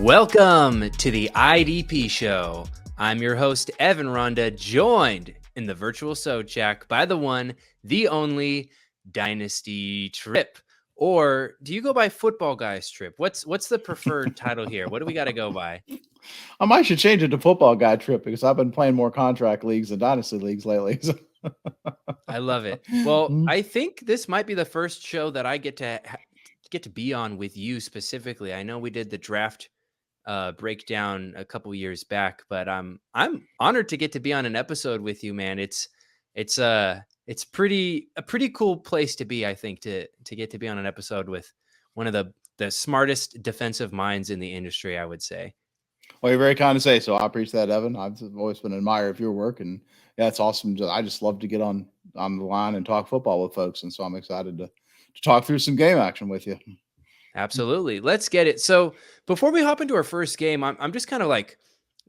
Welcome to the IDP show. I'm your host, Evan Ronda, joined in the virtual Sojak by the one, the only Dynasty Tripp. Or do you go by Footballguys Tripp? What's the preferred title here? What do we got to go by? I might should change it to Football Guy Tripp because I've been playing more contract leagues than Dynasty leagues lately. I love it. Well, I think this might be the first show that I get to be on with you specifically. I know we did the draft breakdown a couple years back, but I'm honored to get to be on an episode with you, man. It's a pretty cool place to be, I think, to get to be on an episode with one of the smartest defensive minds in the industry, I would say. Well, you're very kind to say so. I appreciate that, Evan. I've always been an admirer of your work, and yeah, it's awesome. I just love to get on the line and talk football with folks, and so I'm excited to talk through some game action with you. Absolutely. Let's get it. So before we hop into our first game, I'm just kind of like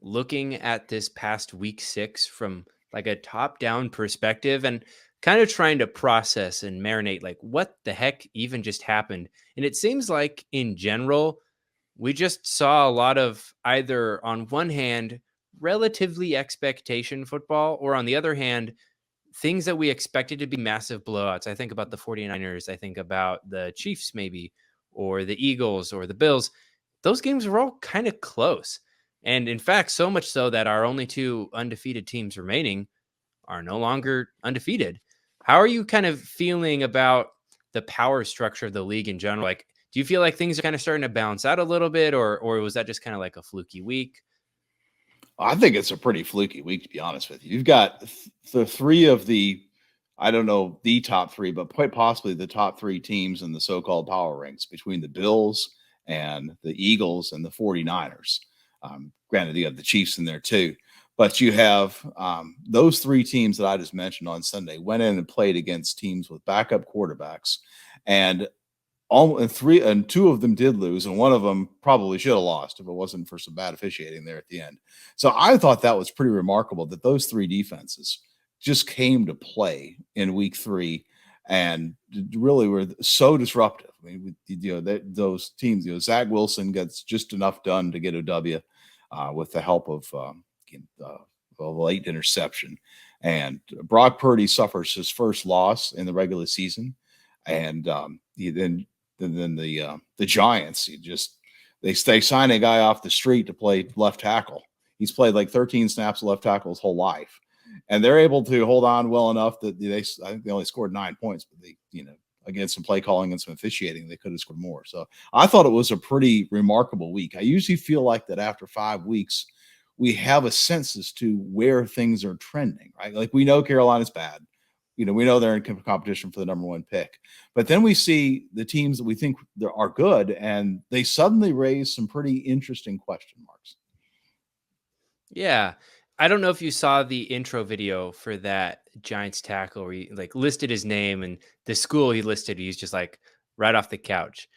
looking at this past week 6 from like a top-down perspective and kind of trying to process and marinate like what the heck even just happened. And it seems like in general, we just saw a lot of either on one hand, relatively expectation football, or on the other hand, things that we expected to be massive blowouts. I think about the 49ers. I think about the Chiefs maybe, or the Eagles or the Bills. Those games were all kind of close. And in fact, so much so that our only 2 undefeated teams remaining are no longer undefeated. How are you kind of feeling about the power structure of the league in general? Like, do you feel like things are kind of starting to balance out a little bit, or was that just kind of like a fluky week? I think it's a pretty fluky week, to be honest with you. You've got the 3 of the, I don't know, the top 3, but quite possibly the top 3 teams in the so-called power ranks between the Bills and the Eagles and the 49ers. Granted, you have the Chiefs in there too, but you have those 3 teams that I just mentioned on Sunday went in and played against teams with backup quarterbacks, and 2 of them did lose, and one of them probably should have lost if it wasn't for some bad officiating there at the end. So I thought that was pretty remarkable that those 3 defenses just came to play in week 3 and really were so disruptive. I mean, those teams, Zach Wilson gets just enough done to get a W with the help of a late interception, and Brock Purdy suffers his first loss in the regular season, and then the Giants, they sign a guy off the street to play left tackle. He's played like 13 snaps of left tackle his whole life. And they're able to hold on well enough that I think they only scored 9 points, but against some play calling and some officiating, they could have scored more. So I thought it was a pretty remarkable week. I usually feel like that after 5 weeks, we have a sense as to where things are trending, right? Like we know Carolina's bad. We know they're in competition for the number 1 pick, but then we see the teams that we think are good, and they suddenly raise some pretty interesting question marks. Yeah. I don't know if you saw the intro video for that Giants tackle where he like listed his name and the school he listed. He's just like right off the couch.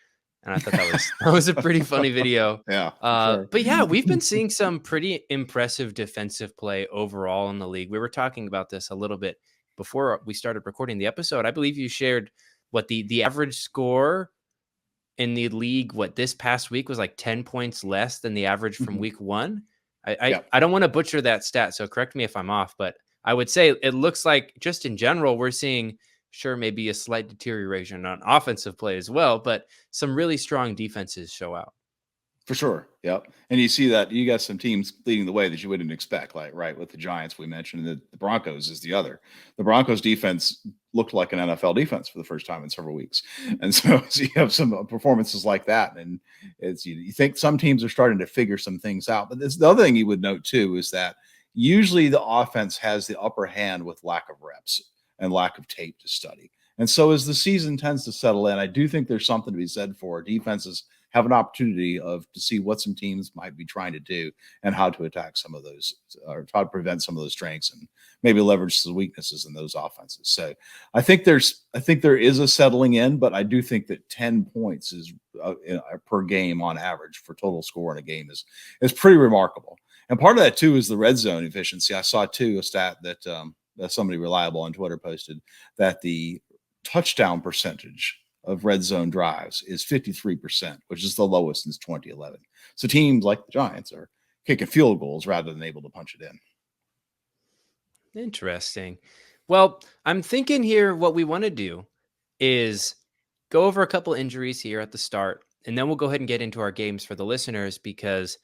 And I thought that was a pretty funny video. Yeah. Sure. But yeah, we've been seeing some pretty impressive defensive play overall in the league. We were talking about this a little bit before we started recording the episode. I believe you shared what the average score in the league, this past week was like 10 points less than the average from week 1. I don't want to butcher that stat, so correct me if I'm off, but I would say it looks like just in general, we're seeing maybe a slight deterioration on offensive play as well, but some really strong defenses show out. For sure. Yep. And you see that you got some teams leading the way that you wouldn't expect, like right with the Giants we mentioned, the Broncos is the other. The Broncos defense looked like an NFL defense for the first time in several weeks. And so you have some performances like that. And you think some teams are starting to figure some things out. But the other thing you would note too is that usually the offense has the upper hand with lack of reps and lack of tape to study. And so as the season tends to settle in, I do think there's something to be said for defenses have an opportunity to see what some teams might be trying to do and how to attack some of those, or how to prevent some of those strengths and maybe leverage the weaknesses in those offenses. So I think there is a settling in, but I do think that 10 points is per game on average for total score in a game is pretty remarkable. And part of that too is the red zone efficiency. I saw too a stat that somebody reliable on Twitter posted that the touchdown percentage of red zone drives is 53%, which is the lowest since 2011. So teams like the Giants are kicking field goals rather than able to punch it in. Interesting. Well, I'm thinking here what we want to do is go over a couple injuries here at the start, and then we'll go ahead and get into our games for the listeners, because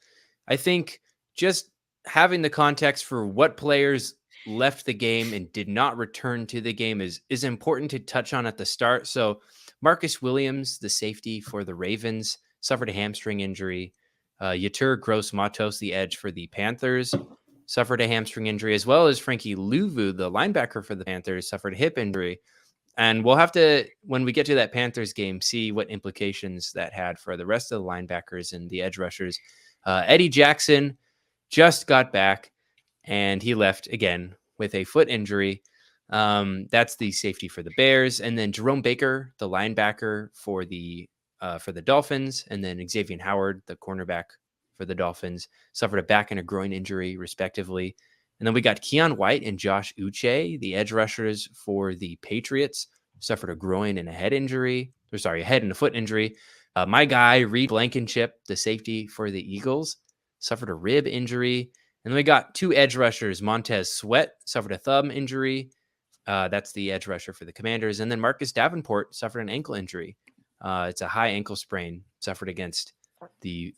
I think just having the context for what players left the game and did not return to the game is important to touch on at the start. So Marcus Williams, the safety for the Ravens, suffered a hamstring injury. Yetur Gross-Matos, the edge for the Panthers, suffered a hamstring injury, as well as Frankie Louvu, the linebacker for the Panthers, suffered a hip injury. And we'll have to, when we get to that Panthers game, see what implications that had for the rest of the linebackers and the edge rushers. Eddie Jackson just got back, and he left again with a foot injury. That's the safety for the Bears. And then Jerome Baker, the linebacker for the Dolphins, and then Xavier Howard, the cornerback for the Dolphins, suffered a back and a groin injury, respectively. And then we got Keon White and Josh Uche, the edge rushers for the Patriots, suffered a groin and a head injury. A head and a foot injury. My guy, Reed Blankenship, the safety for the Eagles, suffered a rib injury. And then we got two edge rushers. Montez Sweat suffered a thumb injury. That's the edge rusher for the Commanders. And then Marcus Davenport suffered an ankle injury. It's a high ankle sprain suffered against the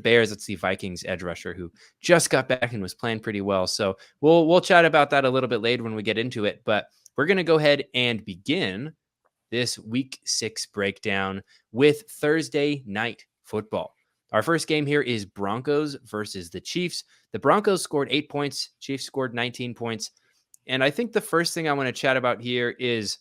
Bears. It's the Vikings edge rusher who just got back and was playing pretty well. So we'll chat about that a little bit later when we get into it. But we're going to go ahead and begin this week 6 breakdown with Thursday night football. Our first game here is Broncos versus the Chiefs. The Broncos scored 8 points. Chiefs scored 19 points. And I think the first thing I want to chat about here is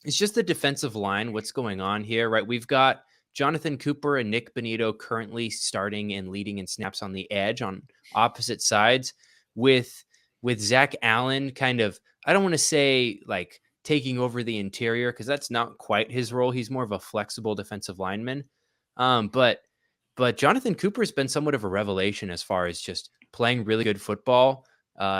just the defensive line, what's going on here, right? We've got Jonathan Cooper and Nick Bonito currently starting and leading in snaps on the edge on opposite sides, with Zach Allen kind of, I don't want to say like taking over the interior, because that's not quite his role. He's more of a flexible defensive lineman. But Jonathan Cooper has been somewhat of a revelation as far as just playing really good football.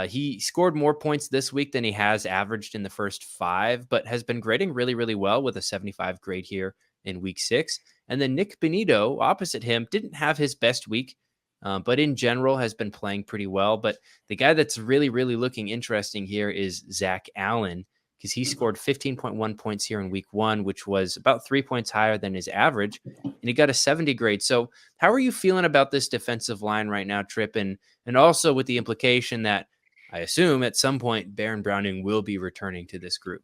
He scored more points this week than he has averaged in the first 5, but has been grading really, really well with a 75 grade here in week 6. And then Nick Bonito, opposite him, didn't have his best week, but in general has been playing pretty well. But the guy that's really, really looking interesting here is Zach Allen, because he scored 15.1 points here in week 1, which was about 3 points higher than his average, and he got a 70 grade. So how are you feeling about this defensive line right now, Tripp? And also with the implication that I assume at some point Baron Browning will be returning to this group.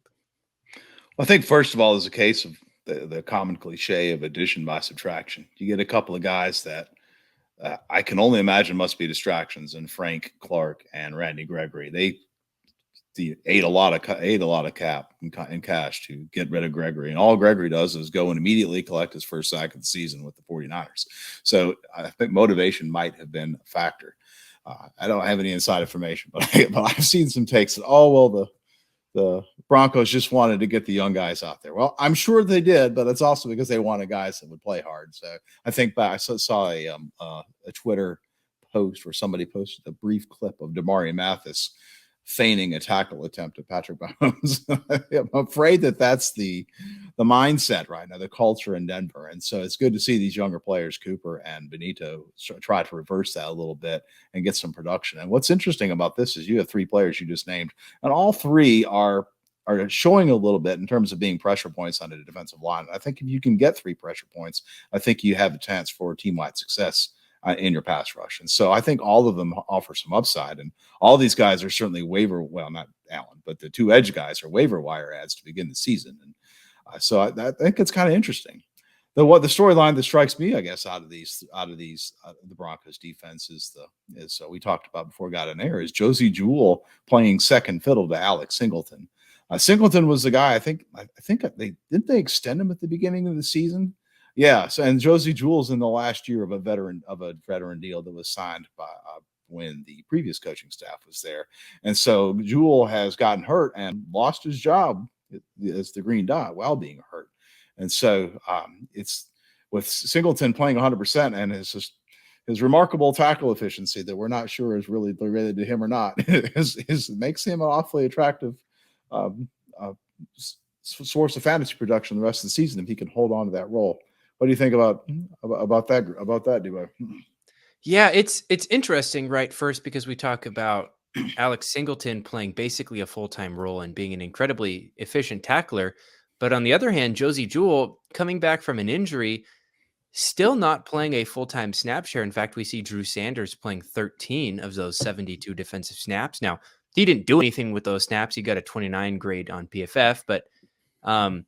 Well, I think first of all is a case of the common cliche of addition by subtraction. You get a couple of guys that I can only imagine must be distractions, and Frank Clark and Randy Gregory. They ate a lot of cap and cash to get rid of Gregory. And all Gregory does is go and immediately collect his first sack of the season with the 49ers. So I think motivation might have been a factor. I don't have any inside information, but I've seen some takes that, the Broncos just wanted to get the young guys out there. Well, I'm sure they did, but it's also because they wanted guys that would play hard. So I think I saw a Twitter post where somebody posted a brief clip of Damari Mathis feigning a tackle attempt at Patrick Mahomes. I'm afraid that's the mindset right now, the culture in Denver. And so it's good to see these younger players, Cooper and Benito, try to reverse that a little bit and get some production. And what's interesting about this is you have 3 players you just named, and all 3 are showing a little bit in terms of being pressure points on the defensive line. I think if you can get 3 pressure points, I think you have a chance for team-wide success in your pass rush. And so I think all of them offer some upside, and all these guys are certainly not Allen, but the 2 edge guys are waiver wire ads to begin the season. And so I think it's kind of interesting. The storyline that strikes me, I guess, out of these the Broncos defense is we talked about before we got in air, is Josie Jewell playing second fiddle to Alex Singleton. Singleton was the guy, I think they extend him at the beginning of the season. Yeah, so and Josie Jewell's in the last year of a veteran deal that was signed by when the previous coaching staff was there, and so Jewell has gotten hurt and lost his job as the green dot while being hurt, and so it's with Singleton playing 100% and his remarkable tackle efficiency that we're not sure is really related to him or not makes him an awfully attractive source of fantasy production the rest of the season if he can hold on to that role. What do you think about that, Duo? Yeah, it's interesting, right? First, because we talk about Alex Singleton playing basically a full-time role and being an incredibly efficient tackler. But on the other hand, Josie Jewell coming back from an injury, still not playing a full-time snap share. In fact, we see Drew Sanders playing 13 of those 72 defensive snaps. Now, he didn't do anything with those snaps. He got a 29 grade on PFF, but um,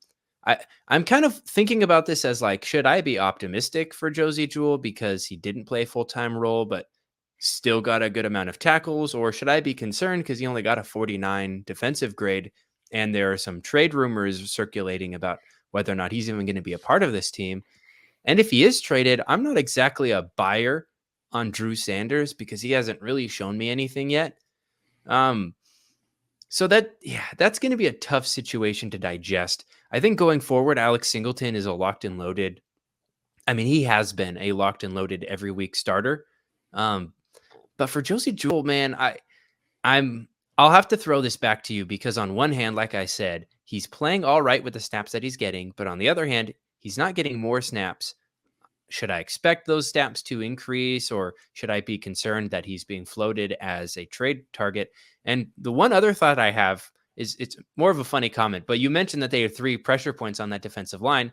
I'm kind of thinking about this as like, should I be optimistic for Josie Jewell because he didn't play a full-time role, but still got a good amount of tackles, or should I be concerned because he only got a 49 defensive grade, and there are some trade rumors circulating about whether or not he's even going to be a part of this team. And if he is traded, I'm not exactly a buyer on Drew Sanders because he hasn't really shown me anything yet. So that's going to be a tough situation to digest. I think going forward, Alex Singleton is a locked and loaded. I mean, he has been a locked and loaded every week starter. But for Josie Jewell, man, I'll have to throw this back to you because on one hand, like I said, he's playing all right with the snaps that he's getting, but on the other hand, he's not getting more snaps. Should I expect those snaps to increase, or should I be concerned that he's being floated as a trade target? And the one other thought I have is it's more of a funny comment, but you mentioned that they have 3 pressure points on that defensive line.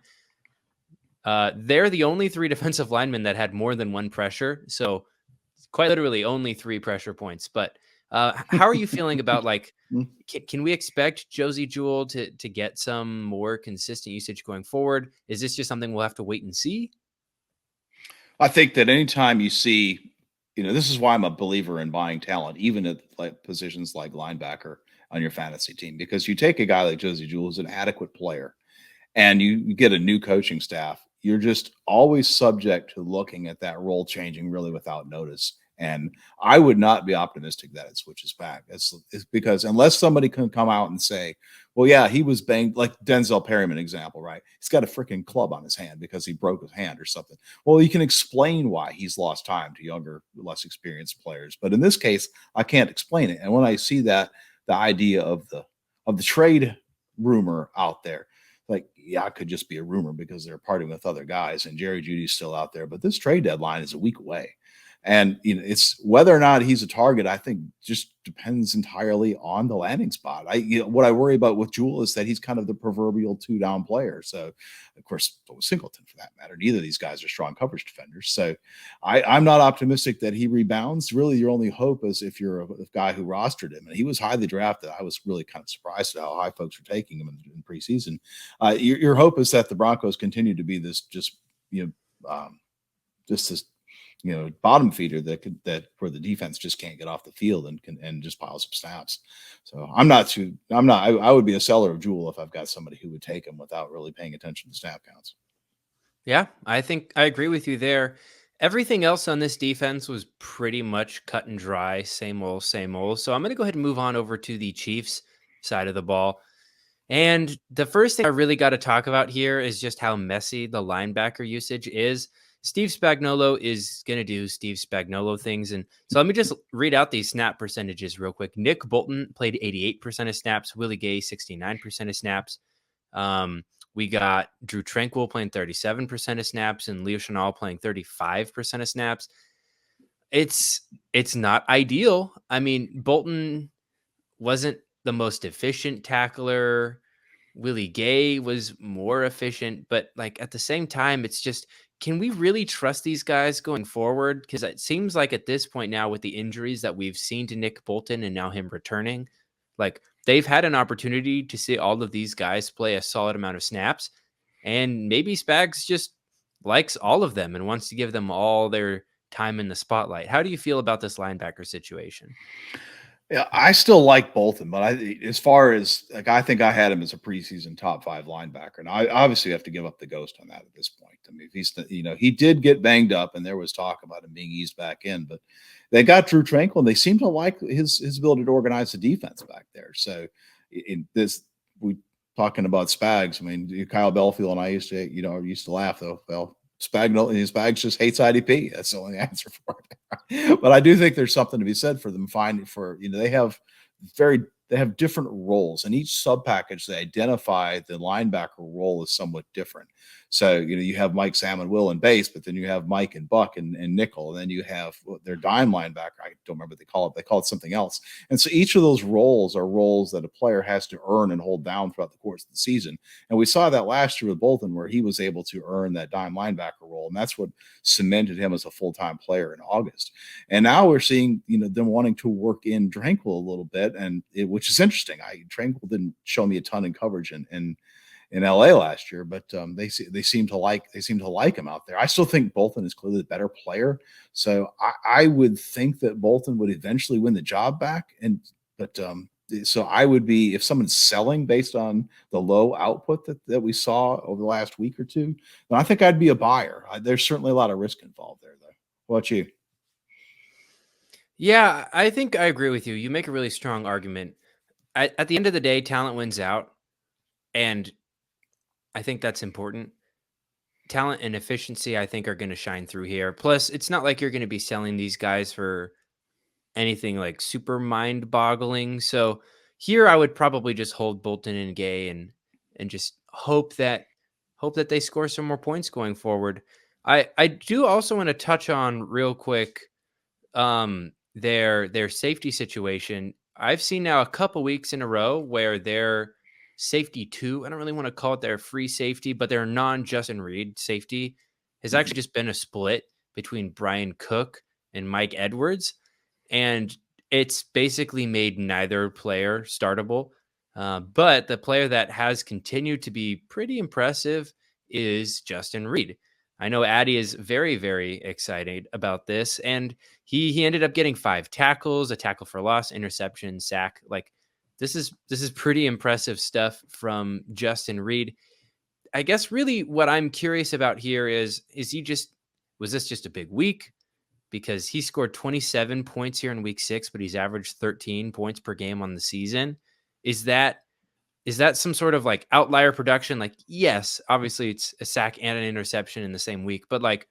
They're the only 3 defensive linemen that had more than 1 pressure. So quite literally only 3 pressure points. But how are you feeling about like, can we expect Josie Jewell to get some more consistent usage going forward? Is this just something we'll have to wait and see? I think that anytime you see, this is why I'm a believer in buying talent, even at like positions like linebacker on your fantasy team, because you take a guy like Josie Jewell who's an adequate player and you get a new coaching staff, you're just always subject to looking at that role changing really without notice. And I would not be optimistic that it switches back. It's because unless somebody can come out and say, well, yeah, he was banged, like Denzel Perryman example, right? He's got a freaking club on his hand because he broke his hand or something. Well, you can explain why he's lost time to younger, less experienced players. But in this case, I can't explain it. And when I see that, the idea of the trade rumor out there, like, yeah, it could just be a rumor because they're parting with other guys and Jerry Jeudy's still out there. But this trade deadline is a week away. And it's whether or not he's a target, I think just depends entirely on the landing spot. What I worry about with Jewell is that he's kind of the proverbial 2-down player. So, of course, so was Singleton for that matter. Neither of these guys are strong coverage defenders. So I'm not optimistic that he rebounds. Really, your only hope is if you're a guy who rostered him, and he was highly drafted. I was really kind of surprised at how high folks were taking him in preseason. Your hope is that the Broncos continue to be this just this bottom feeder that where the defense just can't get off the field and just pile some snaps. So I would be a seller of Jewell if I've got somebody who would take him without really paying attention to snap counts. Yeah, I think I agree with you there. Everything else on this defense was pretty much cut and dry, same old, same old. So I'm going to go ahead and move on over to the Chiefs side of the ball. And the first thing I really got to talk about here is just how messy the linebacker usage is. Steve Spagnuolo is going to do Steve Spagnuolo things. And so let me just read out these snap percentages real quick. Nick Bolton played 88% of snaps. Willie Gay, 69% of snaps. We got Drew Tranquil playing 37% of snaps and Leo Chenal playing 35% of snaps. It's not ideal. I mean, Bolton wasn't the most efficient tackler. Willie Gay was more efficient, but like at the same time, it's just, can we really trust these guys going forward? Because it seems like at this point now, with the injuries that we've seen to Nick Bolton and now him returning, like they've had an opportunity to see all of these guys play a solid amount of snaps. And maybe Spags just likes all of them and wants to give them all their time in the spotlight. How do you feel about this linebacker situation? Yeah, I still like Bolton, but as far as like, I think I had him as a preseason top 5 linebacker, and I obviously have to give up the ghost on that at this point. I mean, he's he did get banged up, and there was talk about him being eased back in, but they got Drew Tranquil, and they seem to like his ability to organize the defense back there. So, we talking about Spags. I mean, Kyle Belfield and I used to laugh though. Well, Spags just hates IDP. That's the only answer for it. But I do think there's something to be said for them they have very they have different roles, and each sub package they identify the linebacker role is somewhat different. So, you have Mike, Sam, and Will in base, but then you have Mike and Buck and nickel, and then you have their dime linebacker. I don't remember what they call it. They call it something else. And so each of those roles are roles that a player has to earn and hold down throughout the course of the season. And we saw that last year with Bolton, where he was able to earn that dime linebacker role, and that's what cemented him as a full-time player in August. And now we're seeing, them wanting to work in Tranquil a little bit, which is interesting. Tranquil didn't show me a ton in coverage in LA last year, but they seem to like him out there. I still think Bolton is clearly the better player, so I would think that Bolton would eventually win the job back. So I would be, if someone's selling based on the low output that we saw over the last week or two, then I think I'd be a buyer. There's certainly a lot of risk involved there, though. What about you? Yeah, I think I agree with you. You make a really strong argument. At the end of the day, talent wins out, and I think that's important. Talent and efficiency, I think, are going to shine through here. Plus, it's not like you're going to be selling these guys for anything like super mind-boggling. So here, I would probably just hold Bolton and Gay and just hope that they score some more points going forward. I do also want to touch on real quick their safety situation. I've seen now a couple weeks in a row where their safety 2, I don't really want to call it their free safety, but their non-Justin Reed safety has actually just been a split between Brian Cook and Mike Edwards, and it's basically made neither player startable. But the player that has continued to be pretty impressive is Justin Reed. I know Addy is very, very excited about this, and he ended up getting 5 tackles, a tackle for loss, interception, sack. Like this is pretty impressive stuff from Justin Reed. I guess really what I'm curious about here is was this just a big week? Because he scored 27 points here in week 6, but he's averaged 13 points per game on the season. Is that some sort of like outlier production? Like, yes, obviously it's a sack and an interception in the same week, but like,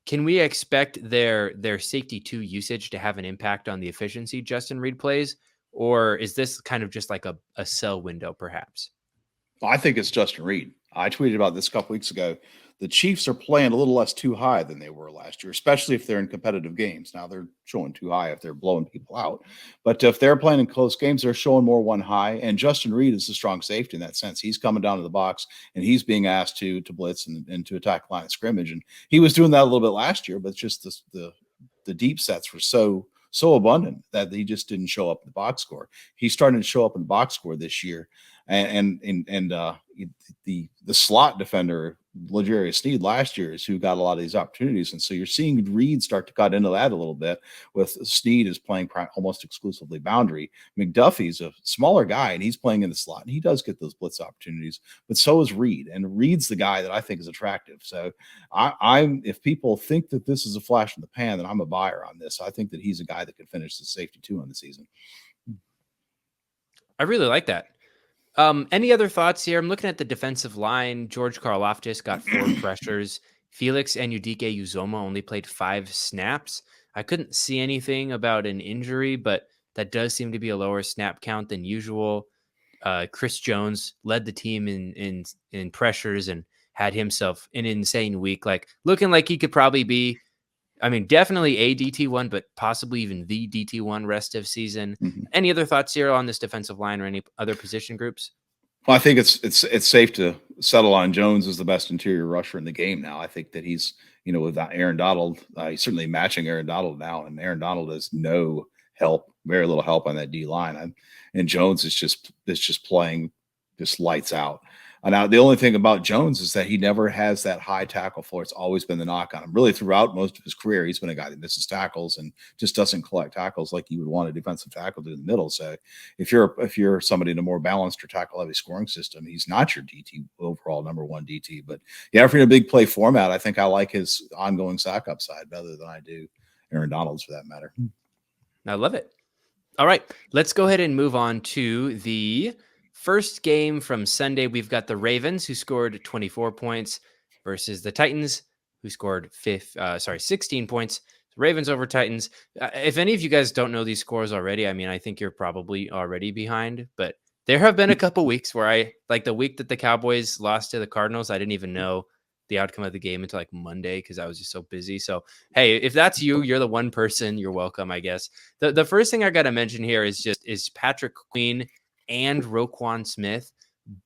can we expect their safety 2 usage to have an impact on the efficiency Justin Reed plays? Or is this kind of just like a sell window, perhaps? I think it's Justin Reed. I tweeted about this a couple weeks ago. The Chiefs are playing a little less too high than they were last year, especially if they're in competitive games. Now they're showing too high if they're blowing people out. But if they're playing in close games, they're showing more one high. And Justin Reed is a strong safety in that sense. He's coming down to the box and he's being asked to blitz and to attack line of scrimmage. And he was doing that a little bit last year, but it's just the deep sets were so abundant that he just didn't show up in the box score. He's starting to show up in the box score this year. And the slot defender L'Jarius Sneed last year is who got a lot of these opportunities, and so you're seeing Reed start to cut into that a little bit. With Sneed is playing almost exclusively boundary. McDuffie's a smaller guy, and he's playing in the slot, and he does get those blitz opportunities. But so is Reed, and Reed's the guy that I think is attractive. So I'm if people think that this is a flash in the pan, then I'm a buyer on this. I think that he's a guy that could finish the safety 2 on the season. I really like that. Any other thoughts here? I'm looking at the defensive line. George Karlaftis got 4 pressures. Felix and Udike Uzoma only played 5 snaps. I couldn't see anything about an injury, but that does seem to be a lower snap count than usual. Chris Jones led the team in pressures and had himself an insane week. Like looking like he could probably be, I mean, definitely a DT1, but possibly even the DT1 rest of season. Mm-hmm. Any other thoughts here on this defensive line or any other position groups? Well, I think it's safe to settle on Jones as the best interior rusher in the game now. I think that he's, with Aaron Donald, he's certainly matching Aaron Donald now, and Aaron Donald has no help, very little help on that D line, and Jones is just playing just lights out. Now, the only thing about Jones is that he never has that high tackle floor. It's always been the knock on him. Really, throughout most of his career, he's been a guy that misses tackles and just doesn't collect tackles like you would want a defensive tackle to in the middle. So if you're somebody in a more balanced or tackle-heavy scoring system, he's not your DT overall number 1 DT. But yeah, if you're in a big play format, I think I like his ongoing sack upside better than I do Aaron Donald's for that matter. I love it. All right, let's go ahead and move on to the first game from Sunday. We've got the Ravens, who scored 24 points, versus the Titans, who scored 16 points. Ravens over Titans. If any of you guys don't know these scores already, I mean, I think you're probably already behind, but there have been a couple weeks where I, like the week that the Cowboys lost to the Cardinals, I didn't even know the outcome of the game until like Monday because I was just so busy. So, hey, if that's you, you're the one person, you're welcome, I guess. The first thing I got to mention here is Patrick Queen and Roquan Smith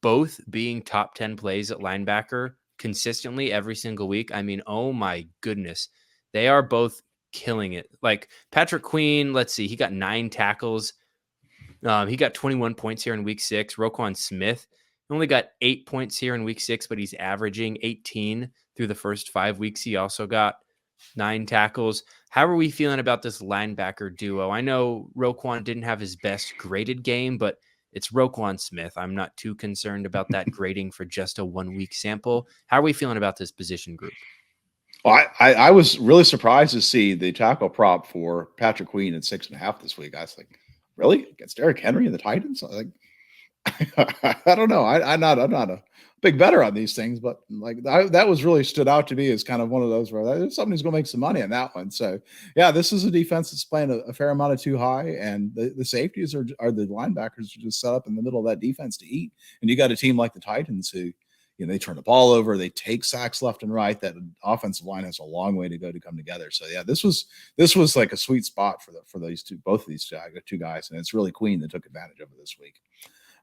both being top 10 plays at linebacker consistently every single week. I mean, oh my goodness. They are both killing it. Like Patrick Queen, let's see, he got 9 tackles. He got 21 points here in week 6. Roquan Smith only got 8 points here in week 6, but he's averaging 18 through the first 5 weeks. He also got 9 tackles. How are we feeling about this linebacker duo? I know Roquan didn't have his best graded game, but it's Roquan Smith. I'm not too concerned about that grading for just a 1-week sample. How are we feeling about this position group? Well, I was really surprised to see the tackle prop for Patrick Queen at 6.5 this week. I was like, really? Against Derrick Henry and the Titans? I was like, I don't know. I'm not a big better on these things, but like that was really stood out to me as kind of one of those where somebody's going to make some money on that one. So yeah, this is a defense that's playing a fair amount of too high, and the safeties are the linebackers are just set up in the middle of that defense to eat. And you got a team like the Titans who, they turn the ball over, they take sacks left and right. That offensive line has a long way to go to come together. So yeah, this was like a sweet spot for these both of these two guys, and it's really Queen that took advantage of it this week.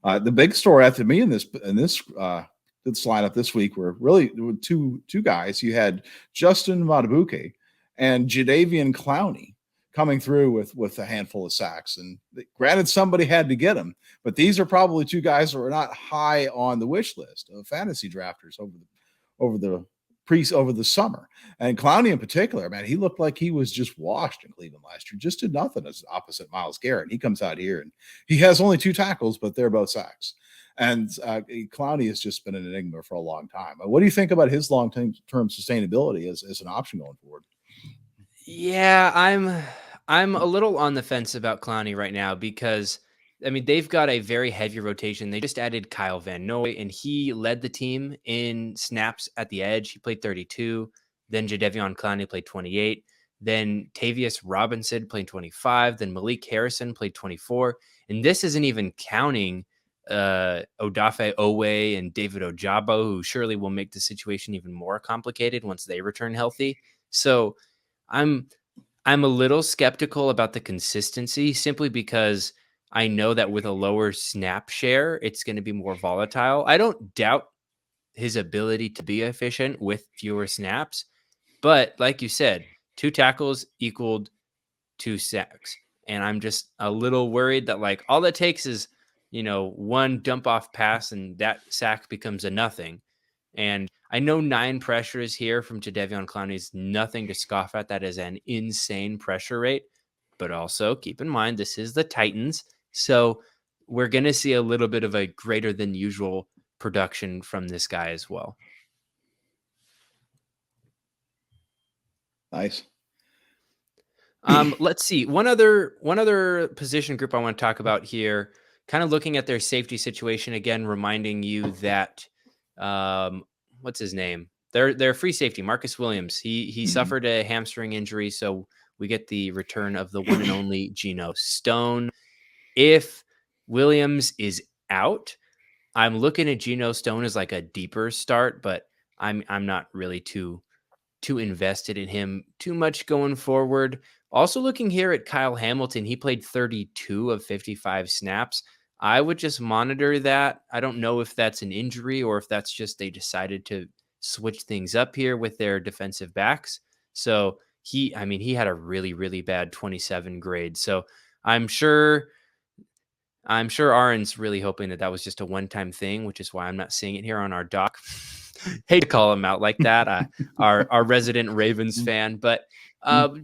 The big story to me in this lineup this week were really two guys. You had Justin Madubuike and Jadeveon Clowney coming through with a handful of sacks. And granted, somebody had to get them, but these are probably two guys that were not high on the wish list of fantasy drafters over the summer. And Clowney in particular, man, he looked like he was just washed in Cleveland last year, just did nothing as opposite Myles Garrett. He comes out here and he has only 2 tackles, but they're both sacks. And Clowney has just been an enigma for a long time. What do you think about his long-term sustainability as an option going forward? Yeah, I'm a little on the fence about Clowney right now because, I mean, they've got a very heavy rotation. They just added Kyle Van Noy, and he led the team in snaps at the edge. He played 32. Then Jadeveon Clowney played 28. Then Tavius Robinson played 25. Then Malik Harrison played 24. And this isn't even counting Odafe Owe and David Ojabo, who surely will make the situation even more complicated once they return healthy. So I'm a little skeptical about the consistency simply because I know that with a lower snap share, it's going to be more volatile. I don't doubt his ability to be efficient with fewer snaps, but like you said, 2 tackles equaled 2 sacks. And I'm just a little worried that like all it takes is, 1 dump off pass and that sack becomes a nothing. And I know 9 pressures here from Jadeveon Clowney is nothing to scoff at. That is an insane pressure rate. But also keep in mind, this is the Titans. So we're going to see a little bit of a greater than usual production from this guy as well. Nice. Let's see. One other position group I want to talk about here, kind of looking at their safety situation again, reminding you that what's his name? Their free safety, Marcus Williams. He suffered a hamstring injury, so we get the return of the one and only Geno Stone. If Williams is out, I'm looking at Geno Stone as like a deeper start, but I'm not really too invested in him too much going forward. Also looking here at Kyle Hamilton, he played 32 of 55 snaps. I would just monitor that. I don't know if that's an injury or if that's just they decided to switch things up here with their defensive backs. So he had a really, really bad 27 grade. So I'm sure Aaron's really hoping that was just a one-time thing, which is why I'm not seeing it here on our doc. Hate to call him out like that, our resident Ravens fan, but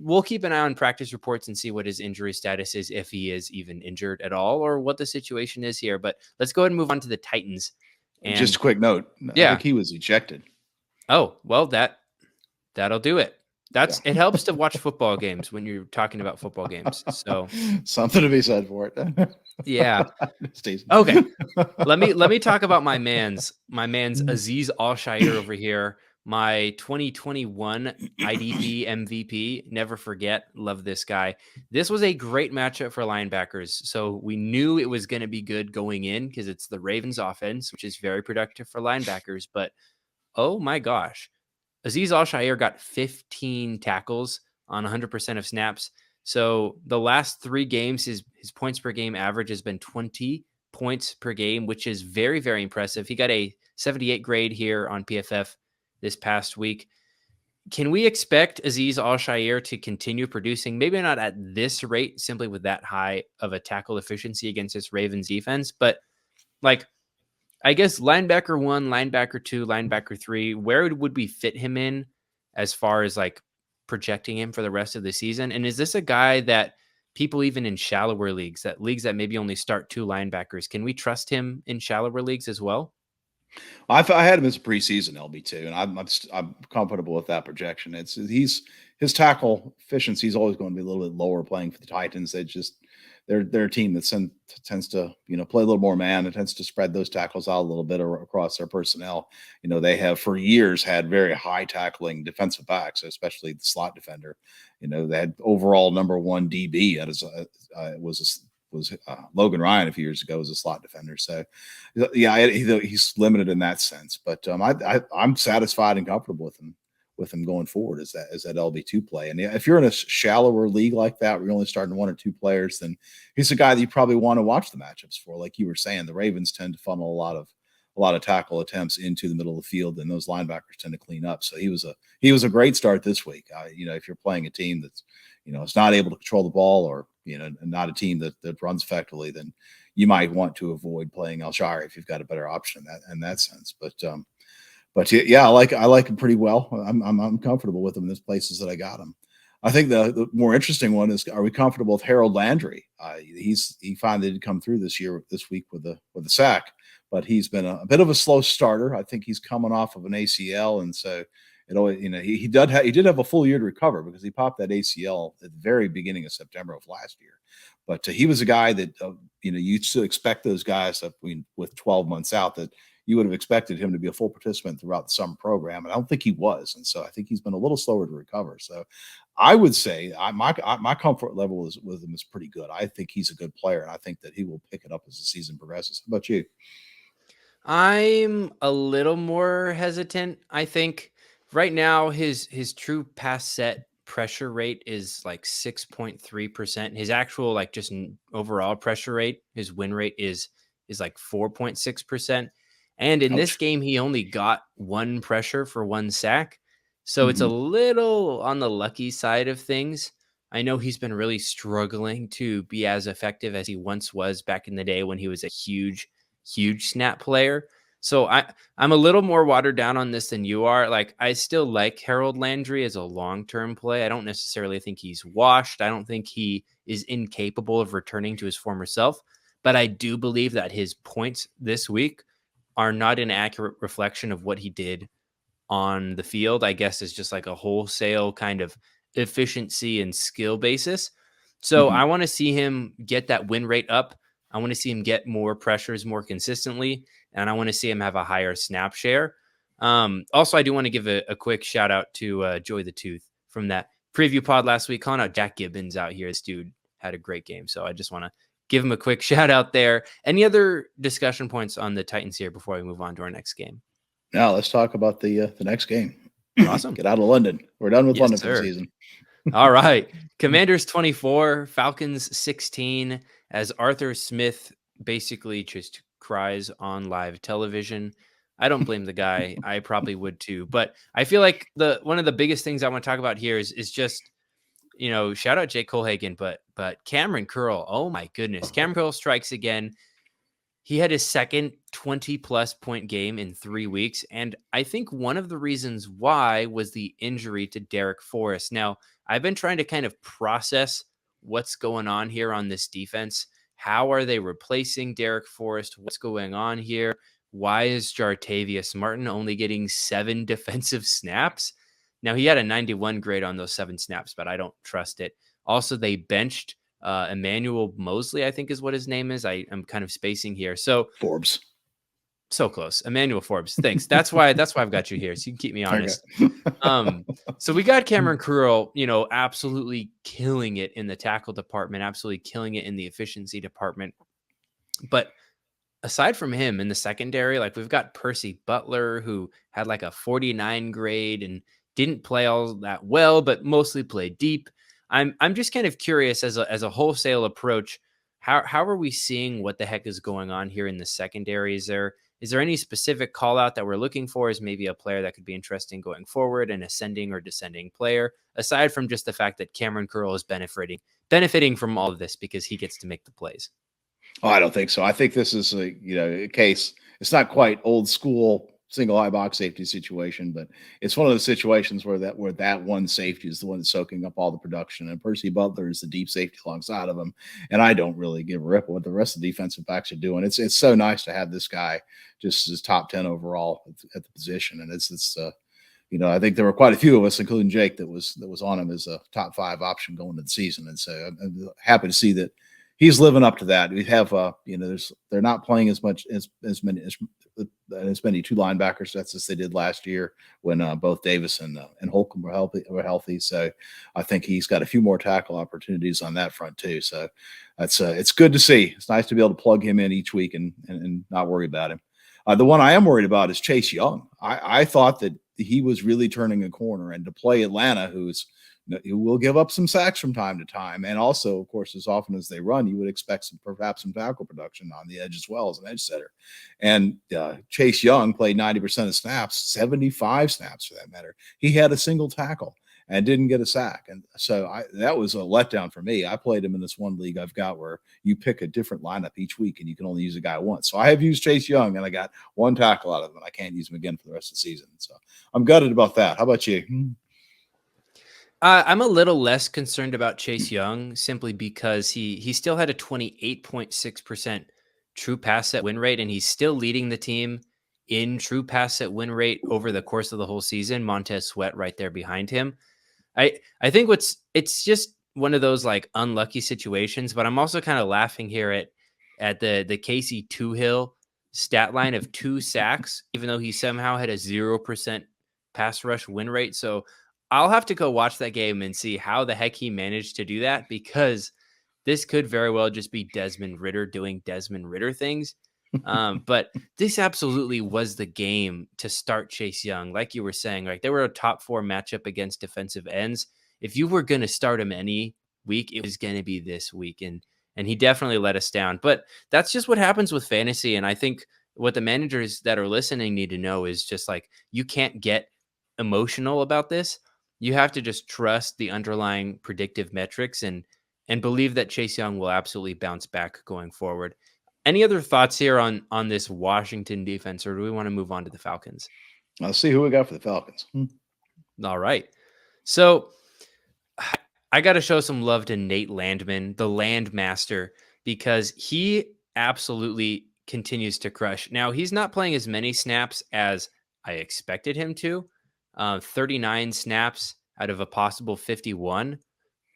we'll keep an eye on practice reports and see what his injury status is, if he is even injured at all, or what the situation is here. But let's go ahead and move on to the Titans. And just a quick note. Yeah. I think he was ejected. Oh, well, that'll do it. It helps to watch football games when you're talking about football games. So something to be said for it. Yeah. Okay. Let me talk about my man's Azeez Al-Shaair over here. my 2021 IDP MVP. Never forget. Love this guy. This was a great matchup for linebackers. So we knew it was going to be good going in because it's the Ravens offense, which is very productive for linebackers. But oh my gosh, Azeez Al-Shaair got 15 tackles on 100% of snaps. So the last 3 games, his points per game average has been 20 points per game, which is very, very impressive. He got a 78 grade here on PFF this past week. Can we expect Azeez Al-Shaair to continue producing? Maybe not at this rate, simply with that high of a tackle efficiency against this Ravens defense, but like, I guess linebacker 1, linebacker 2, linebacker 3, where would we fit him in as far as like projecting him for the rest of the season? And is this a guy that people even in shallower leagues, that leagues that maybe only start 2 linebackers, can we trust him in shallower leagues as well? I had him as a preseason LB2, and I'm comfortable with that projection. His tackle efficiency is always going to be a little bit lower playing for the Titans. They're a team that tends to play a little more man. It tends to spread those tackles out a little bit across their personnel. They have for years had very high tackling defensive backs, especially the slot defender. They had overall number 1 DB was Logan Ryan a few years ago as a slot defender. So, yeah, he's limited in that sense. But I'm satisfied and comfortable with him going forward as that LB2 play. And if you're in a shallower league like that, where you're only starting 1 or 2 players, then he's a guy that you probably want to watch the matchups for. Like you were saying, the Ravens tend to funnel a lot of tackle attempts into the middle of the field, and those linebackers tend to clean up. So he was a great start this week. If you're playing a team that's is not able to control the ball, or not a team that runs effectively, then you might want to avoid playing Al-Shaair if you've got a better option in that sense. But yeah, I like him pretty well. I'm comfortable with him in those places that I got him. I think the more interesting one is, are we comfortable with Harold Landry? He finally did come through this week with a sack, but he's been a bit of a slow starter. I think he's coming off of an ACL, and so it always he did have a full year to recover, because he popped that ACL at the very beginning of September of last year. But he was a guy that you still expect those guys with 12 months out, that you would have expected him to be a full participant throughout the summer program. And I don't think he was. And so I think he's been a little slower to recover. So I would say my comfort level with him is pretty good. I think he's a good player, and I think that he will pick it up as the season progresses. How about you? I'm a little more hesitant. I think right now his true pass set pressure rate is like 6.3%. His actual like just overall pressure rate, his win rate is like 4.6%. And in this game, he only got 1 pressure for 1 sack. So it's a little on the lucky side of things. I know he's been really struggling to be as effective as he once was back in the day when he was a huge snap player. So I'm a little more watered down on this than you are. Like, I still like Harold Landry as a long-term play. I don't necessarily think he's washed. I don't think he is incapable of returning to his former self, but I do believe that his points this week are not an accurate reflection of what he did on the field. I guess is just like a wholesale kind of efficiency and skill basis. So I want to see him get that win rate up. I want to see him get more pressures more consistently, and I want to see him have a higher snap share. Also, I do want to give a quick shout out to Joy the Tooth from that preview pod last week, calling out Jack Gibbons out here. This dude had a great game. So I just want to give him a quick shout out there. Any other discussion points on the Titans here before we move on to our next game? Now let's talk about the next game. Awesome. Get out of London. We're done with London for the season. All right. Commanders 24, Falcons 16, as Arthur Smith basically just cries on live television. I don't blame the guy. I probably would too. But I feel like one of the biggest things I want to talk about here is just, shout out Jake Colhagen, but Cameron Curl. Oh my goodness. Cameron Curl strikes again. He had his second 20-plus point game in 3 weeks, and I think one of the reasons why was the injury to Derek Forrest. Now, I've been trying to kind of process what's going on here on this defense. How are they replacing Derek Forrest? What's going on here? Why is Jartavius Martin only getting 7 defensive snaps? Now, he had a 91 grade on those 7 snaps, but I don't trust it. Also, they benched Emmanuel Mosley, I think is what his name is. I'm kind of spacing here. So Forbes. So close. Emmanuel Forbes. Thanks. That's why I've got you here. So you can keep me honest. Okay. So we got Cameron Curl, absolutely killing it in the tackle department, absolutely killing it in the efficiency department. But aside from him in the secondary, like we've got Percy Butler, who had like a 49 grade and didn't play all that well, but mostly played deep. I'm just kind of curious as a wholesale approach. How are we seeing what the heck is going on here in the secondary? Is there any specific call out that we're looking for as maybe a player that could be interesting going forward, an ascending or descending player, aside from just the fact that Cameron Curl is benefiting from all of this because he gets to make the plays? Oh, I don't think so. I think this is a case. It's not quite old school single high box safety situation, but it's one of those situations where that one safety is the one that's soaking up all the production, and Percy Butler is the deep safety alongside of him. And I don't really give a rip what the rest of the defensive backs are doing. It's so nice to have this guy just as top 10 overall at the position, and I think there were quite a few of us, including Jake, that was on him as a top 5 option going into the season, and so I'm happy to see that he's living up to that. We have, they're not playing as many two linebackers sets as they did last year when both Davis and Holcomb were healthy. So I think he's got a few more tackle opportunities on that front too. So it's good to see. It's nice to be able to plug him in each week and not worry about him. The one I am worried about is Chase Young. I thought that he was really turning a corner, and to play Atlanta, who will give up some sacks from time to time. And also, of course, as often as they run, you would expect perhaps some tackle production on the edge as well as an edge setter. And Chase Young played 90% of snaps, 75 snaps for that matter. He had a single tackle and didn't get a sack. And so that was a letdown for me. I played him in this one league I've got where you pick a different lineup each week and you can only use a guy once. So I have used Chase Young and I got one tackle out of him, and I can't use him again for the rest of the season. So I'm gutted about that. How about you? I'm a little less concerned about Chase Young simply because he still had a 28.6% true pass set win rate, and he's still leading the team in true pass set win rate over the course of the whole season. Montez Sweat right there behind him. I think it's just one of those like unlucky situations, but I'm also kind of laughing here at the Casey Toohill stat line of 2 sacks, even though he somehow had a 0% pass rush win rate. So I'll have to go watch that game and see how the heck he managed to do that, because this could very well just be Desmond Ridder doing Desmond Ridder things. But this absolutely was the game to start Chase Young. Like you were saying, like they were a top 4 matchup against defensive ends. If you were going to start him any week, it was going to be this week. And he definitely let us down. But that's just what happens with fantasy. And I think what the managers that are listening need to know is just like, you can't get emotional about this. You have to just trust the underlying predictive metrics and believe that Chase Young will absolutely bounce back going forward. Any other thoughts here on this Washington defense, or do we want to move on to the Falcons? Let's see who we got for the Falcons. All right. So I got to show some love to Nate Landman, the Landmaster, because he absolutely continues to crush. Now, he's not playing as many snaps as I expected him to. 39 snaps out of a possible 51,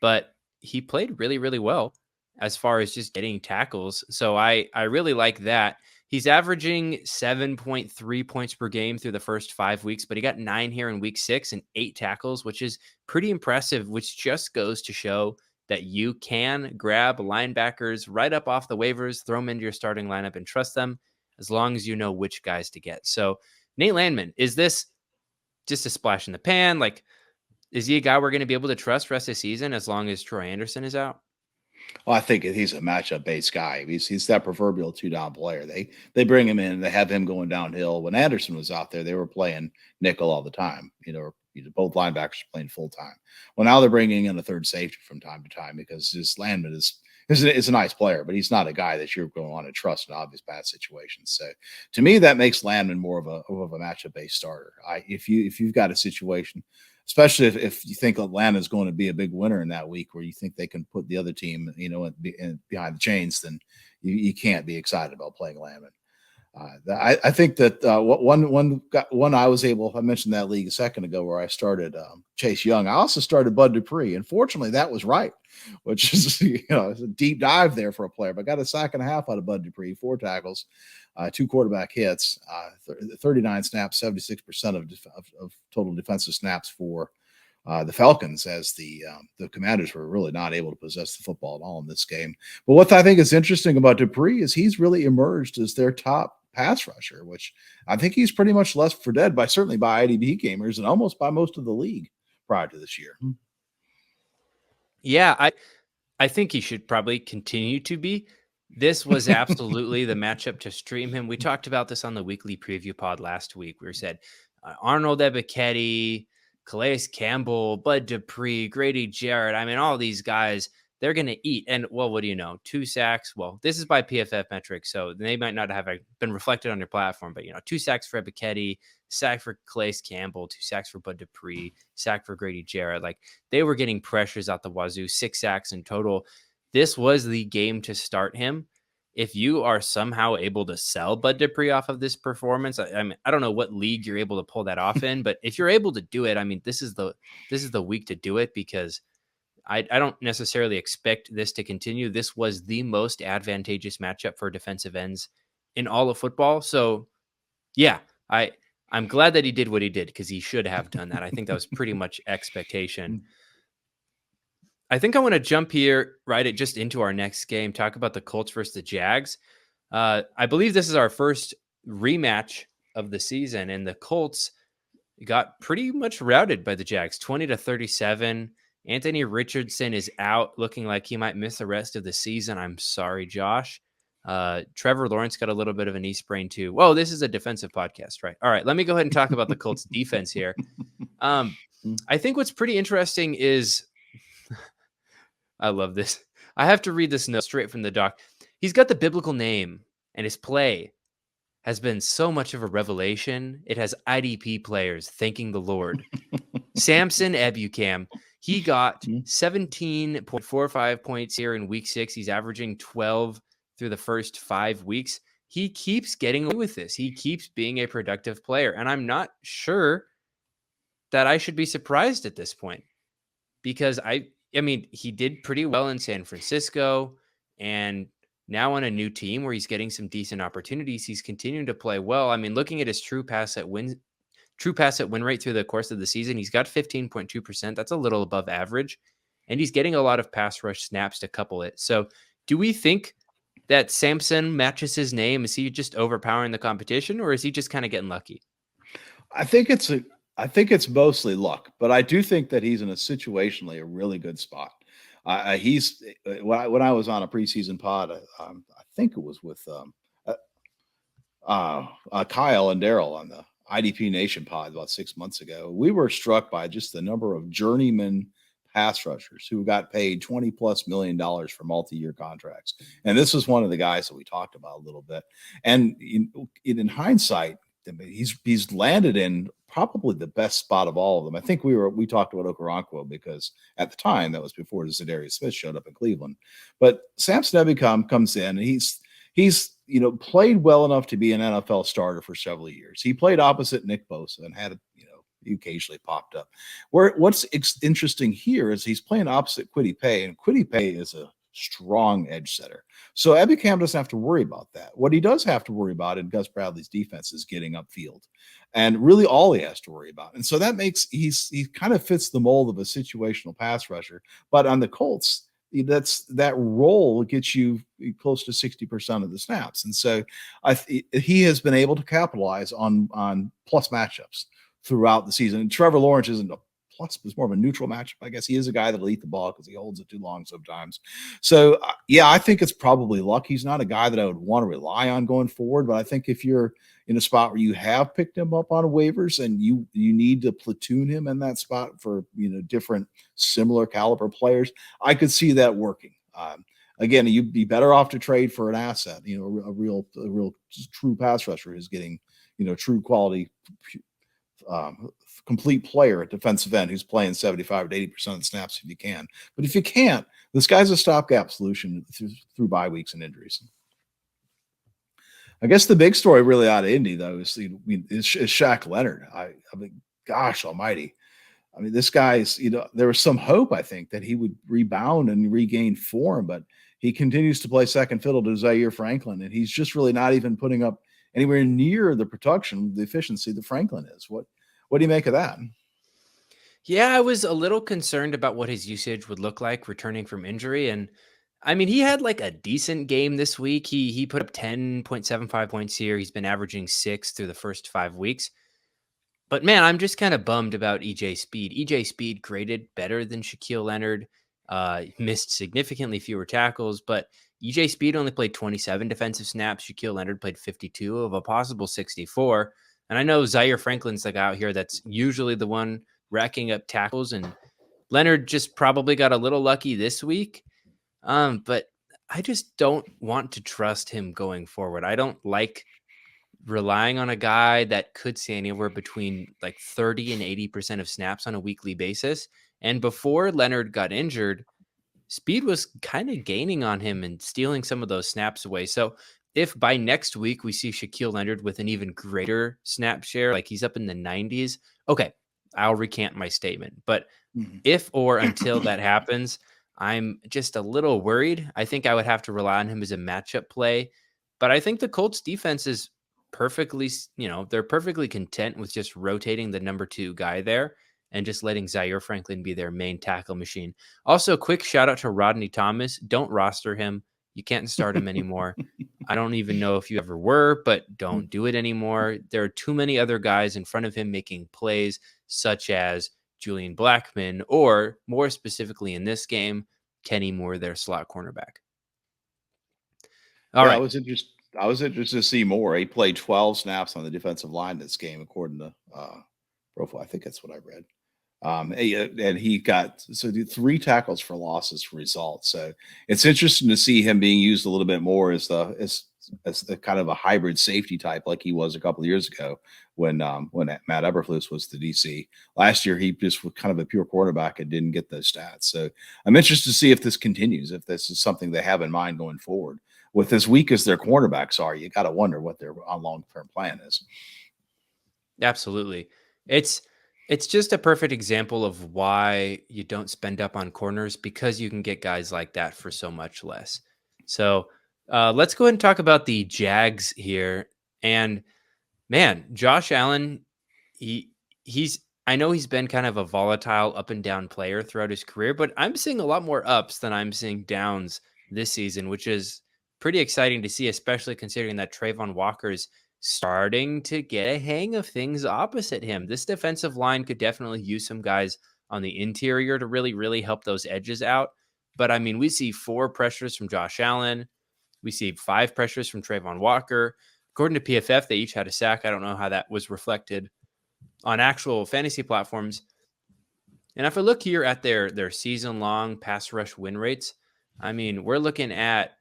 but he played really, really well as far as just getting tackles. So I really like that. He's averaging 7.3 points per game through the first 5 weeks, but he got 9 here in week 6 and 8 tackles, which is pretty impressive, which just goes to show that you can grab linebackers right up off the waivers, throw them into your starting lineup and trust them as long as you know which guys to get. So Nate Landman, is this just a splash in the pan? Like, is he a guy we're going to be able to trust rest of the season as long as Troy Anderson is out? Well, I think he's a matchup based guy. He's that proverbial 2-down player. They bring him in, they have him going downhill. When Anderson was out there, they were playing nickel all the time. Both linebackers are playing full time. Well, now they're bringing in a third safety from time to time because this Landman is a nice player, but he's not a guy that you're going to want to trust in obvious bad situations. So to me, that makes Landman more of a matchup based starter. If you've got a situation, especially if you think Atlanta is going to be a big winner in that week where you think they can put the other team, behind the chains, then you can't be excited about playing Landman. I think that one I was able, I mentioned that league a second ago where I started Chase Young. I also started Bud Dupree. And fortunately, that was right, which is, it's a deep dive there for a player. But got a sack and a half out of Bud Dupree, 4 tackles, 2 quarterback hits, 39 snaps, 76% of total defensive snaps for the Falcons, as the Commanders were really not able to possess the football at all in this game. But what I think is interesting about Dupree is he's really emerged as their top pass rusher, which I think he's pretty much left for dead certainly by IDP gamers and almost by most of the league prior to this year. Yeah, I think he should probably continue to be. This was absolutely the matchup to stream him. We talked about this on the weekly preview pod last week. We said Arnold Ebiketie, Calais Campbell, Bud Dupree, Grady Jarrett. I mean, all these guys, they're going to eat. And, well, what do you know? 2 sacks. Well, this is by PFF metrics, so they might not have been reflected on your platform. But, 2 sacks for Ebiketie, sack for Calais Campbell, 2 sacks for Bud Dupree, sack for Grady Jarrett. Like, they were getting pressures out the wazoo, 6 sacks in total. This was the game to start him. If you are somehow able to sell Bud Dupree off of this performance, I mean, I don't know what league you're able to pull that off in, but if you're able to do it, I mean, this is the week to do it, because I don't necessarily expect this to continue. This was the most advantageous matchup for defensive ends in all of football. So, yeah, I'm glad that he did what he did, because he should have done that. I think that was pretty much expectation. I think I want to jump here just into our next game, talk about the Colts versus the Jags. I believe this is our first rematch of the season, and the Colts got pretty much routed by the Jags, 20-37. Anthony Richardson is out, looking like he might miss the rest of the season. I'm sorry, Josh. Trevor Lawrence got a little bit of a knee sprain too. Whoa, this is a defensive podcast, right? All right, let me go ahead and talk about the Colts defense here. I think what's pretty interesting is, I love this. I have to read this note straight from the doc. He's got the biblical name, and his play has been so much of a revelation. It has IDP players thanking the Lord. Samson Ebukam, he got 17.45 points here in week 6. He's averaging 12 through the first 5 weeks. He keeps getting away with this. He keeps being a productive player, and I'm not sure that I should be surprised at this point, because I mean, he did pretty well in San Francisco, and now on a new team where he's getting some decent opportunities, he's continuing to play well. I mean, looking at his true pass at win rate through the course of the season, he's got 15.2%. That's a little above average, and he's getting a lot of pass rush snaps to couple it. So, do we think that Samson matches his name? Is he just overpowering the competition, or is he just kind of getting lucky? I think it's mostly luck, but I do think that he's in a situationally a really good spot. He's when I was on a preseason pod, I think it was with Kyle and Daryl on the IDP Nation pod about 6 months ago. We were struck by just the number of journeyman pass rushers who got paid $20+ million for multi-year contracts, and this was one of the guys that we talked about a little bit. And in hindsight, he's landed in probably the best spot of all of them. I think we talked about Okoronkwo because at the time that was before Zadarius Smith showed up in Cleveland. But Samson Ebukam comes in, and he's played well enough to be an NFL starter for several years. He played opposite Nick Bosa and had he occasionally popped up. What's interesting here is he's playing opposite Kwity Paye, and Kwity Paye is a strong edge setter. So Ebukam doesn't have to worry about that. What he does have to worry about in Gus Bradley's defense is getting upfield, and really all he has to worry about. And so that makes he kind of fits the mold of a situational pass rusher. But on the Colts, that role gets you close to 60% of the snaps. And so he has been able to capitalize on plus matchups throughout the season. And Trevor Lawrence isn't a plus, it's more of a neutral matchup. I guess he is a guy that'll eat the ball because he holds it too long sometimes. So, I think it's probably luck. He's not a guy that I would want to rely on going forward, but I think if you're in a spot where you have picked him up on waivers and you need to platoon him in that spot for, different similar caliber players, I could see that working. Again, you'd be better off to trade for an asset, a real true pass rusher who's getting, true quality, complete player at defensive end who's playing 75 to 80% of the snaps if you can. But if you can't, this guy's a stopgap solution through bye weeks and injuries. I guess the big story really out of Indy though is Shaq Leonard. I mean, gosh almighty. I mean, this guy's, there was some hope, I think, that he would rebound and regain form, but he continues to play second fiddle to Zaire Franklin, and he's just really not even putting up anywhere near the production, the efficiency that Franklin is. What do you make of that? Yeah, I was a little concerned about what his usage would look like returning from injury. And I mean, he had like a decent game this week. He put up 10.75 points here. He's been averaging 6 through the first 5 weeks. But man, I'm just kind of bummed about EJ Speed. EJ Speed graded better than Shaquille Leonard, missed significantly fewer tackles, but EJ Speed only played 27 defensive snaps. Shaquille Leonard played 52 of a possible 64. And I know Zaire Franklin's the guy out here that's usually the one racking up tackles, and Leonard just probably got a little lucky this week. But I just don't want to trust him going forward. I don't like relying on a guy that could see anywhere between like 30 and 80% of snaps on a weekly basis. And before Leonard got injured, Speed was kind of gaining on him and stealing some of those snaps away. So if by next week we see Shaquille Leonard with an even greater snap share, like he's up in the 90s, okay, I'll recant my statement. But if or until that happens, I'm just a little worried. I think I would have to rely on him as a matchup play. But I think the Colts defense is perfectly, they're perfectly content with just rotating the number 2 guy there and just letting Zaire Franklin be their main tackle machine. Also, quick shout out to Rodney Thomas. Don't roster him. You can't start him anymore. I don't even know if you ever were, but don't do it anymore. There are too many other guys in front of him making plays, such as Julian Blackmon, or more specifically in this game, Kenny Moore, their slot cornerback. All right. I was interested to see Moore. He played 12 snaps on the defensive line this game, according to Profile. I think that's what I read. And he got 3 tackles for losses for results. So it's interesting to see him being used a little bit more as the kind of a hybrid safety type, like he was a couple of years ago when Matt Eberflus was the DC. Last year, he just was kind of a pure quarterback and didn't get those stats. So I'm interested to see if this continues, if this is something they have in mind going forward. With as weak as their cornerbacks are, you got to wonder what their long-term plan is. Absolutely. It's just a perfect example of why you don't spend up on corners, because you can get guys like that for so much less. So let's go ahead and talk about the Jags here. And man, Josh Allen, I know he's been kind of a volatile up and down player throughout his career, but I'm seeing a lot more ups than I'm seeing downs this season, which is pretty exciting to see, especially considering that Trayvon Walker's starting to get a hang of things opposite him. This defensive line could definitely use some guys on the interior to really, really help those edges out. But I mean, we see 4 pressures from Josh Allen. We see 5 pressures from Trayvon Walker. According to PFF, they each had a sack. I don't know how that was reflected on actual fantasy platforms. And if I look here at their season-long pass rush win rates, I mean, we're looking at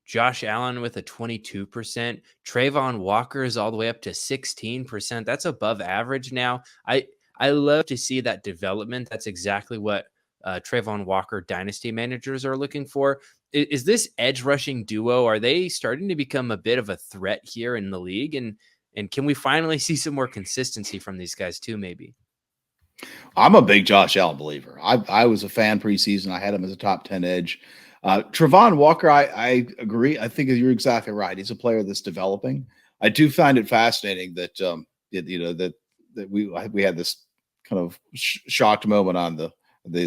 Josh Allen with a 22%. Trayvon Walker is all the way up to 16%. That's above average now. I love to see that development. That's exactly what Trayvon Walker dynasty managers are looking for. Is this edge rushing duo, are they starting to become a bit of a threat here in the league? And can we finally see some more consistency from these guys too, maybe? I'm a big Josh Allen believer. I was a fan preseason. I had him as a top 10 edge. Trayvon Walker, I agree. I think you're exactly right. He's a player that's developing. I do find it fascinating that that we had this kind of shocked moment on the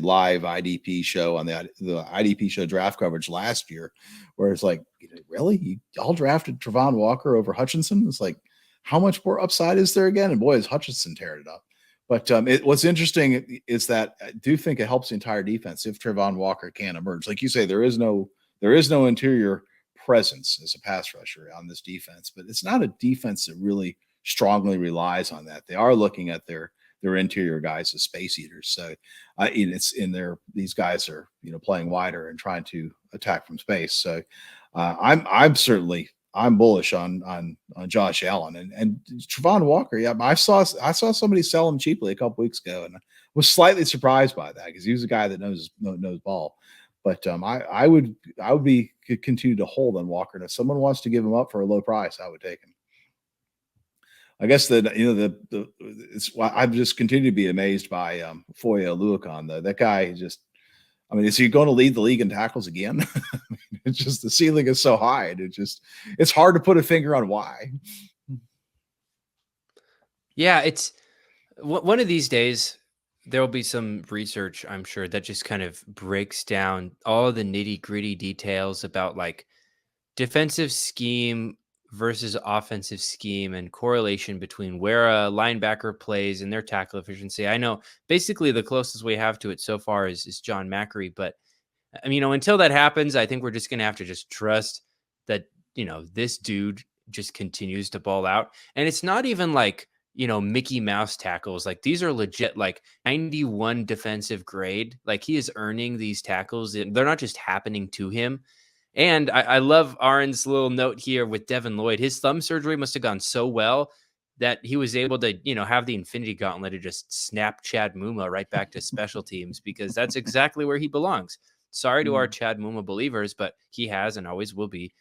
live IDP show, on the IDP show draft coverage last year, where it's like, really, y'all drafted Trayvon Walker over Hutchinson? It's like, how much more upside is there again? And boy, is Hutchinson tearing it up. But what's interesting is that I do think it helps the entire defense if Trayvon Walker can emerge. Like you say, there is no interior presence as a pass rusher on this defense, but it's not a defense that really strongly relies on that. They are looking at their interior guys as space eaters. So it's in there. These guys are playing wider and trying to attack from space. So I'm bullish on Josh Allen and Trayvon Walker. Yeah, I saw somebody sell him cheaply a couple weeks ago, and I was slightly surprised by that because he was a guy that knows ball. But I would continue to hold on Walker. And if someone wants to give him up for a low price, I would take him. I guess I've just continued to be amazed by Foye Oluokun, though. That guy just, I mean, is he going to lead the league in tackles again? I mean, it's just the ceiling is so high, and it's hard to put a finger on why. Yeah, it's one of these days. There will be some research, I'm sure, that just kind of breaks down all the nitty gritty details about like defensive scheme versus offensive scheme and correlation between where a linebacker plays and their tackle efficiency. I know basically the closest we have to it so far is Jon Macri, but I mean, until that happens, I think we're just going to have to just trust that, this dude just continues to ball out. And it's not even like, Mickey Mouse tackles. Like these are legit, like 91 defensive grade. Like he is earning these tackles. They're not just happening to him. And I love Aaron's little note here with Devin Lloyd. His thumb surgery must have gone so well that he was able to, have the infinity gauntlet to just snap Chad Muma right back to special teams, because that's exactly where he belongs. Sorry to our Chad Muma believers, but he has and always will be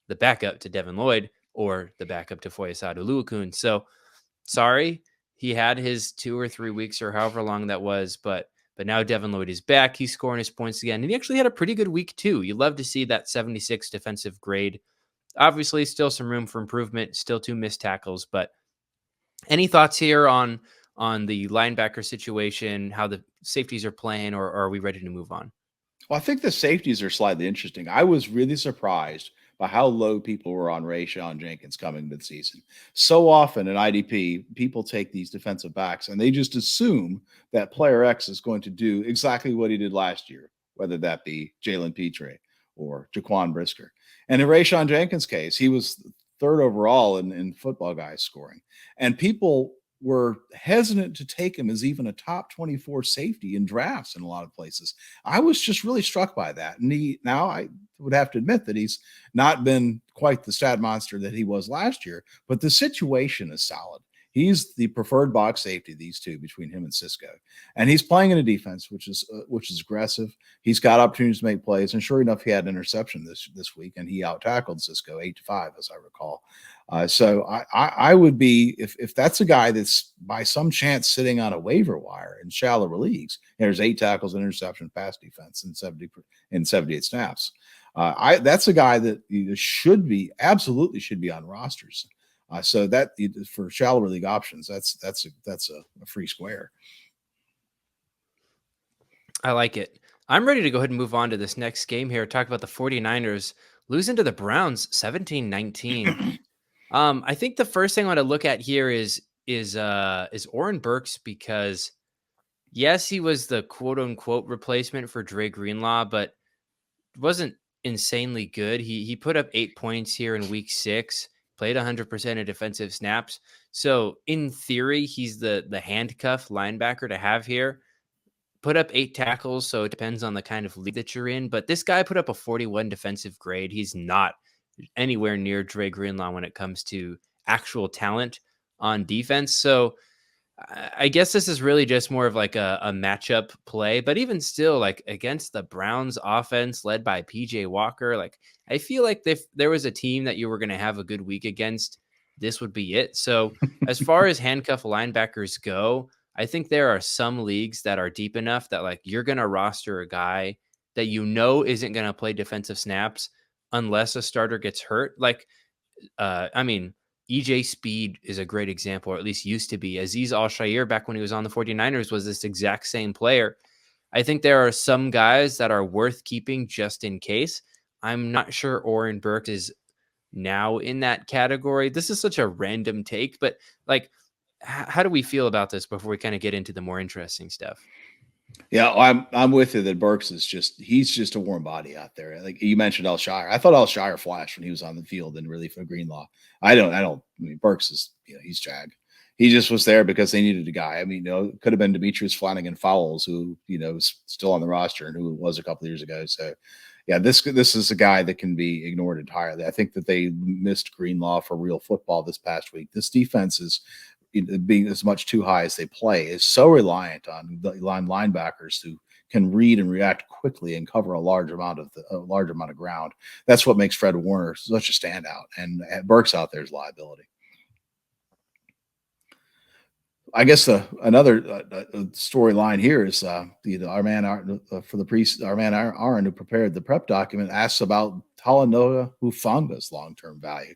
the backup to Devin Lloyd or the backup to Foye Oluokun. So sorry, he had his 2 or 3 weeks or however long that was, but now Devin Lloyd is back. He's scoring his points again, and he actually had a pretty good week too. You love to see that 76 defensive grade. Obviously, still some room for improvement, still 2 missed tackles, but any thoughts here on the linebacker situation, how the safeties are playing, or are we ready to move on? Well, I think the safeties are slightly interesting. I was really surprised by how low people were on Rayshawn Jenkins coming to the season. So often in IDP, people take these defensive backs and they just assume that player X is going to do exactly what he did last year, whether that be Jalen Petre or Jaquan Brisker. And in Rayshawn Jenkins' case, he was third overall in Footballguys scoring. And people were hesitant to take him as even a top 24 safety in drafts in a lot of places. I was just really struck by that. And now I would have to admit that he's not been quite the stat monster that he was last year, but the situation is solid. He's the preferred box safety, these two, between him and Cisco. And he's playing in a defense, which is aggressive. He's got opportunities to make plays. And sure enough, he had an interception this week, and he out-tackled Cisco 8-5, as I recall. So I would be, if that's a guy that's by some chance sitting on a waiver wire in shallower leagues, there's 8 tackles, an interception, pass defense, and 78 snaps. That's a guy that absolutely should be on rosters. So that for shallower league options, that's a free square. I like it. I'm ready to go ahead and move on to this next game here. Talk about the 49ers losing to the Browns 17-19. I think the first thing I want to look at here is Oren Burks, because yes, he was the quote unquote replacement for Dre Greenlaw, but wasn't insanely good. He put up 8 points here in week 6, played 100% of defensive snaps. So in theory, he's the handcuff linebacker to have here. Put up 8 tackles, so it depends on the kind of league that you're in. But this guy put up a 41 defensive grade. He's not anywhere near Dre Greenlaw when it comes to actual talent on defense. So I guess this is really just more of like a matchup play. But even still, like against the Browns offense led by PJ Walker, like I feel like if there was a team that you were going to have a good week against, this would be it. So as far as handcuff linebackers go, I think there are some leagues that are deep enough that like you're going to roster a guy that isn't going to play defensive snaps unless a starter gets hurt. Like, EJ Speed is a great example, or at least used to be. Azeez Al-Shaair, back when he was on the 49ers, was this exact same player. I think there are some guys that are worth keeping just in case. I'm not sure Oren Burks is now in that category. This is such a random take, but like, how do we feel about this before we kind of get into the more interesting stuff? Yeah, I'm with you that Burks is he's just a warm body out there. Like you mentioned Al-Shaair. I thought Al-Shaair flashed when he was on the field in relief of Greenlaw. I mean, Burks is, he's Jag. He just was there because they needed a guy. I mean, it could have been Demetrius Flanagan-Fowles, who, is still on the roster and who was a couple of years ago. So yeah, this is a guy that can be ignored entirely. I think that they missed Greenlaw for real football this past week. This defense is being as much too high as they play is so reliant on the linebackers to can read and react quickly and cover a large amount of ground. That's what makes Fred Warner such a standout, and Burks out there is liability. I guess another storyline here is our man Aaron, who prepared the prep document, asks about Talanoa Hufanga's long-term value.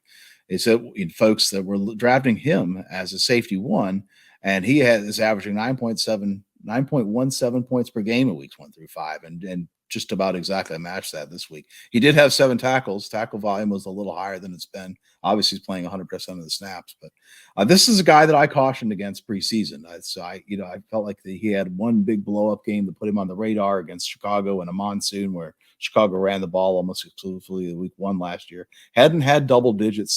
He said, folks that were drafting him as a safety one, and he is averaging 9.17 points per game in weeks 1 through 5, and just about exactly matched that this week. He did have 7 tackles. Tackle volume was a little higher than it's been. Obviously, he's playing 100% of the snaps, but this is a guy that I cautioned against preseason. I felt like he had one big blow-up game to put him on the radar against Chicago in a monsoon where Chicago ran the ball almost exclusively in week 1 last year. Hadn't had double-digit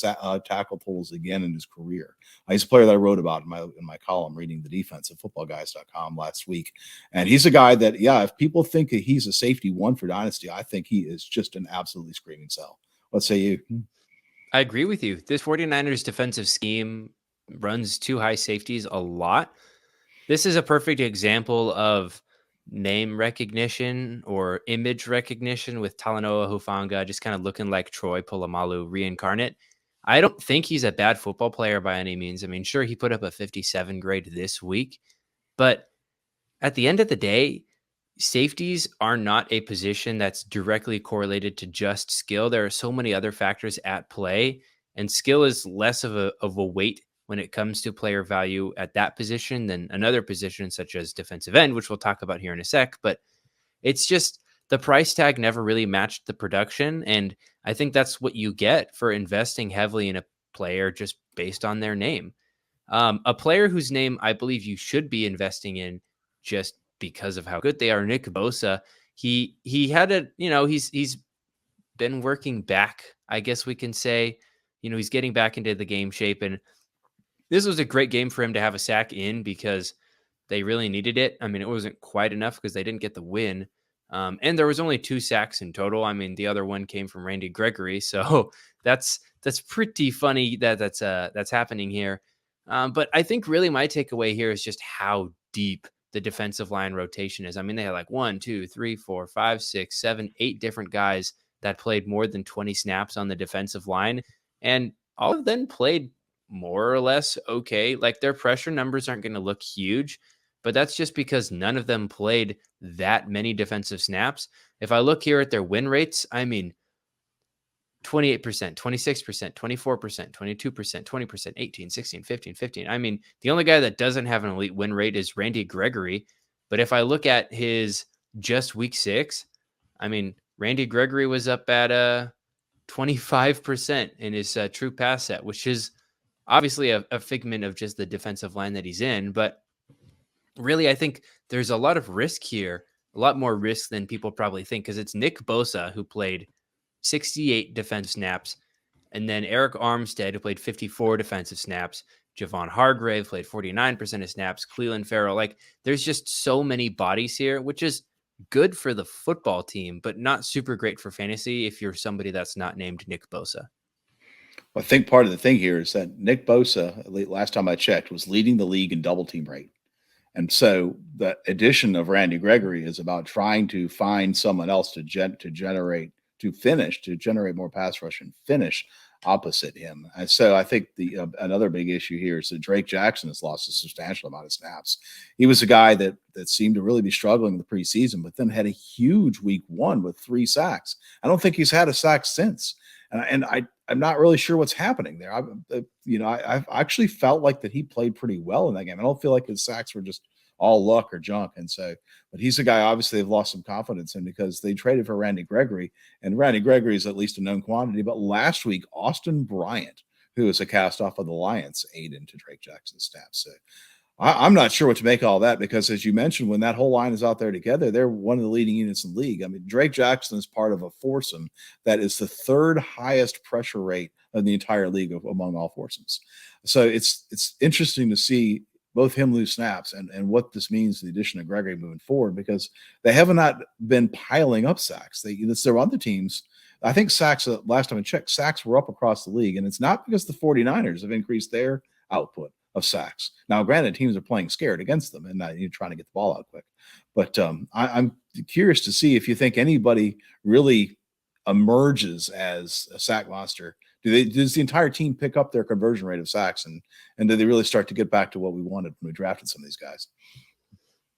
tackle totals again in his career. He's a player that I wrote about in my column reading the defense at footballguys.com last week. And he's a guy that, if people think that he's a safety one for Dynasty, I think he is just an absolutely screaming sell. What say you? I agree with you. This 49ers defensive scheme runs 2 high safeties a lot. This is a perfect example of name recognition or image recognition with Talanoa Hufanga just kind of looking like Troy Polamalu reincarnate. I don't think he's a bad football player by any means. I mean, sure, he put up a 57 grade this week, but at the end of the day, safeties are not a position that's directly correlated to just skill. There are so many other factors at play, and skill is less of a weight when it comes to player value at that position than another position such as defensive end, which we'll talk about here in a sec. But it's just the price tag never really matched the production. And I think that's what you get for investing heavily in a player just based on their name. A player whose name I believe you should be investing in just because of how good they are, Nick Bosa. He had he's been working back, I guess we can say. He's getting back into the game shape, and this was a great game for him to have a sack in because they really needed it. I mean, it wasn't quite enough because they didn't get the win. And there was only 2 sacks in total. I mean, the other one came from Randy Gregory. So that's pretty funny that's happening here. But I think really my takeaway here is just how deep the defensive line rotation is. I mean, they had like 1, 2, 3, 4, 5, 6, 7, 8 different guys that played more than 20 snaps on the defensive line. And all of them played more or less okay. Like their pressure numbers aren't going to look huge, but that's just because none of them played that many defensive snaps. If I look here at their win rates, I mean, 28%, 26%, 24%, 22%, 20%, 18, 16, 15, 15. I mean, the only guy that doesn't have an elite win rate is Randy Gregory. But if I look at his just week 6, I mean, Randy Gregory was up at 25% in his true pass set, which is obviously a figment of just the defensive line that he's in. But really, I think there's a lot of risk here, a lot more risk than people probably think, because it's Nick Bosa who played 68 defensive snaps, and then Eric Armstead, who played 54 defensive snaps. Javon Hargrave played 49% of snaps. Cleveland Farrell. Like, there's just so many bodies here, which is good for the football team, but not super great for fantasy if you're somebody that's not named Nick Bosa. I think part of the thing here is that Nick Bosa, last time I checked, was leading the league in double team rate. And so the addition of Randy Gregory is about trying to find someone else to generate more pass rush and finish opposite him. And so I think another big issue here is that Drake Jackson has lost a substantial amount of snaps. He was a guy that seemed to really be struggling in the preseason, but then had a huge week 1 with 3 sacks. I don't think he's had a sack since. And I'm not really sure what's happening there. I've actually felt like that he played pretty well in that game. I don't feel like his sacks were just all luck or junk. And so, but he's a guy, obviously, they've lost some confidence in because they traded for Randy Gregory, and Randy Gregory is at least a known quantity. But last week, Austin Bryant, who is a cast off of the Lions, ate into Drake Jackson's stats. So I'm not sure what to make of all that because, as you mentioned, when that whole line is out there together, they're one of the leading units in the league. I mean, Drake Jackson is part of a foursome that is the 3rd highest pressure rate of the entire league among all foursomes. So it's interesting to see both him lose snaps and what this means to the addition of Gregory moving forward, because they have not been piling up sacks. There are other teams. I think sacks, last time I checked, sacks were up across the league, and it's not because the 49ers have increased their output. of sacks. Now, granted, teams are playing scared against them and you're trying to get the ball out quick. But I'm curious to see if you think anybody really emerges as a sack monster. Does the entire team pick up their conversion rate of sacks, and do they really start to get back to what we wanted when we drafted some of these guys?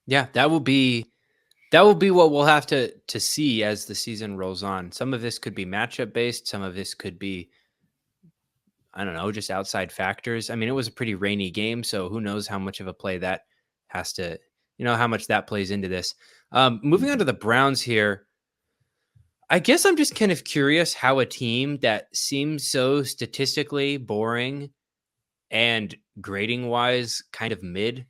Yeah, that will be what we'll have to see as the season rolls on. Some of this could be matchup based. Some of this could be, I don't know, just outside factors. I mean, it was a pretty rainy game, so who knows how much of a play that has to, how much that plays into this. Moving on to the Browns here. I guess I'm just kind of curious how a team that seems so statistically boring and grading wise kind of mid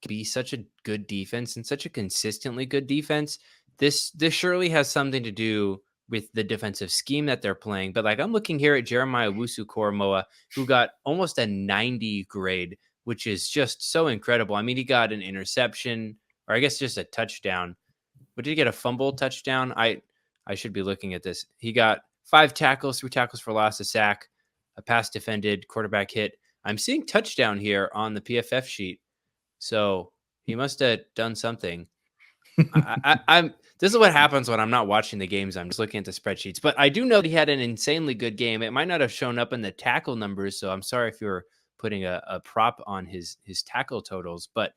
can be such a good defense and such a consistently good defense. This surely has something to do with the defensive scheme that they're playing. But like, I'm looking here at Jeremiah Owusu-Koramoah, who got almost a 90 grade, which is just so incredible. I mean, he got an interception, or I guess just a touchdown. But did he get a fumble touchdown? I should be looking at this. He got 5 tackles, 3 tackles for loss, a sack, a pass defended, quarterback hit. I'm seeing touchdown here on the PFF sheet. So he must have done something. I'm. This is what happens when I'm not watching the games. I'm just looking at the spreadsheets. But I do know that he had an insanely good game. It might not have shown up in the tackle numbers, so I'm sorry if you're putting a prop on his tackle totals. But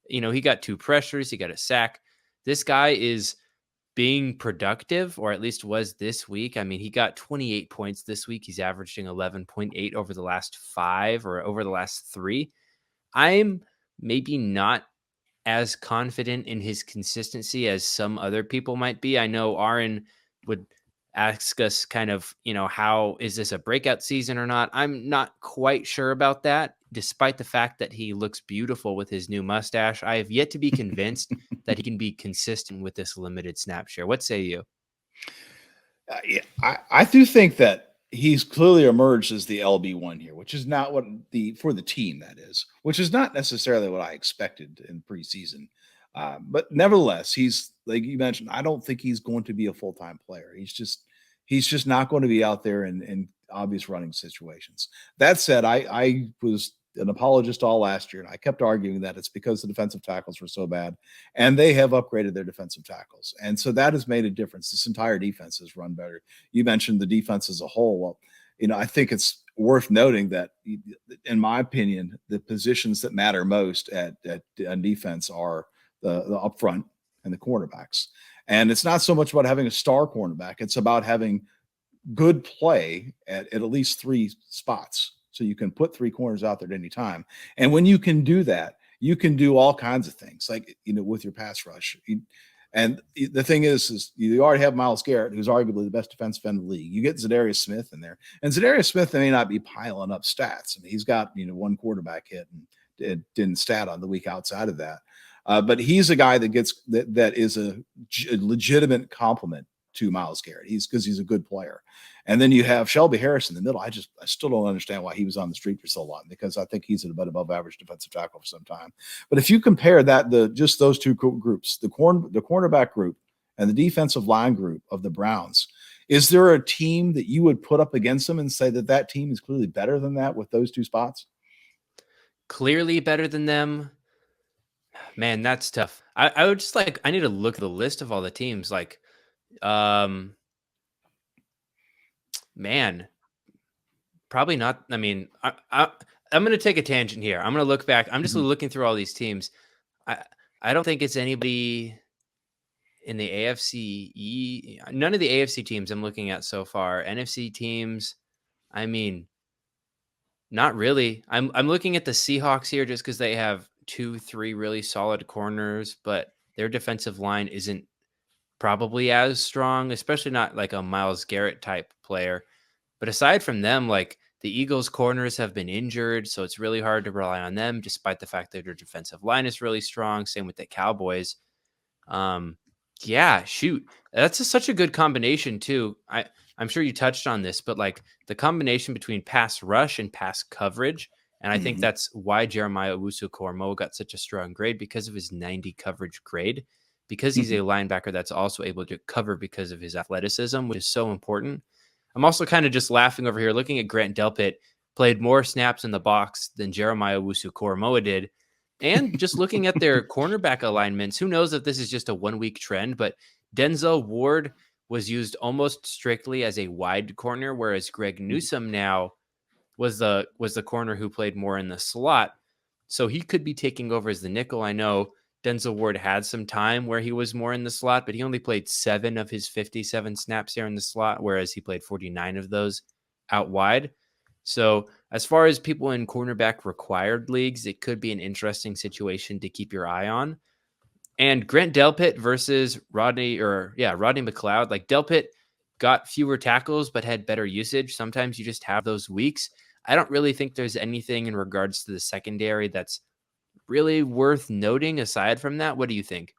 he got 2 pressures, he got a sack. This guy is being productive, or at least was this week. I mean, he got 28 points this week. He's averaging 11.8 over the last 5 or over the last 3. I'm maybe not as confident in his consistency as some other people might be. I know Aaron would ask us kind of, how is this a breakout season or not? I'm not quite sure about that, despite the fact that he looks beautiful with his new mustache. I have yet to be convinced that he can be consistent with this limited snap share. What say you? Yeah, I do think that he's clearly emerged as the LB1 here, which is not what for the team, that is, which is not necessarily what I expected in preseason. But nevertheless, he's, like you mentioned, I don't think he's going to be a full-time player. He's just not going to be out there in obvious running situations. That said, I was an apologist all last year, and I kept arguing that it's because the defensive tackles were so bad, and they have upgraded their defensive tackles. And so that has made a difference. This entire defense has run better. You mentioned the defense as a whole. Well, I think it's worth noting that, in my opinion, the positions that matter most on defense are the up front and the cornerbacks. And it's not so much about having a star cornerback. It's about having good play at least 3 spots. So you can put 3 corners out there at any time. And when you can do that, you can do all kinds of things, like, with your pass rush. And the thing is you already have Myles Garrett, who's arguably the best defensive end in the league. You get Zadarius Smith in there, and Zadarius Smith may not be piling up stats. I mean, he's got, 1 quarterback hit and it didn't stat on the week outside of that. But he's a guy that is a legitimate compliment to Myles Garrett. Because he's a good player. And then you have Shelby Harris in the middle. I still don't understand why he was on the street for so long, because I think he's an above average defensive tackle for some time. But if you compare that, just those 2 groups, the cornerback group and the defensive line group of the Browns, is there a team that you would put up against them and say that team is clearly better than that with those 2 spots? Clearly better than them. Man, that's tough. I would just I need to look at the list of all the teams. Man, probably not. I mean, I'm going to take a tangent here. I'm going to look back. I'm just looking through all these teams. I don't think it's anybody in the AFC. None of the AFC teams I'm looking at so far. NFC teams, I mean, not really. I'm looking at the Seahawks here just because they have 2-3 really solid corners, but their defensive line isn't probably as strong, especially not like a Myles Garrett type player. But aside from them, the Eagles corners have been injured, so it's really hard to rely on them, despite the fact that their defensive line is really strong. Same with the Cowboys. Yeah, shoot. That's such a good combination too. I'm sure you touched on this, but the combination between pass rush and pass coverage. And I think that's why Jeremiah Owusu-Koramoah got such a strong grade, because of his 90 coverage grade, because he's a linebacker that's also able to cover because of his athleticism, which is so important. I'm also kind of just laughing over here, looking at Grant Delpit played more snaps in the box than Jeremiah Owusu-Koramoah did. And just looking at their cornerback alignments, who knows if this is just a 1 week trend, but Denzel Ward was used almost strictly as a wide corner, whereas Greg Newsome now was the corner who played more in the slot. So he could be taking over as the nickel. I know Denzel Ward had some time where he was more in the slot, but he only played 7 of his 57 snaps here in the slot, whereas he played 49 of those out wide. So as far as people in cornerback required leagues, it could be an interesting situation to keep your eye on. And Grant Delpit versus Rodney McLeod. Like Delpit got fewer tackles but had better usage. Sometimes you just have those weeks. I don't really think there's anything in regards to the secondary that's really worth noting aside from that. What do you think?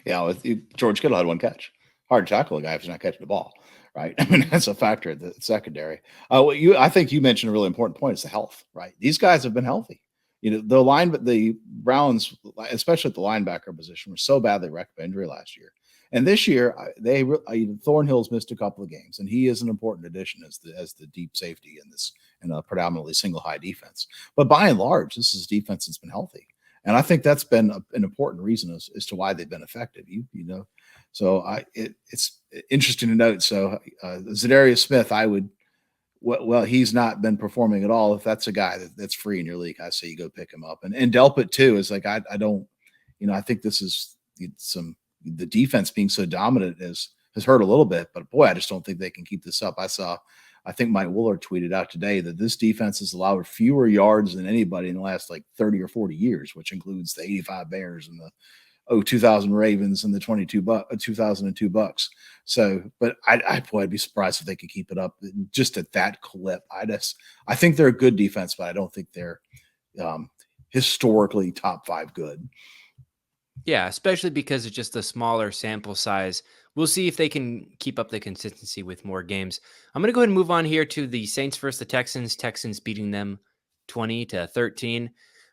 Yeah, George Kittle had 1 catch. Hard to tackle a guy if he's not catching the ball, right? I mean, that's a factor at the secondary. I think you mentioned a really important point. It's the health, right? These guys have been healthy. The Browns, especially at the linebacker position, were so badly wrecked by injury last year. And this year, Thornhill's missed a couple of games, and he is an important addition as the deep safety in a predominantly single high defense. But by and large, this is defense that's been healthy. And I think that's been an important reason as to why they've been effective. So it's interesting to note. So Zadarius Smith, he's not been performing at all. If that's a guy that's free in your league, I say you go pick him up. And Delpit too is like I think this is the defense being so dominant has hurt a little bit. But boy, I just don't think they can keep this up. I think Mike Wooler tweeted out today that this defense has allowed fewer yards than anybody in the last 30 or 40 years, which includes the 85 Bears and the 2000 Ravens and the 2002 Bucks. So, but I'd be surprised if they could keep it up just at that clip. I think they're a good defense, but I don't think they're historically top 5 good. Yeah, especially because it's just a smaller sample size. We'll see if they can keep up the consistency with more games. I'm going to go ahead and move on here to the Saints versus the Texans. Texans beating them 20-13.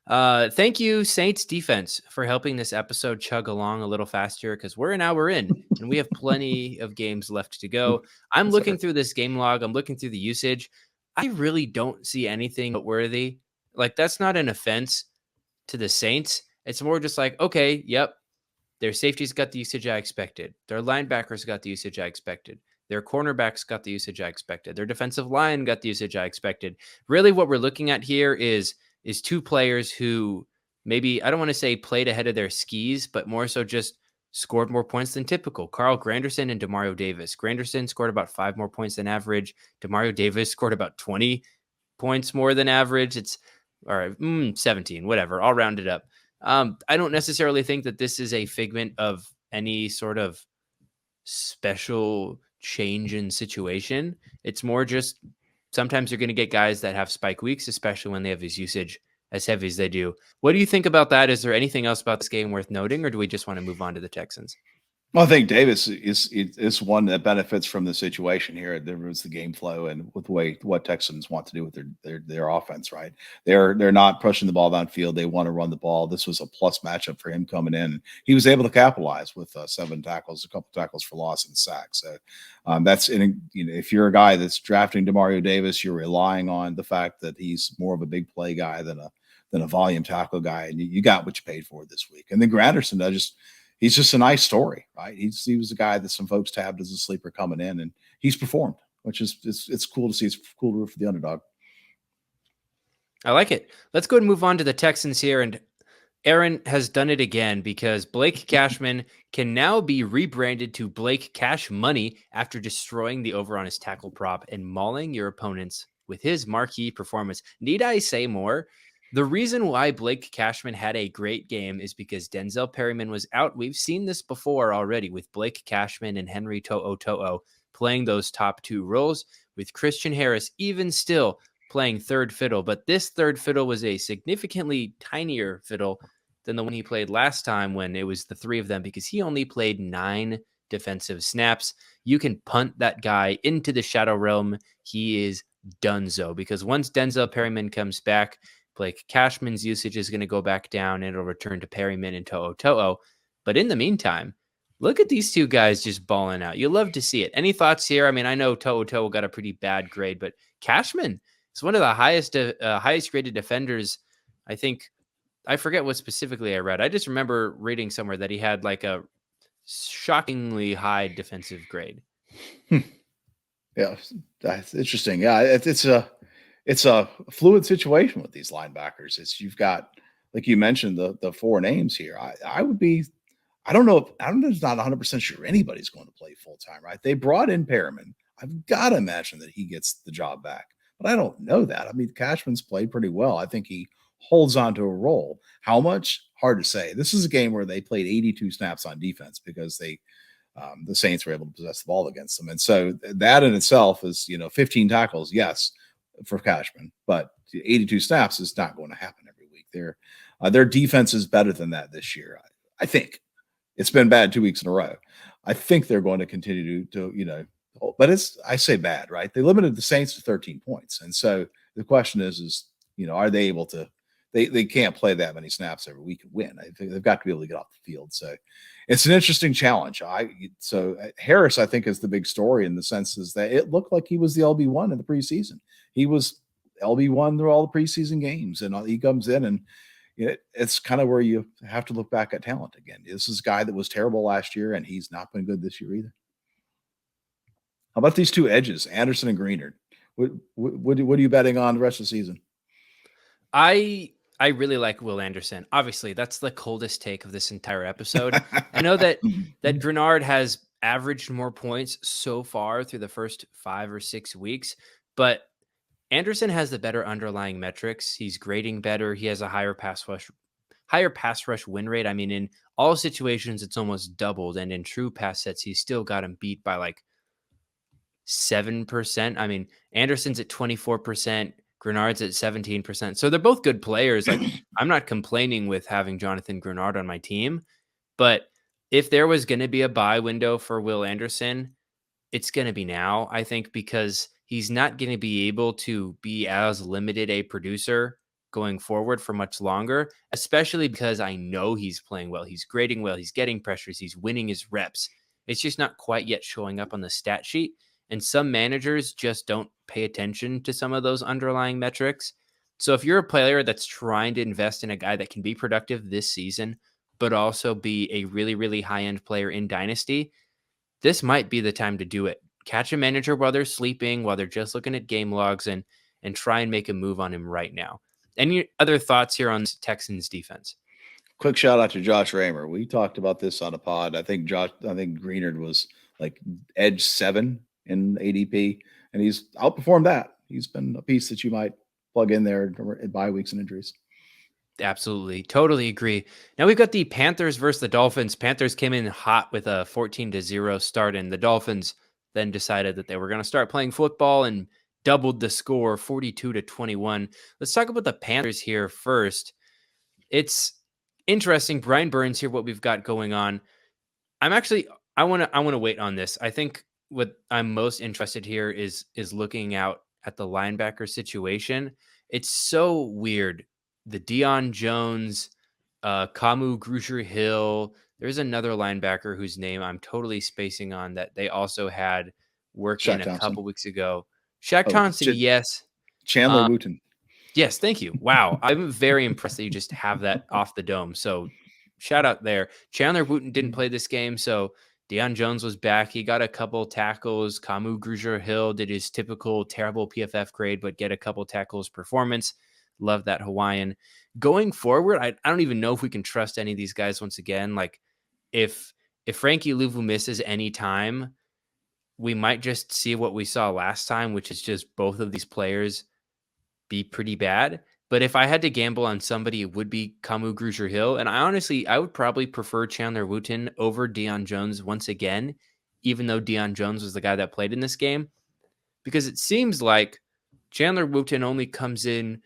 Thank you, Saints defense, for helping this episode chug along a little faster because we're an hour in and we have plenty of games left to go. I'm looking through this game log. I'm looking through the usage. I really don't see anything noteworthy. Like, that's not an offense to the Saints. It's more just like, okay, yep, their safeties got the usage I expected. Their linebackers got the usage I expected. Their cornerbacks got the usage I expected. Their defensive line got the usage I expected. Really what we're looking at here is 2 players who maybe, I don't want to say played ahead of their skis, but more so just scored more points than typical. Carl Granderson and Demario Davis. Granderson scored about 5 more points than average. Demario Davis scored about 20 points more than average. It's all right, 17, whatever. I'll round it up. I don't necessarily think that this is a figment of any sort of special change in situation. It's more just sometimes you're going to get guys that have spike weeks, especially when they have his usage as heavy as they do. What do you think about that? Is there anything else about this game worth noting, or do we just want to move on to the Texans? Well, I think Davis is one that benefits from the situation here. There was the game flow and with what Texans want to do with their offense, right? They're not pushing the ball downfield. They want to run the ball. This was a plus matchup for him coming in. He was able to capitalize with 7 tackles, a couple tackles for loss and sacks. So if you're a guy that's drafting Demario Davis, you're relying on the fact that he's more of a big play guy than a volume tackle guy, and you got what you paid for this week. And then Granderson, he's just a nice story, right? He was a guy that some folks tabbed as a sleeper coming in, and he's performed, which is it's cool to see. It's cool to root for the underdog. I like it. Let's go and move on to the Texans here. And Aaron has done it again because Blake Cashman can now be rebranded to Blake Cash Money after destroying the over on his tackle prop and mauling your opponents with his marquee performance. Need I say more? The reason why Blake Cashman had a great game is because Denzel Perryman was out. We've seen this before already with Blake Cashman and Henry To'o playing those top 2 roles, with Christian Harris even still playing third fiddle. But this third fiddle was a significantly tinier fiddle than the one he played last time when it was the 3 of them, because he only played 9 defensive snaps. You can punt that guy into the shadow realm. He is donezo, because once Denzel Perryman comes back, Blake Cashman's usage is going to go back down and it'll return to Perryman and To'o. But in the meantime, look at these 2 guys just balling out. You love to see it. Any thoughts here? I mean, I know To'o got a pretty bad grade, but Cashman It's one of the highest rated defenders. I think I forget what specifically I read. I just remember reading somewhere that he had like a shockingly high defensive grade. Yeah, that's interesting. Yeah, it's a fluid situation with these linebackers. You've got, like you mentioned, the four names here. I would be, I don't know. I'm just not 100% sure anybody's going to play full time, right? They brought in Perriman. I've got to imagine that he gets the job back, but I don't know that. I mean, Cashman's played pretty well. I think he holds on to a role. How much? Hard to say. This is a game where they played 82 snaps on defense because the Saints were able to possess the ball against them. And so that in itself is, 15 tackles, yes, for Cashman, but 82 snaps is not going to happen every week. Their defense is better than that this year. I think it's been bad 2 weeks in a row. I think they're going to continue to but I say bad, right? They limited the Saints to 13 points. And so the question is, are they able to, they can't play that many snaps every week and win. I think they've got to be able to get off the field. So it's an interesting challenge. Harris, I think, is the big story in the sense is that it looked like he was the LB1 in the preseason. He was LB1 through all the preseason games, and he comes in and it's kind of where you have to look back at talent again. This is a guy that was terrible last year, and he's not been good this year either. How about these two edges, Anderson and Greenard? What are you betting on the rest of the season? I really like Will Anderson. Obviously, that's the coldest take of this entire episode. I know that Greenard has averaged more points so far through the first 5 or 6 weeks, but Anderson has the better underlying metrics. He's grading better. He has a higher pass rush win rate. I mean, in all situations, it's almost doubled, and in true pass sets, he's still got him beat by like 7%. I mean, Anderson's at 24%. Greenard's at 17%. So they're both good players. Like, I'm not complaining with having Jonathan Greenard on my team, but if there was going to be a buy window for Will Anderson, it's going to be now, I think, because he's not going to be able to be as limited a producer going forward for much longer, especially because I know he's playing well. He's grading well. He's getting pressures. He's winning his reps. It's just not quite yet showing up on the stat sheet. And some managers just don't pay attention to some of those underlying metrics. So if you're a player that's trying to invest in a guy that can be productive this season, but also be a really, really high-end player in Dynasty, this might be the time to do it. Catch a manager while they're sleeping, while they're just looking at game logs, and try and make a move on him right now. Any other thoughts here on Texans defense? Quick shout out to Josh Raymer. We talked about this on a pod. I think Greenard was like edge 7 in ADP, and he's outperformed that. He's been a piece that you might plug in there at bye weeks and injuries. Absolutely. Totally agree. Now we've got the Panthers versus the Dolphins. Panthers came in hot with a 14-0 start, and the Dolphins then decided that they were going to start playing football and doubled the score 42-21. Let's talk about the Panthers here first. It's interesting. Brian Burns here, what we've got going on. I want to wait on this. I think what I'm most interested here is looking out at the linebacker situation. It's so weird. The Deion Jones, Kamu Grugier-Hill. There's another linebacker whose name I'm totally spacing on that they also had working a couple weeks ago. Shaq Thompson, yes. Chandler Wooten. Yes, thank you. Wow. I'm very impressed that you just have that off the dome. So shout out there. Chandler Wooten didn't play this game, so Deion Jones was back. He got a couple tackles. Kamu Grugier-Hill did his typical terrible PFF grade, but get a couple tackles performance. Love that Hawaiian. Going forward, I don't even know if we can trust any of these guys once again. Like, if Frankie Luvu misses any time, we might just see what we saw last time, which is just both of these players be pretty bad. But if I had to gamble on somebody, it would be Kamu Grugier-Hill. And I would probably prefer Chandler Wooten over Deion Jones once again, even though Deion Jones was the guy that played in this game. Because it seems like Chandler Wooten only comes in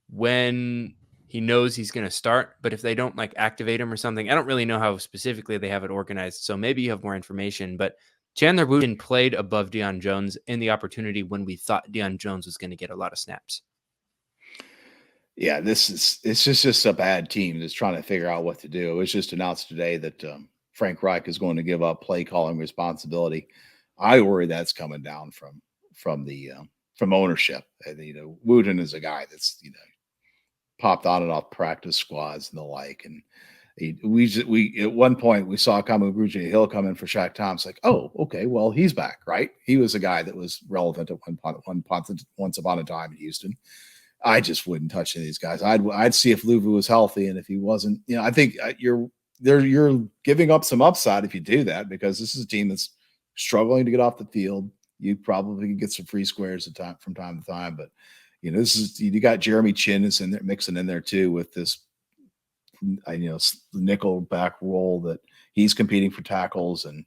when he knows he's going to start. But if they don't like activate him or something, I don't really know how specifically they have it organized. So maybe you have more information. But Chandler Wooten played above Deion Jones in the opportunity when we thought Deion Jones was going to get a lot of snaps. Yeah, it's just a bad team that's trying to figure out what to do. It was just announced today that Frank Reich is going to give up play calling responsibility. I worry that's coming down from the from ownership. And, Wooten is a guy that's, popped on and off practice squads and the like. And we at one point we saw Kamaguchi Hill come in for Shaq Thompson. Like, oh, okay, well, he's back, right? He was a guy that was relevant at once upon a time in Houston. I just wouldn't touch any of these guys. I'd see if Luvu was healthy, and if he wasn't, I think you're giving up some upside if you do that, because this is a team that's struggling to get off the field. You probably can get some free squares from time to time, but this is, you got Jeremy Chin is in there mixing in there too with this nickel back role that he's competing for tackles, and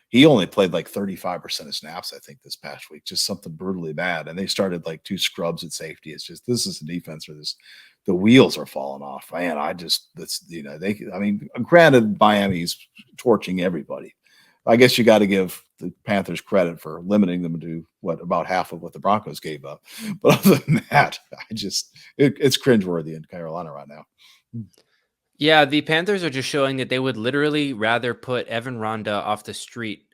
he only played like 35% of snaps, I think, this past week. Just something brutally bad. And they started like 2 scrubs at safety. It's just, this is a defense where the wheels are falling off. Man, granted, Miami's torching everybody. I guess you got to give the Panthers credit for limiting them to about half of what the Broncos gave up. But other than that, it's cringeworthy in Carolina right now. Yeah, the Panthers are just showing that they would literally rather put Evan Ronda off the street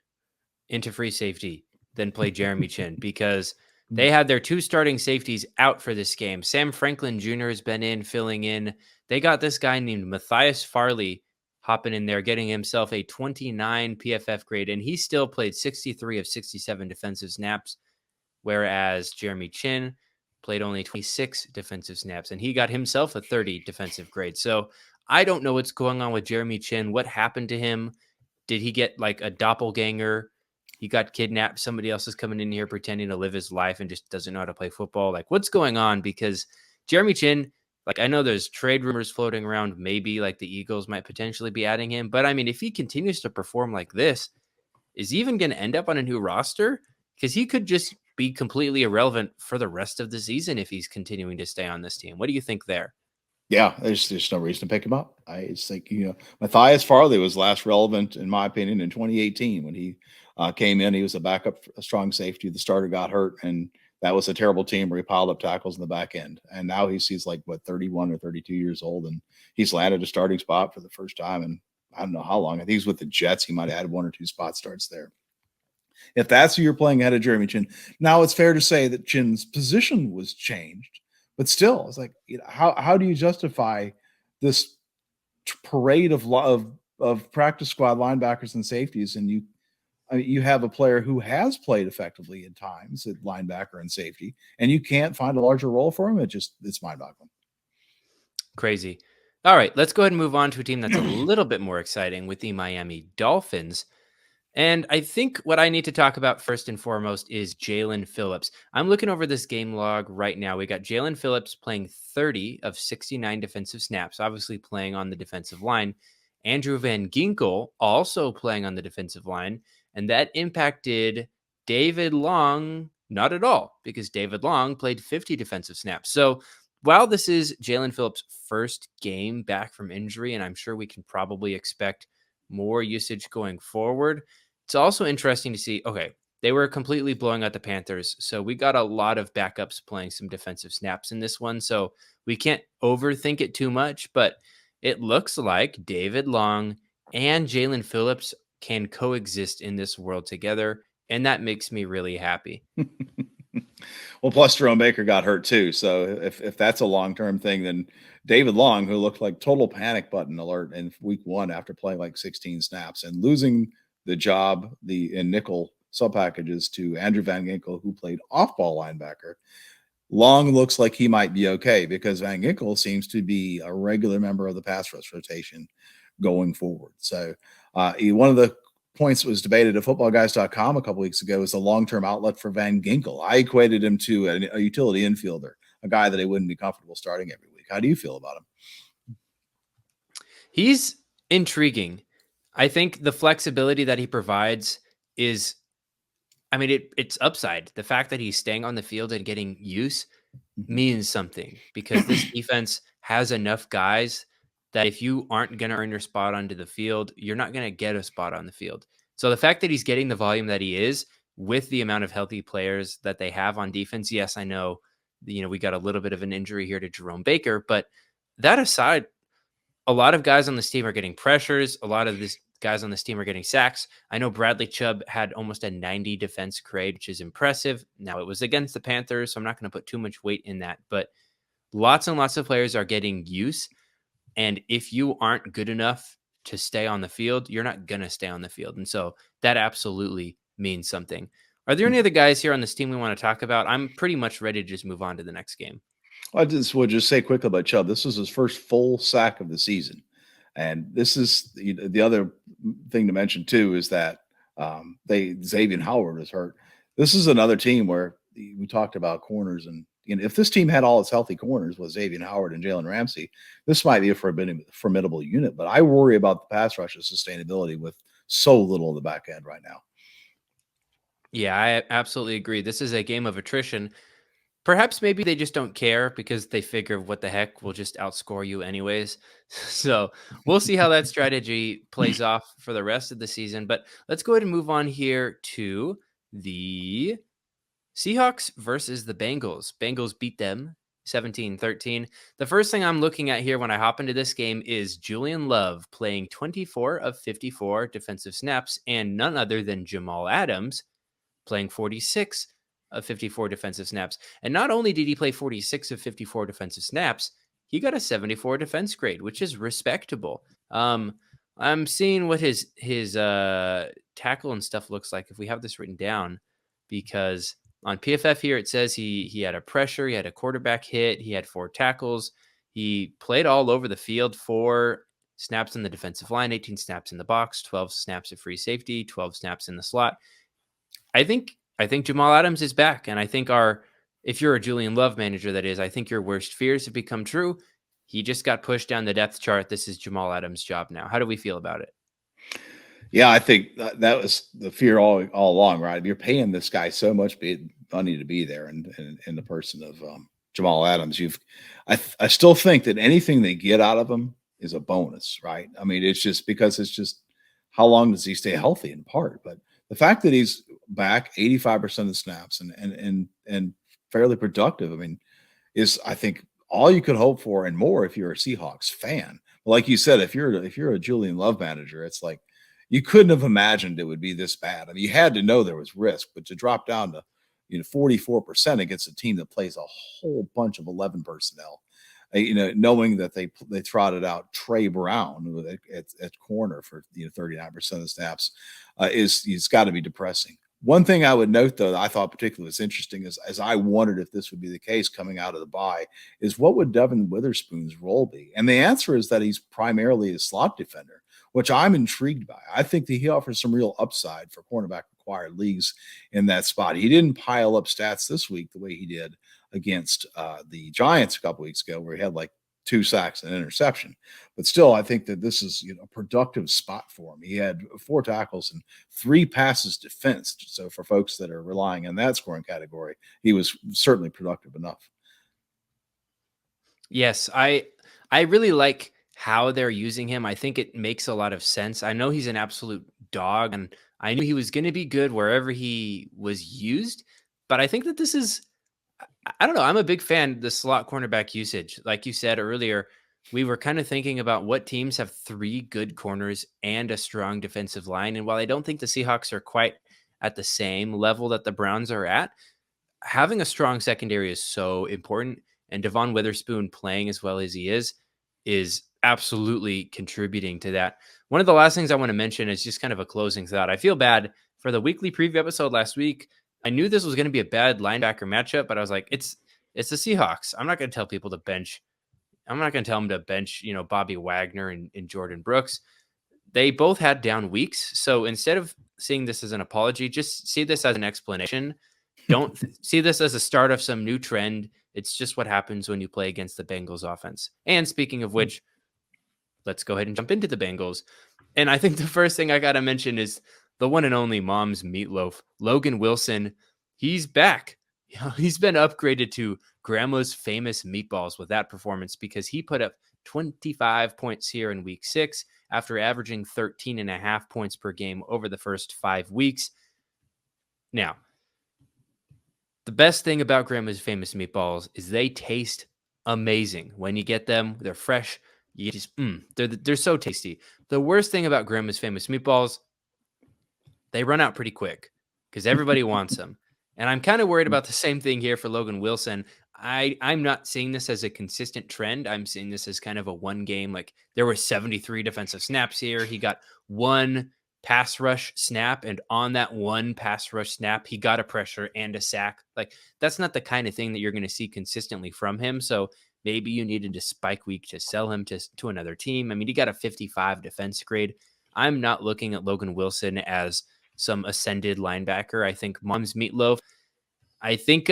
into free safety than play Jeremy Chin, because they had their 2 starting safeties out for this game. Sam Franklin Jr. has been filling in. They got this guy named Matthias Farley hopping in there, getting himself a 29 PFF grade, and he still played 63 of 67 defensive snaps, whereas Jeremy Chin played only 26 defensive snaps, and he got himself a 30 defensive grade. So I don't know what's going on with Jeremy Chin. What happened to him? Did he get like a doppelganger? He got kidnapped. Somebody else is coming in here pretending to live his life and just doesn't know how to play football. Like, what's going on? Because Jeremy Chin, like, I know there's trade rumors floating around. Maybe like the Eagles might potentially be adding him. But I mean, if he continues to perform like this, is he even going to end up on a new roster? Because he could just be completely irrelevant for the rest of the season if he's continuing to stay on this team. What do you think there? Yeah, there's no reason to pick him up. I just think, Matthias Farley was last relevant, in my opinion, in 2018 when he came in. He was a backup, a strong safety. The starter got hurt, and that was a terrible team where he piled up tackles in the back end. And now he's like, 31 or 32 years old, and he's landed a starting spot for the first time in I don't know how long. I think he's with the Jets. He might have had 1 or 2 spot starts there. If that's who you're playing ahead of Jeremy Chin, now it's fair to say that Chin's position was changed. But still, it's like, how do you justify this parade of practice squad linebackers and safeties, and you have a player who has played effectively at times at linebacker and safety, and you can't find a larger role for him? It's mind-boggling. Crazy. All right, let's go ahead and move on to a team that's a little bit more exciting with the Miami Dolphins. And I think what I need to talk about first and foremost is Jalen Phillips. I'm looking over this game log right now. We got Jalen Phillips playing 30 of 69 defensive snaps, obviously playing on the defensive line. Andrew Van Ginkel also playing on the defensive line. And that impacted David Long not at all, because David Long played 50 defensive snaps. So while this is Jalen Phillips' first game back from injury, and I'm sure we can probably expect more usage going forward, it's also interesting to see, okay, they were completely blowing out the Panthers, so we got a lot of backups playing some defensive snaps in this one, so we can't overthink it too much, but it looks like David Long and Jalen Phillips can coexist in this world together, and that makes me really happy. Well, plus Jerome Baker got hurt too, so if that's a long-term thing, then David Long, who looked like total panic button alert in week 1 after playing like 16 snaps and losing the job in nickel sub packages to Andrew Van Ginkel, who played off-ball linebacker, Long looks like he might be okay, because Van Ginkel seems to be a regular member of the pass rush rotation going forward. So one of the points that was debated at footballguys.com a couple weeks ago is the long-term outlet for Van Ginkel. I equated him to a utility infielder, a guy that I wouldn't be comfortable starting every week. How do you feel about him? He's intriguing. I think the flexibility that he provides is, I mean, it's upside. The fact that he's staying on the field and getting use means something, because this defense has enough guys that if you aren't going to earn your spot onto the field, you're not going to get a spot on the field. So the fact that he's getting the volume that he is with the amount of healthy players that they have on defense, yes, I know, we got a little bit of an injury here to Jerome Baker, but that aside, a lot of guys on this team are getting pressures. A lot of guys on this team are getting sacks. I know Bradley Chubb had almost a 90 defense grade, which is impressive. Now, it was against the Panthers, so I'm not going to put too much weight in that, but lots and lots of players are getting use. And if you aren't good enough to stay on the field, you're not going to stay on the field. And so that absolutely means something. Are there any other guys here on this team we want to talk about? I'm pretty much ready to just move on to the next game. I just would just say quickly about Chubb. This was his first full sack of the season. And this is the other thing to mention, too, is that Xavier Howard is hurt. This is another team where we talked about corners. And if this team had all its healthy corners with Xavier Howard and Jalen Ramsey, this might be a formidable unit. But I worry about the pass rush's sustainability with so little of the back end right now. Yeah, I absolutely agree. This is a game of attrition. Perhaps maybe they just don't care because they figure what the heck, we'll just outscore you anyways. So we'll see how that strategy plays off for the rest of the season. But let's go ahead and move on here to the Seahawks versus the Bengals. Bengals beat them 17-13. The first thing I'm looking at here when I hop into this game is Julian Love playing 24 of 54 defensive snaps, and none other than Jamal Adams playing 46 of 54 defensive snaps. And not only did he play 46 of 54 defensive snaps, he got a 74 defense grade, which is respectable. I'm seeing what his tackle and stuff looks like if we have this written down, because on PFF here it says he had a pressure, he had a quarterback hit, he had 4 tackles, he played all over the field, 4 snaps in the defensive line, 18 snaps in the box, 12 snaps at free safety, 12 snaps in the slot. I think Jamal Adams is back, and I think if you're a Julian Love manager, that is, I think your worst fears have become true. He just got pushed down the depth chart. This is Jamal Adams' job now. How do we feel about it? Yeah, I think that was the fear all along, right? If you're paying this guy so much money to be there, and in the person of Jamal Adams, I still think that anything they get out of him is a bonus, right? I mean, it's just how long does he stay healthy in part, but the fact that he's back 85% of the snaps and fairly productive, I mean, is, I think, all you could hope for and more if you're a Seahawks fan. Like you said, if you're a Julian Love manager, it's like you couldn't have imagined it would be this bad. I mean, you had to know there was risk, but to drop down to 44% against a team that plays a whole bunch of 11 personnel, knowing that they trotted out Trey Brown at corner for 39% of the snaps, it's got to be depressing. One thing I would note, though, that I thought particularly was interesting is, as I wondered if this would be the case coming out of the bye, is what would Devin Witherspoon's role be? And the answer is that he's primarily a slot defender, which I'm intrigued by. I think that he offers some real upside for cornerback required leagues in that spot. He didn't pile up stats this week the way he did against the Giants a couple weeks ago, where he had like 2 sacks and an interception. But still, I think that this is a productive spot for him. He had 4 tackles and 3 passes defensed. So for folks that are relying on that scoring category, he was certainly productive enough. Yes, I really like how they're using him. I think it makes a lot of sense. I know he's an absolute dog, and I knew he was going to be good wherever he was used. But I think that this is, I don't know, I'm a big fan of the slot cornerback usage. Like you said earlier, we were kind of thinking about what teams have 3 good corners and a strong defensive line. And while I don't think the Seahawks are quite at the same level that the Browns are at, having a strong secondary is so important. And Devon Witherspoon playing as well as he is absolutely contributing to that. One of the last things I want to mention is just kind of a closing thought. I feel bad for the weekly preview episode last week. I knew this was going to be a bad linebacker matchup, but I was like, it's the Seahawks. I'm not going to tell people to bench. I'm not going to tell them to bench, Bobby Wagner and Jordan Brooks. They both had down weeks. So instead of seeing this as an apology, just see this as an explanation. Don't see this as a start of some new trend. It's just what happens when you play against the Bengals offense. And speaking of which, let's go ahead and jump into the Bengals. And I think the first thing I got to mention is the one and only mom's meatloaf, Logan Wilson. He's back. He's been upgraded to grandma's famous meatballs with that performance, because he put up 25 points here in week 6 after averaging 13.5 points per game over the first 5 weeks. Now, the best thing about grandma's famous meatballs is they taste amazing when you get them. They're fresh. You just, they're so tasty. The worst thing about Grandma's Famous Meatballs, they run out pretty quick because everybody wants them. And I'm kind of worried about the same thing here for Logan Wilson. I'm not seeing this as a consistent trend. I'm seeing this as kind of a one game. Like there were 73 defensive snaps here. He got one pass rush snap, and on that one pass rush snap, he got a pressure and a sack. Like that's not the kind of thing that you're going to see consistently from him. So maybe you needed a spike week to sell him to another team. I mean, he got a 55 defense grade. I'm not looking at Logan Wilson as some ascended linebacker. I think Mom's Meatloaf. I think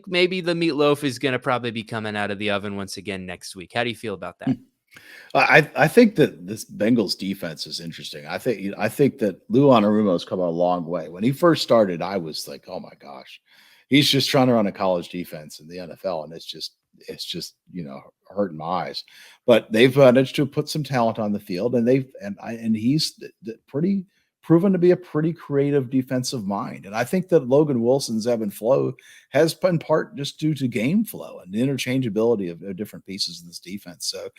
maybe the meatloaf is going to probably be coming out of the oven once again next week. How do you feel about that? I think that this Bengals defense is interesting. I think that Lou Anarumo has come a long way. When he first started, I was like, oh my gosh, he's just trying to run a college defense in the NFL, and it's just hurting my eyes. But they've managed to put some talent on the field, and he's pretty proven to be a pretty creative defensive mind. And I think that Logan Wilson's ebb and flow has been part just due to game flow and the interchangeability of different pieces of this defense. So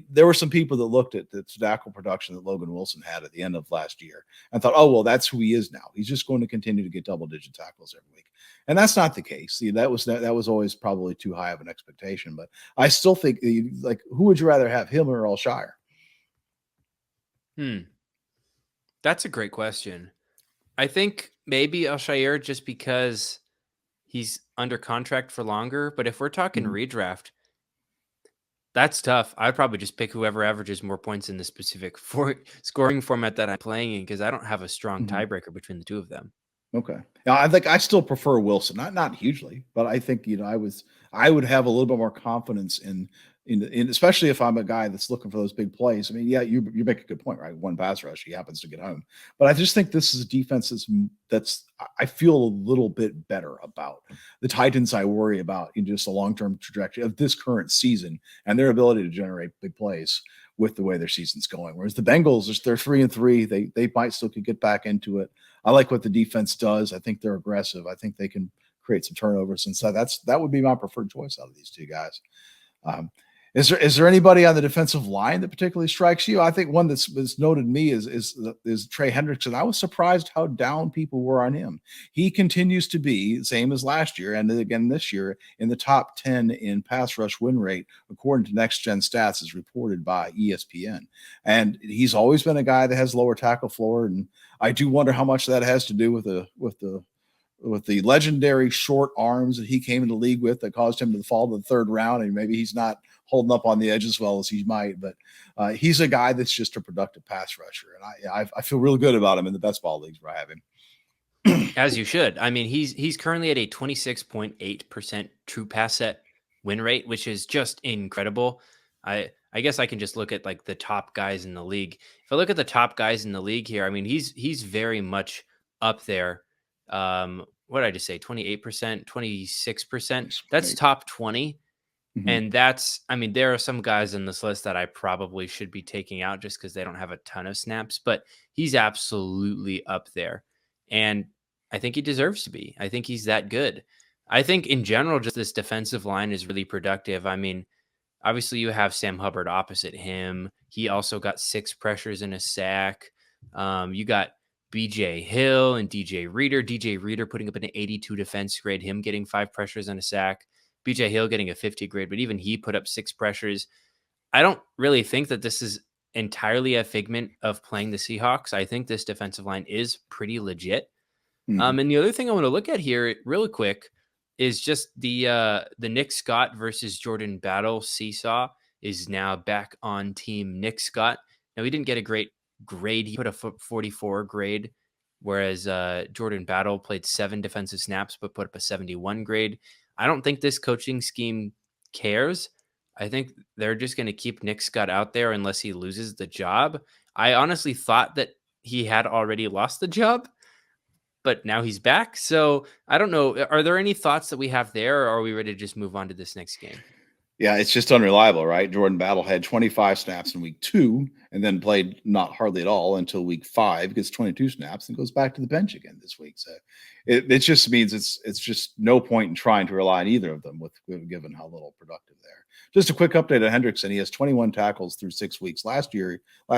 there were some people that looked at the tackle production that Logan Wilson had at the end of last year and thought, oh, well, that's who he is now. He's just going to continue to get double-digit tackles every week. And that's not the case. See, that was always probably too high of an expectation. But I still think, like, who would you rather have, him or Alshire? That's a great question. I think maybe Alshire just because he's under contract for longer. But if we're talking redraft, that's tough. I'd probably just pick whoever averages more points in the specific scoring format that I'm playing in because I don't have a strong tiebreaker between the two of them. Okay. Yeah, I think I still prefer Wilson, not hugely, but I think I would have a little bit more confidence in especially if I'm a guy that's looking for those big plays. I mean, yeah, you make a good point, right? One pass rush, he happens to get home, but I just think this is a defense that's I feel a little bit better about. The Titans I worry about in just a long-term trajectory of this current season and their ability to generate big plays with the way their season's going. Whereas the Bengals, they're 3-3. They might still could get back into it. I like what the defense does. I think they're aggressive. I think they can create some turnovers. And so that would be my preferred choice out of these two guys. Is there anybody on the defensive line that particularly strikes you? I think one that's noted me is Trey Hendrickson. I was surprised how down people were on him. He continues to be, same as last year and again this year, in the top 10 in pass rush win rate, according to Next Gen Stats, as reported by ESPN. And he's always been a guy that has lower tackle floor, and I do wonder how much that has to do with the legendary short arms that he came into the league with that caused him to fall to the third round, and maybe he's not holding up on the edge as well as he might, but he's a guy that's just a productive pass rusher, and I feel real good about him in the best ball leagues where I have him. As you should. I mean, he's currently at a 26.8% true pass set win rate, which is just incredible. I guess I can just look at like the top guys in the league. If I look at the top guys in the league here, I mean, he's very much up there. What did I just say? 28%, 26%. That's top 20. And there are some guys in this list that I probably should be taking out just because they don't have a ton of snaps, but he's absolutely up there. And I think he deserves to be. I think he's that good. I think in general, just this defensive line is really productive. I mean, obviously you have Sam Hubbard opposite him. He also got 6 pressures and a sack. You got BJ Hill and DJ Reader putting up an 82 defense grade, him getting 5 pressures and a sack. BJ Hill getting a 50 grade, but even he put up 6 pressures. I don't really think that this is entirely a figment of playing the Seahawks. I think this defensive line is pretty legit. And the other thing I want to look at here really quick is just the Nick Scott versus Jordan Battle seesaw is now back on team Nick Scott. Now, he didn't get a great grade. He put a 44 grade, whereas Jordan Battle played 7 defensive snaps, but put up a 71 grade. I don't think this coaching scheme cares. I think they're just going to keep Nick Scott out there unless he loses the job. I honestly thought that he had already lost the job, but now he's back. So I don't know. Are there any thoughts that we have there, or are we ready to just move on to this next game? Yeah, it's just unreliable, right? Jordan Battle had 25 snaps in week 2 and then played not hardly at all until week 5, gets 22 snaps, and goes back to the bench again this week. So it just means it's just no point in trying to rely on either of them with given how little productive they are. Just a quick update on Hendrickson. He has 21 tackles through 6 weeks. Last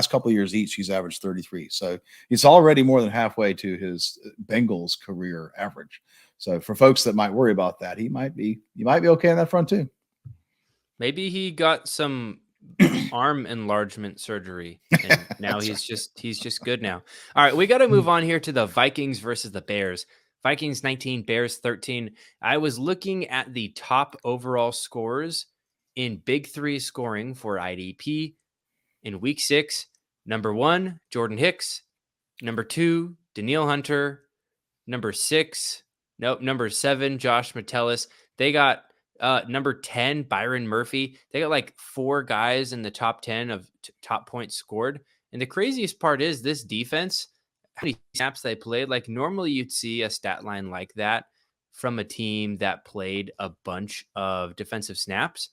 couple of years each, he's averaged 33. So he's already more than halfway to his Bengals career average. So for folks that might worry about that, you might be okay on that front too. Maybe he got some arm enlargement surgery, and now he's just good now. All right, we got to move on here to the Vikings versus the Bears. Vikings 19, Bears 13. I was looking at the top overall scores in Big 3 scoring for IDP in week 6. Number 1, Jordan Hicks. Number 2, Danielle Hunter. Number 7, Josh Metellus. They got number 10, Byron Murphy. They got like 4 guys in the top 10 of top points scored. And the craziest part is this defense, how many snaps they played. Like normally you'd see a stat line like that from a team that played a bunch of defensive snaps,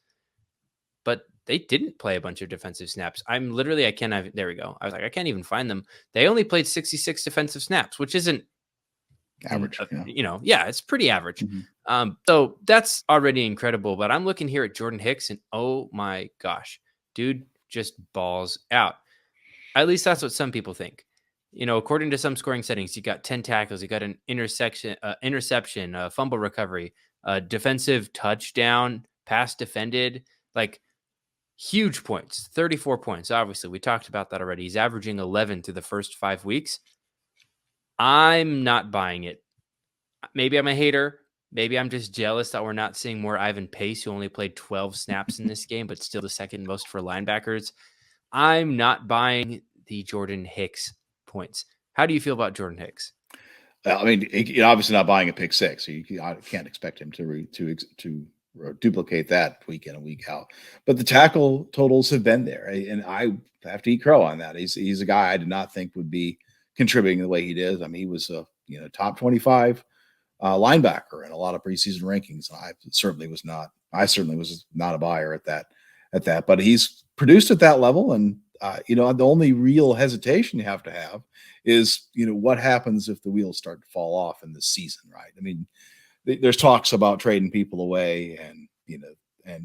but they didn't play a bunch of defensive snaps. There we go. I was like, I can't even find them. They only played 66 defensive snaps, which isn't average. It's pretty average. So that's already incredible. But I'm looking here at Jordan Hicks, and oh my gosh, dude just balls out. At least that's what some people think. According to some scoring settings, you got 10 tackles, you got an interception, fumble recovery, defensive touchdown, pass defended, like huge points, 34 points. Obviously, we talked about that already. He's averaging 11 through the first 5 weeks. I'm not buying it. Maybe I'm a hater. Maybe I'm just jealous that we're not seeing more Ivan Pace, who only played 12 snaps in this game, but still the second most for linebackers. I'm not buying the Jordan Hicks points. How do you feel about Jordan Hicks? I mean, you're obviously not buying a pick 6, so you can't expect him to duplicate that week in and week out. But the tackle totals have been there, and I have to eat crow on that. He's a guy I did not think would be contributing the way he did. I mean, he was a top 25 linebacker in a lot of preseason rankings. I certainly was not a buyer at that, but he's produced at that level. And the only real hesitation you have to have is, what happens if the wheels start to fall off in the season, right? I mean, there's talks about trading people away, and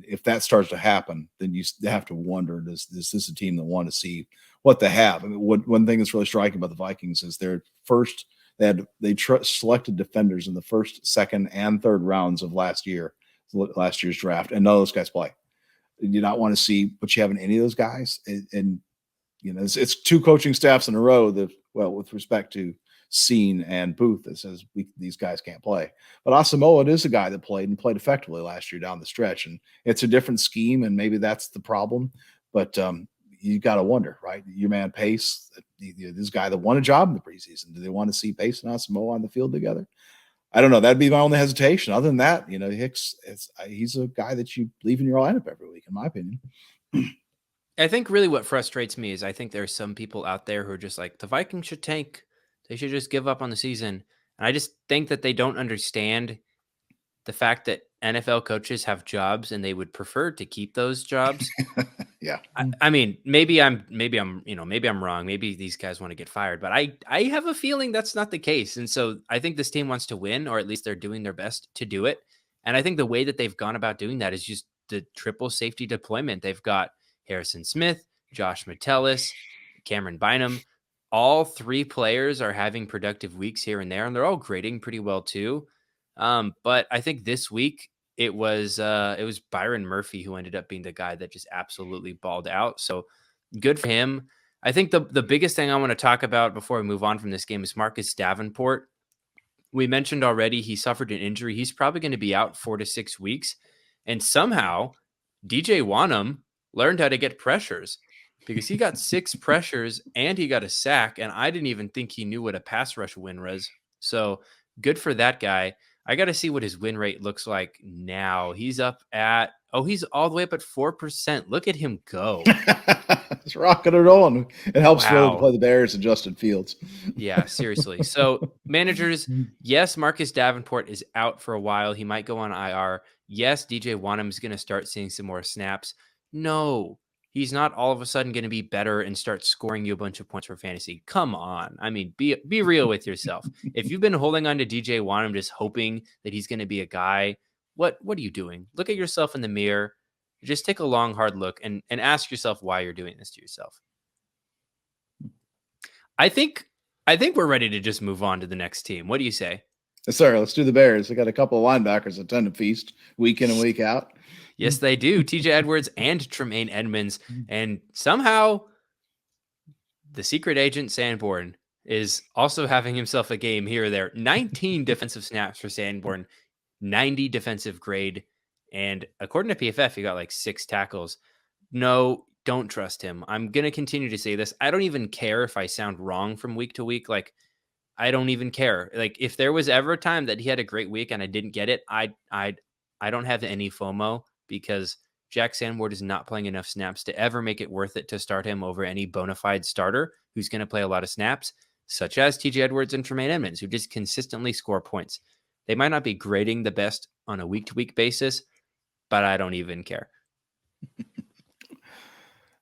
if that starts to happen, then you have to wonder, is this a team that want to see what they have? I mean, one thing that's really striking about the Vikings is they selected defenders in the first, second, and third rounds of last year's draft, and none of those guys play. You do not want to see what you have in any of those guys, and it's 2 coaching staffs in a row that, well, with respect to Scene and Booth, that says these guys can't play. But Asamoah is a guy that played effectively last year down the stretch, and it's a different scheme, and maybe that's the problem. But you got to wonder, right? Your man Pace, this guy that won a job in the preseason, do they want to see Pace and Asamoah on the field together? I don't know. That'd be my only hesitation. Other than that, Hicks, he's a guy that you leave in your lineup every week, in my opinion. I think really what frustrates me is I think there's some people out there who are just like, the Vikings should tank. They should just give up on the season. And I just think that they don't understand the fact that NFL coaches have jobs and they would prefer to keep those jobs. Yeah. I mean, maybe I'm wrong. Maybe these guys want to get fired, but I have a feeling that's not the case. And so I think this team wants to win, or at least they're doing their best to do it. And I think the way that they've gone about doing that is just the triple safety deployment. They've got Harrison Smith, Josh Metellus, Cameron Bynum. All 3 players are having productive weeks here and there, and they're all grading pretty well too. But I think this week it was Byron Murphy who ended up being the guy that just absolutely balled out. So good for him. I think the biggest thing I want to talk about before we move on from this game is Marcus Davenport. We mentioned already he suffered an injury. He's probably going to be out 4 to 6 weeks. And somehow DJ Wanham learned how to get pressures, because he got 6 pressures and he got a sack. And I didn't even think he knew what a pass rush win was. So good for that guy. I got to see what his win rate looks like now. He's up at, he's all the way up at 4%. Look at him go. It's rocking and rolling. It helps really to play the Bears and Justin Fields. Yeah, seriously. So managers, yes, Marcus Davenport is out for a while. He might go on IR. Yes, DJ Wanham is going to start seeing some more snaps. No, he's not all of a sudden going to be better and start scoring you a bunch of points for fantasy. Come on. I mean, be real with yourself. If you've been holding on to DJ Watt, just hoping that he's going to be a guy, what are you doing? Look at yourself in the mirror. Just take a long, hard look and ask yourself why you're doing this to yourself. I think we're ready to just move on to the next team. What do you say? Yes, sir. Let's do the Bears. They got a couple of linebackers that tend to feast week in and week out. Yes, they do. TJ Edwards and Tremaine Edmonds. And somehow the secret agent Sanborn is also having himself a game here or there. 19 defensive snaps for Sanborn, 90 defensive grade. And according to PFF, he got like 6 tackles. No, don't trust him. I'm going to continue to say this. I don't even care if I sound wrong from week to week. Like, I don't even care. Like, if there was ever a time that he had a great week and I didn't get it, I don't have any FOMO, because Jack Sanborn is not playing enough snaps to ever make it worth it to start him over any bona fide starter who's going to play a lot of snaps, such as TJ Edwards and Tremaine Edmonds, who just consistently score points. They might not be grading the best on a week-to-week basis, but I don't even care.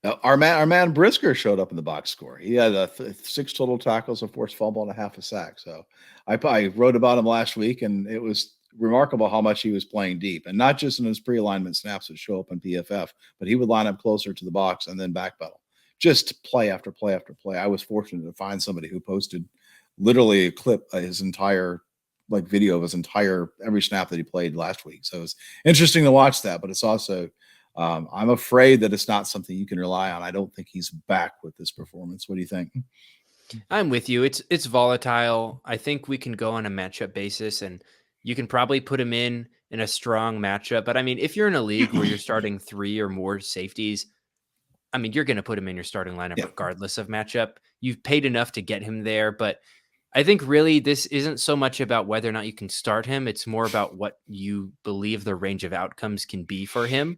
Now, our man Brisker showed up in the box score. He had 6 total tackles, a forced fumble, and a half a sack. So I wrote about him last week, and it was remarkable how much he was playing deep, and not just in his pre-alignment snaps that show up in PFF, but he would line up closer to the box and then backpedal, just play after play after play. I was fortunate to find somebody who posted literally a clip of his entire video of his entire every snap that he played last week. So it's interesting to watch that, but it's also I'm afraid that it's not something you can rely on. I don't think he's back with this performance. What do you think? I'm with you. It's volatile. I think we can go on a matchup basis, and you can probably put him in a strong matchup. But I mean, if you're in a league where you're starting 3 or more safeties, I mean, you're going to put him in your starting lineup regardless of matchup. You've paid enough to get him there. But I think really this isn't so much about whether or not you can start him. It's more about what you believe the range of outcomes can be for him.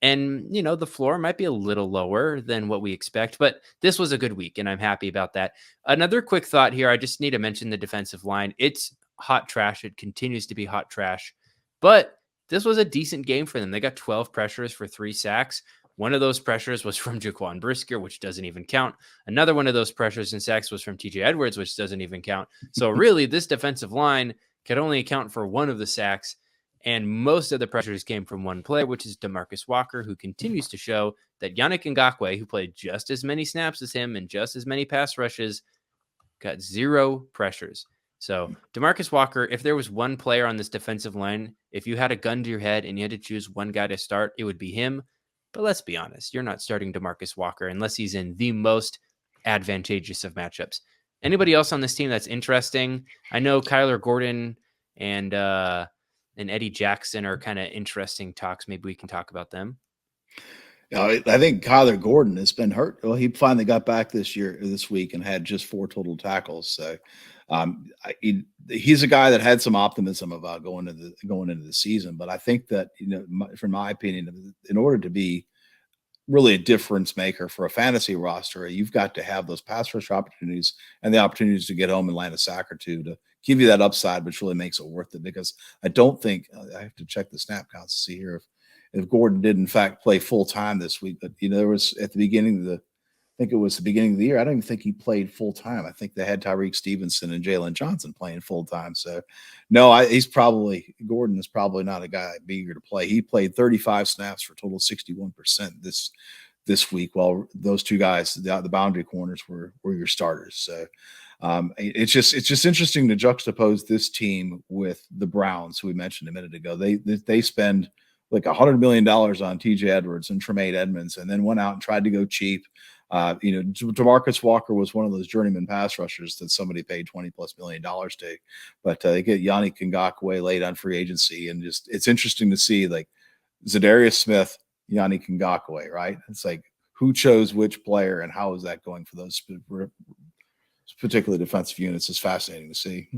And, the floor might be a little lower than what we expect, but this was a good week, and I'm happy about that. Another quick thought here. I just need to mention the defensive line. It's hot trash. It continues to be hot trash, but this was a decent game for them. They got 12 pressures for 3 sacks. One of those pressures was from Jaquan Brisker, which doesn't even count. Another one of those pressures and sacks was from TJ Edwards, which doesn't even count. So really, this defensive line could only account for one of the sacks. And most of the pressures came from one player, which is DeMarcus Walker, who continues to show that Yannick Ngakoue, who played just as many snaps as him and just as many pass rushes, got 0 pressures. So DeMarcus Walker, if there was one player on this defensive line, if you had a gun to your head and you had to choose one guy to start, it would be him. But let's be honest, you're not starting DeMarcus Walker unless he's in the most advantageous of matchups. Anybody else on this team that's interesting? I know Kyler Gordon and Eddie Jackson are kind of interesting talks. Maybe we can talk about them. I think Kyler Gordon has been hurt. Well, he finally got back this week, and had just 4 total tackles. So he's a guy that had some optimism about going into the season. But I think that, from my opinion, in order to be really a difference maker for a fantasy roster, you've got to have those pass rush opportunities and the opportunities to get home and land a sack or 2 to give you that upside, which really makes it worth it. Because I don't think I have to check the snap counts to see here if Gordon did in fact play full time this week. But there was at the beginning of the year, I don't even think he played full time. I think they had Tyreek Stevenson and Jalen Johnson playing full time. So no, Gordon is probably not a guy I'd be eager to play. He played 35 snaps for a total 61% this week, while those 2 guys, the boundary corners, were your starters. So it's just interesting to juxtapose this team with the Browns, who we mentioned a minute ago. They spend like $100 million on TJ Edwards and Tremaine Edmonds, and then went out and tried to go cheap. DeMarcus Walker was one of those journeyman pass rushers that somebody paid $20+ million to, but they get Yannick Ngakoue late on free agency, and it's interesting to see like Zadarius Smith, Yannick Ngakoue, right? It's like, who chose which player and how is that going for those particular defensive units? Is fascinating to see.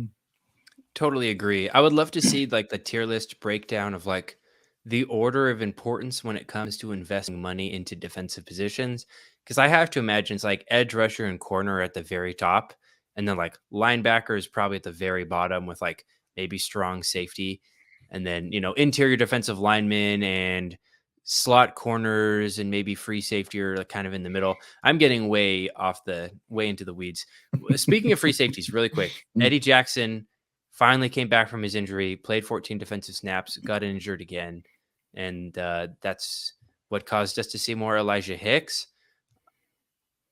Totally agree. I would love to see like the tier list breakdown of like the order of importance when it comes to investing money into defensive positions. Because I have to imagine it's like edge rusher and corner at the very top, and then like linebacker is probably at the very bottom with like maybe strong safety, and then interior defensive linemen and slot corners and maybe free safety are kind of in the middle. I'm getting way into the weeds. Speaking of free safeties, really quick, Eddie Jackson finally came back from his injury, played 14 defensive snaps, got injured again. And that's what caused us to see more Elijah Hicks.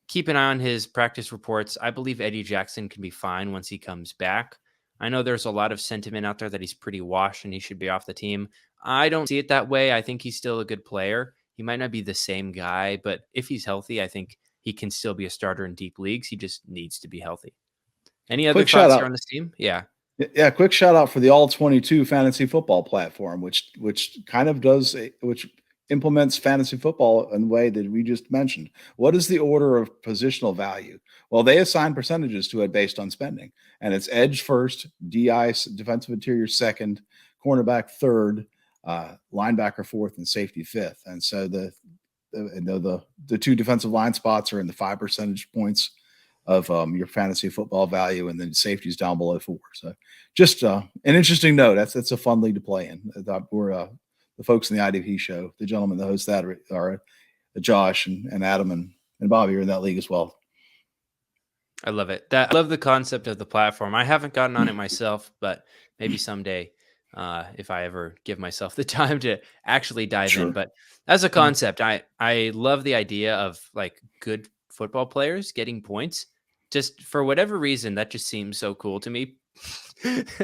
Keep an eye on his practice reports. I believe Eddie Jackson can be fine once he comes back. I know there's a lot of sentiment out there that he's pretty washed and he should be off the team. I don't see it that way. I think he's still a good player. He might not be the same guy, but if he's healthy, I think he can still be a starter in deep leagues. He just needs to be healthy. Any other thoughts here on this team? Yeah. Yeah, quick shout out for the All 22 fantasy football platform, which kind of which implements fantasy football in the way that we just mentioned. What is the order of positional value? Well, they assign percentages to it based on spending, and it's edge first, DI defensive interior second, cornerback third, linebacker fourth, and safety fifth. And so the two defensive line spots are in the 5 percentage points of your fantasy football value, and then safety's down below 4. So just an interesting note. That's a fun league to play in. We're the folks in the IDP show, the gentlemen that host that are Josh and Adam and Bobby are in that league as well. I love it. I love the concept of the platform. I haven't gotten on it myself, but maybe someday if I ever give myself the time to actually dive in. But as a concept, I love the idea of like good football players getting points. Just for whatever reason, that just seems so cool to me.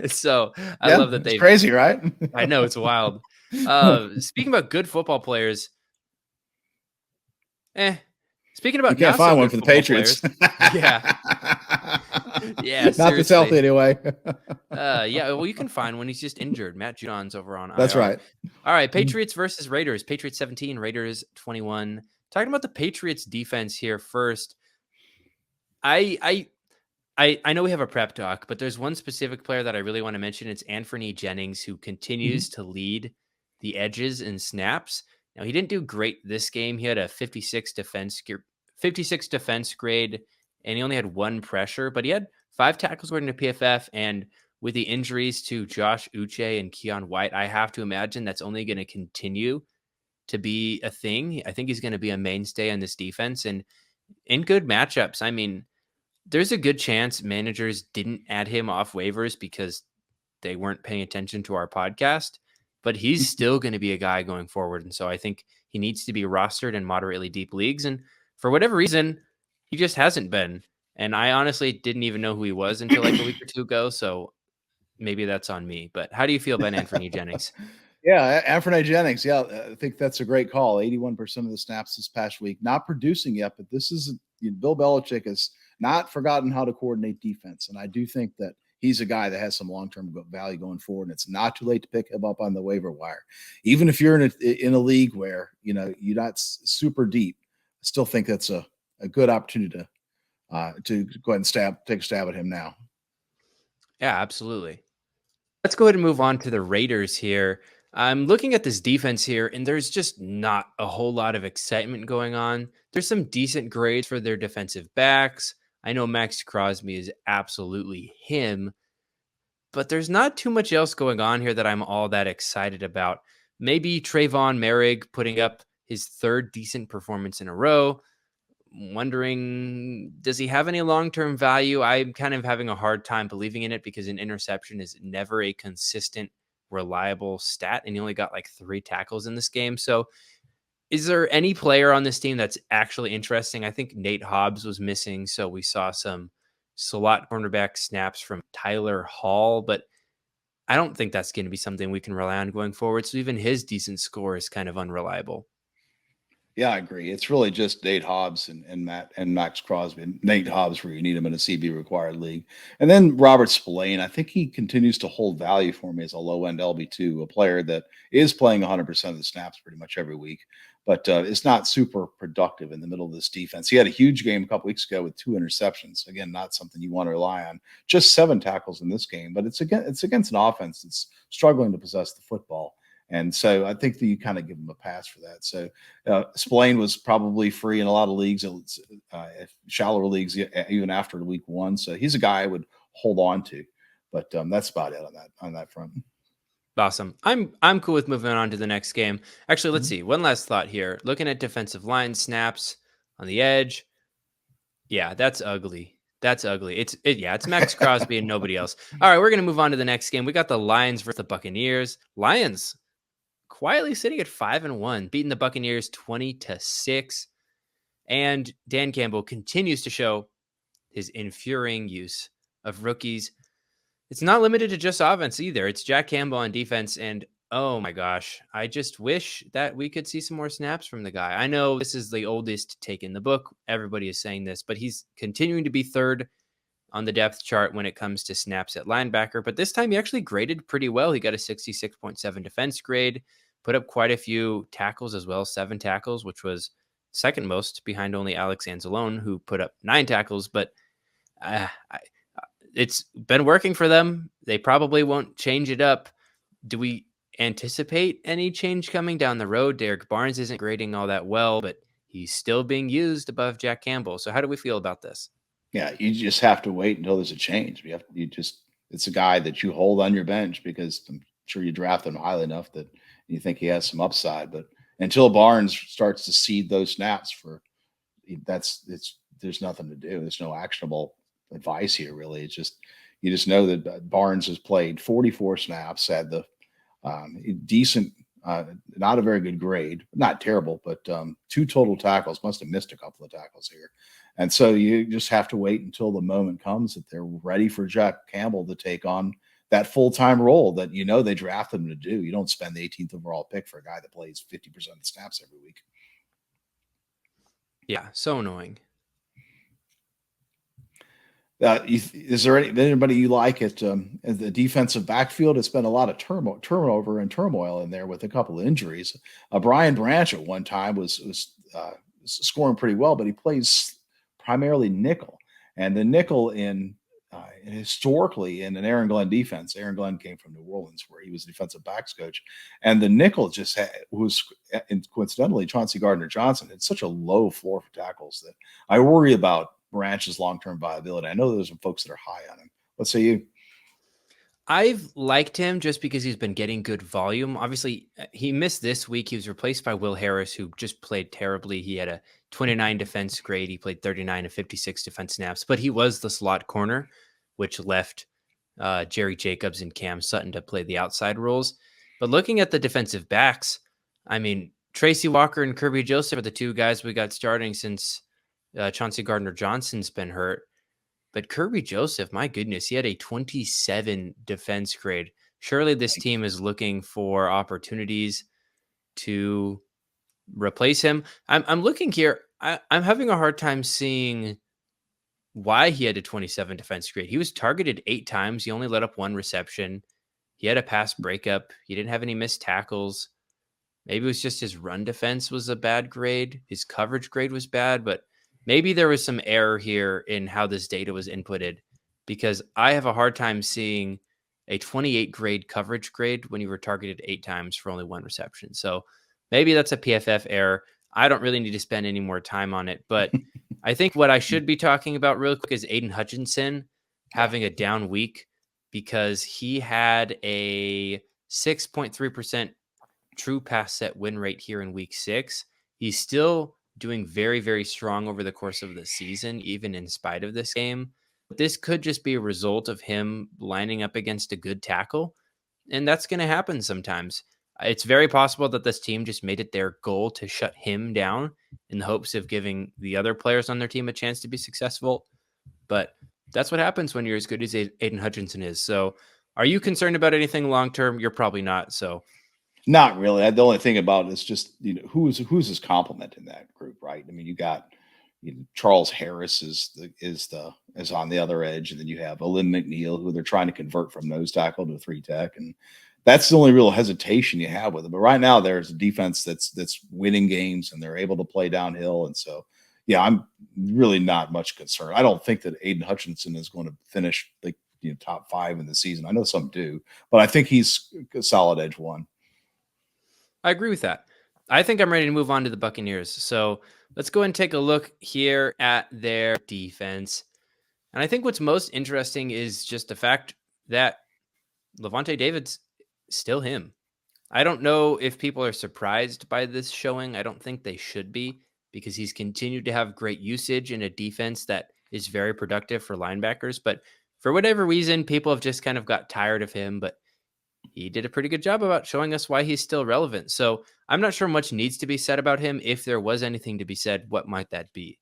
So I love that it's crazy, right? I know, it's wild. Speaking about good football players, speaking about you can't find one for the Patriots. Yeah. Yeah, not that's healthy anyway. Yeah, well, you can find one. He's just injured. Matt Judon's over on IR. That's right. All right, Patriots versus Raiders. Patriots 17, Raiders 21. Talking about the Patriots defense here first. I know we have a prep talk, but there's one specific player that I really want to mention. It's Anthony Jennings, who continues to lead the edges in snaps. Now, he didn't do great this game. He had a 56 defense grade, and he only had 1 pressure, but he had 5 tackles according to PFF. And with the injuries to Josh Uche and Keon White, I have to imagine that's only going to continue to be a thing. I think he's going to be a mainstay on this defense, and in good matchups. I mean, there's a good chance managers didn't add him off waivers because they weren't paying attention to our podcast, but he's still going to be a guy going forward. And so I think he needs to be rostered in moderately deep leagues. And for whatever reason, he just hasn't been. And I honestly didn't even know who he was until like a week or two ago. So maybe that's on me. But how do you feel about Anthony Jennings? Yeah, Anthony Jennings. Yeah, I think that's a great call. 81% of the snaps this past week. Not producing yet, but this is Bill Belichick has not forgotten how to coordinate defense. And I do think that he's a guy that has some long-term value going forward. And it's not too late to pick him up on the waiver wire. Even if you're in a league where, you're not super deep, I still think that's a good opportunity to go ahead and take a stab at him now. Yeah, absolutely. Let's go ahead and move on to the Raiders here. I'm looking at this defense here, and there's just not a whole lot of excitement going on. There's some decent grades for their defensive backs. I know Max Crosby is absolutely him, but there's not too much else going on here that I'm all that excited about. Maybe Trayvon Merrick putting up his 3rd decent performance in a row. Wondering, does he have any long-term value? I'm kind of having a hard time believing in it because an interception is never a consistent, reliable stat, and he only got like 3 tackles in this game. So is there any player on this team that's actually interesting? I think Nate Hobbs was missing, so we saw some slot cornerback snaps from Tyler Hall, but I don't think that's going to be something we can rely on going forward. So even his decent score is kind of unreliable. Yeah, I agree. It's really just Nate Hobbs and Max Crosby. Nate Hobbs, where you need him in a CB required league, and then Robert Spillane. I think he continues to hold value for me as a low end LB2, a player that is playing 100% of the snaps pretty much every week, but it's not super productive in the middle of this defense. He had a huge game a couple weeks ago with 2 interceptions. Again, not something you want to rely on. Just 7 tackles in this game, but it's against an offense that's struggling to possess the football. And so I think that you kind of give him a pass for that. So Spillane was probably free in a lot of leagues, shallower leagues, even after week 1. So he's a guy I would hold on to, but that's about it on that front. Awesome. I'm cool with moving on to the next game. Actually, let's see. One last thought here. Looking at defensive line snaps on the edge. Yeah, that's ugly. That's ugly. It's Max Crosby and nobody else. All right, we're going to move on to the next game. We got the Lions versus the Buccaneers. Lions quietly sitting at 5-1, beating the Buccaneers 20-6. And Dan Campbell continues to show his infuriating use of rookies. It's not limited to just offense either. It's Jack Campbell on defense. And oh my gosh, I just wish that we could see some more snaps from the guy. I know this is the oldest take in the book. Everybody is saying this, but he's continuing to be third on the depth chart when it comes to snaps at linebacker. But this time he actually graded pretty well. He got a 66.7 defense grade, put up quite a few tackles as well, 7 tackles, which was second most behind only Alex Anzalone, who put up 9 tackles. But it's been working for them. They probably won't change it up. Do we anticipate any change coming down the road? Derek Barnes isn't grading all that well, but he's still being used above Jack Campbell. So how do we feel about this? Yeah, you just have to wait until there's a change. It's a guy that you hold on your bench because I'm sure you draft him highly enough that you think he has some upside. But until Barnes starts to seed those snaps there's nothing to do. There's no actionable advice here, really. It's just, you just know that Barnes has played 44 snaps, had the decent, not a very good grade, not terrible, but 2 total tackles, must have missed a couple of tackles here. And so you just have to wait until the moment comes that they're ready for Jack Campbell to take on that full-time role that they drafted him to do. You don't spend the 18th overall pick for a guy that plays 50% of the snaps every week. Yeah, so annoying. Is there anybody you like at the defensive backfield? It's been a lot of turnover and turmoil in there with a couple of injuries. Brian Branch at one time was scoring pretty well, but he plays primarily nickel, and the nickel historically in an Aaron Glenn defense. Aaron Glenn came from New Orleans, where he was a defensive backs coach, and the nickel was coincidentally Chauncey Gardner-Johnson. It's such a low floor for tackles that I worry about Branch's long-term viability. I know there's some folks that are high on him. What say you? I've liked him just because he's been getting good volume. Obviously, he missed this week. He was replaced by Will Harris, who just played terribly. He had a 29 defense grade. He played 39 of 56 defense snaps, but he was the slot corner, which left Jerry Jacobs and Cam Sutton to play the outside roles. But looking at the defensive backs, I mean, Tracy Walker and Kirby Joseph are the 2 guys we got starting since Chauncey Gardner-Johnson's been hurt. But Kirby Joseph, my goodness, he had a 27 defense grade. Surely this team is looking for opportunities to replace him. I'm looking here. I'm having a hard time seeing why he had a 27 defense grade. He was targeted 8 times. He only let up 1 reception. He had a pass breakup. He didn't have any missed tackles. Maybe it was just his run defense was a bad grade. His coverage grade was bad, but maybe there was some error here in how this data was inputted, because I have a hard time seeing a 28 grade coverage grade when you were targeted 8 times for only 1 reception. So maybe that's a PFF error. I don't really need to spend any more time on it, but I think what I should be talking about real quick is Aiden Hutchinson having a down week, because he had a 6.3% true pass set win rate here in week 6. He's still doing very, very strong over the course of the season, even in spite of this game. This could just be a result of him lining up against a good tackle, and that's going to happen sometimes. It's very possible that this team just made it their goal to shut him down in the hopes of giving the other players on their team a chance to be successful. But that's what happens when you're as good as Aiden Hutchinson is. So are you concerned about anything long-term? You're probably not. So not really. The only thing about it is just, who's his complement in that group, right? I mean, you got Charles Harris is on the other edge, and then you have Alim McNeil, who they're trying to convert from nose tackle to 3 tech, and that's the only real hesitation you have with it. But right now, there's a defense that's winning games, and they're able to play downhill, and so yeah, I'm really not much concerned. I don't think that Aiden Hutchinson is going to finish top 5 in the season. I know some do, but I think he's a solid edge 1. I agree with that. I think I'm ready to move on to the Buccaneers. So let's go ahead and take a look here at their defense. And I think what's most interesting is just the fact that Levante David's still him. I don't know if people are surprised by this showing. I don't think they should be, because he's continued to have great usage in a defense that is very productive for linebackers. But for whatever reason, people have just kind of got tired of him. But he did a pretty good job about showing us why he's still relevant. So I'm not sure much needs to be said about him. If there was anything to be said, what might that be?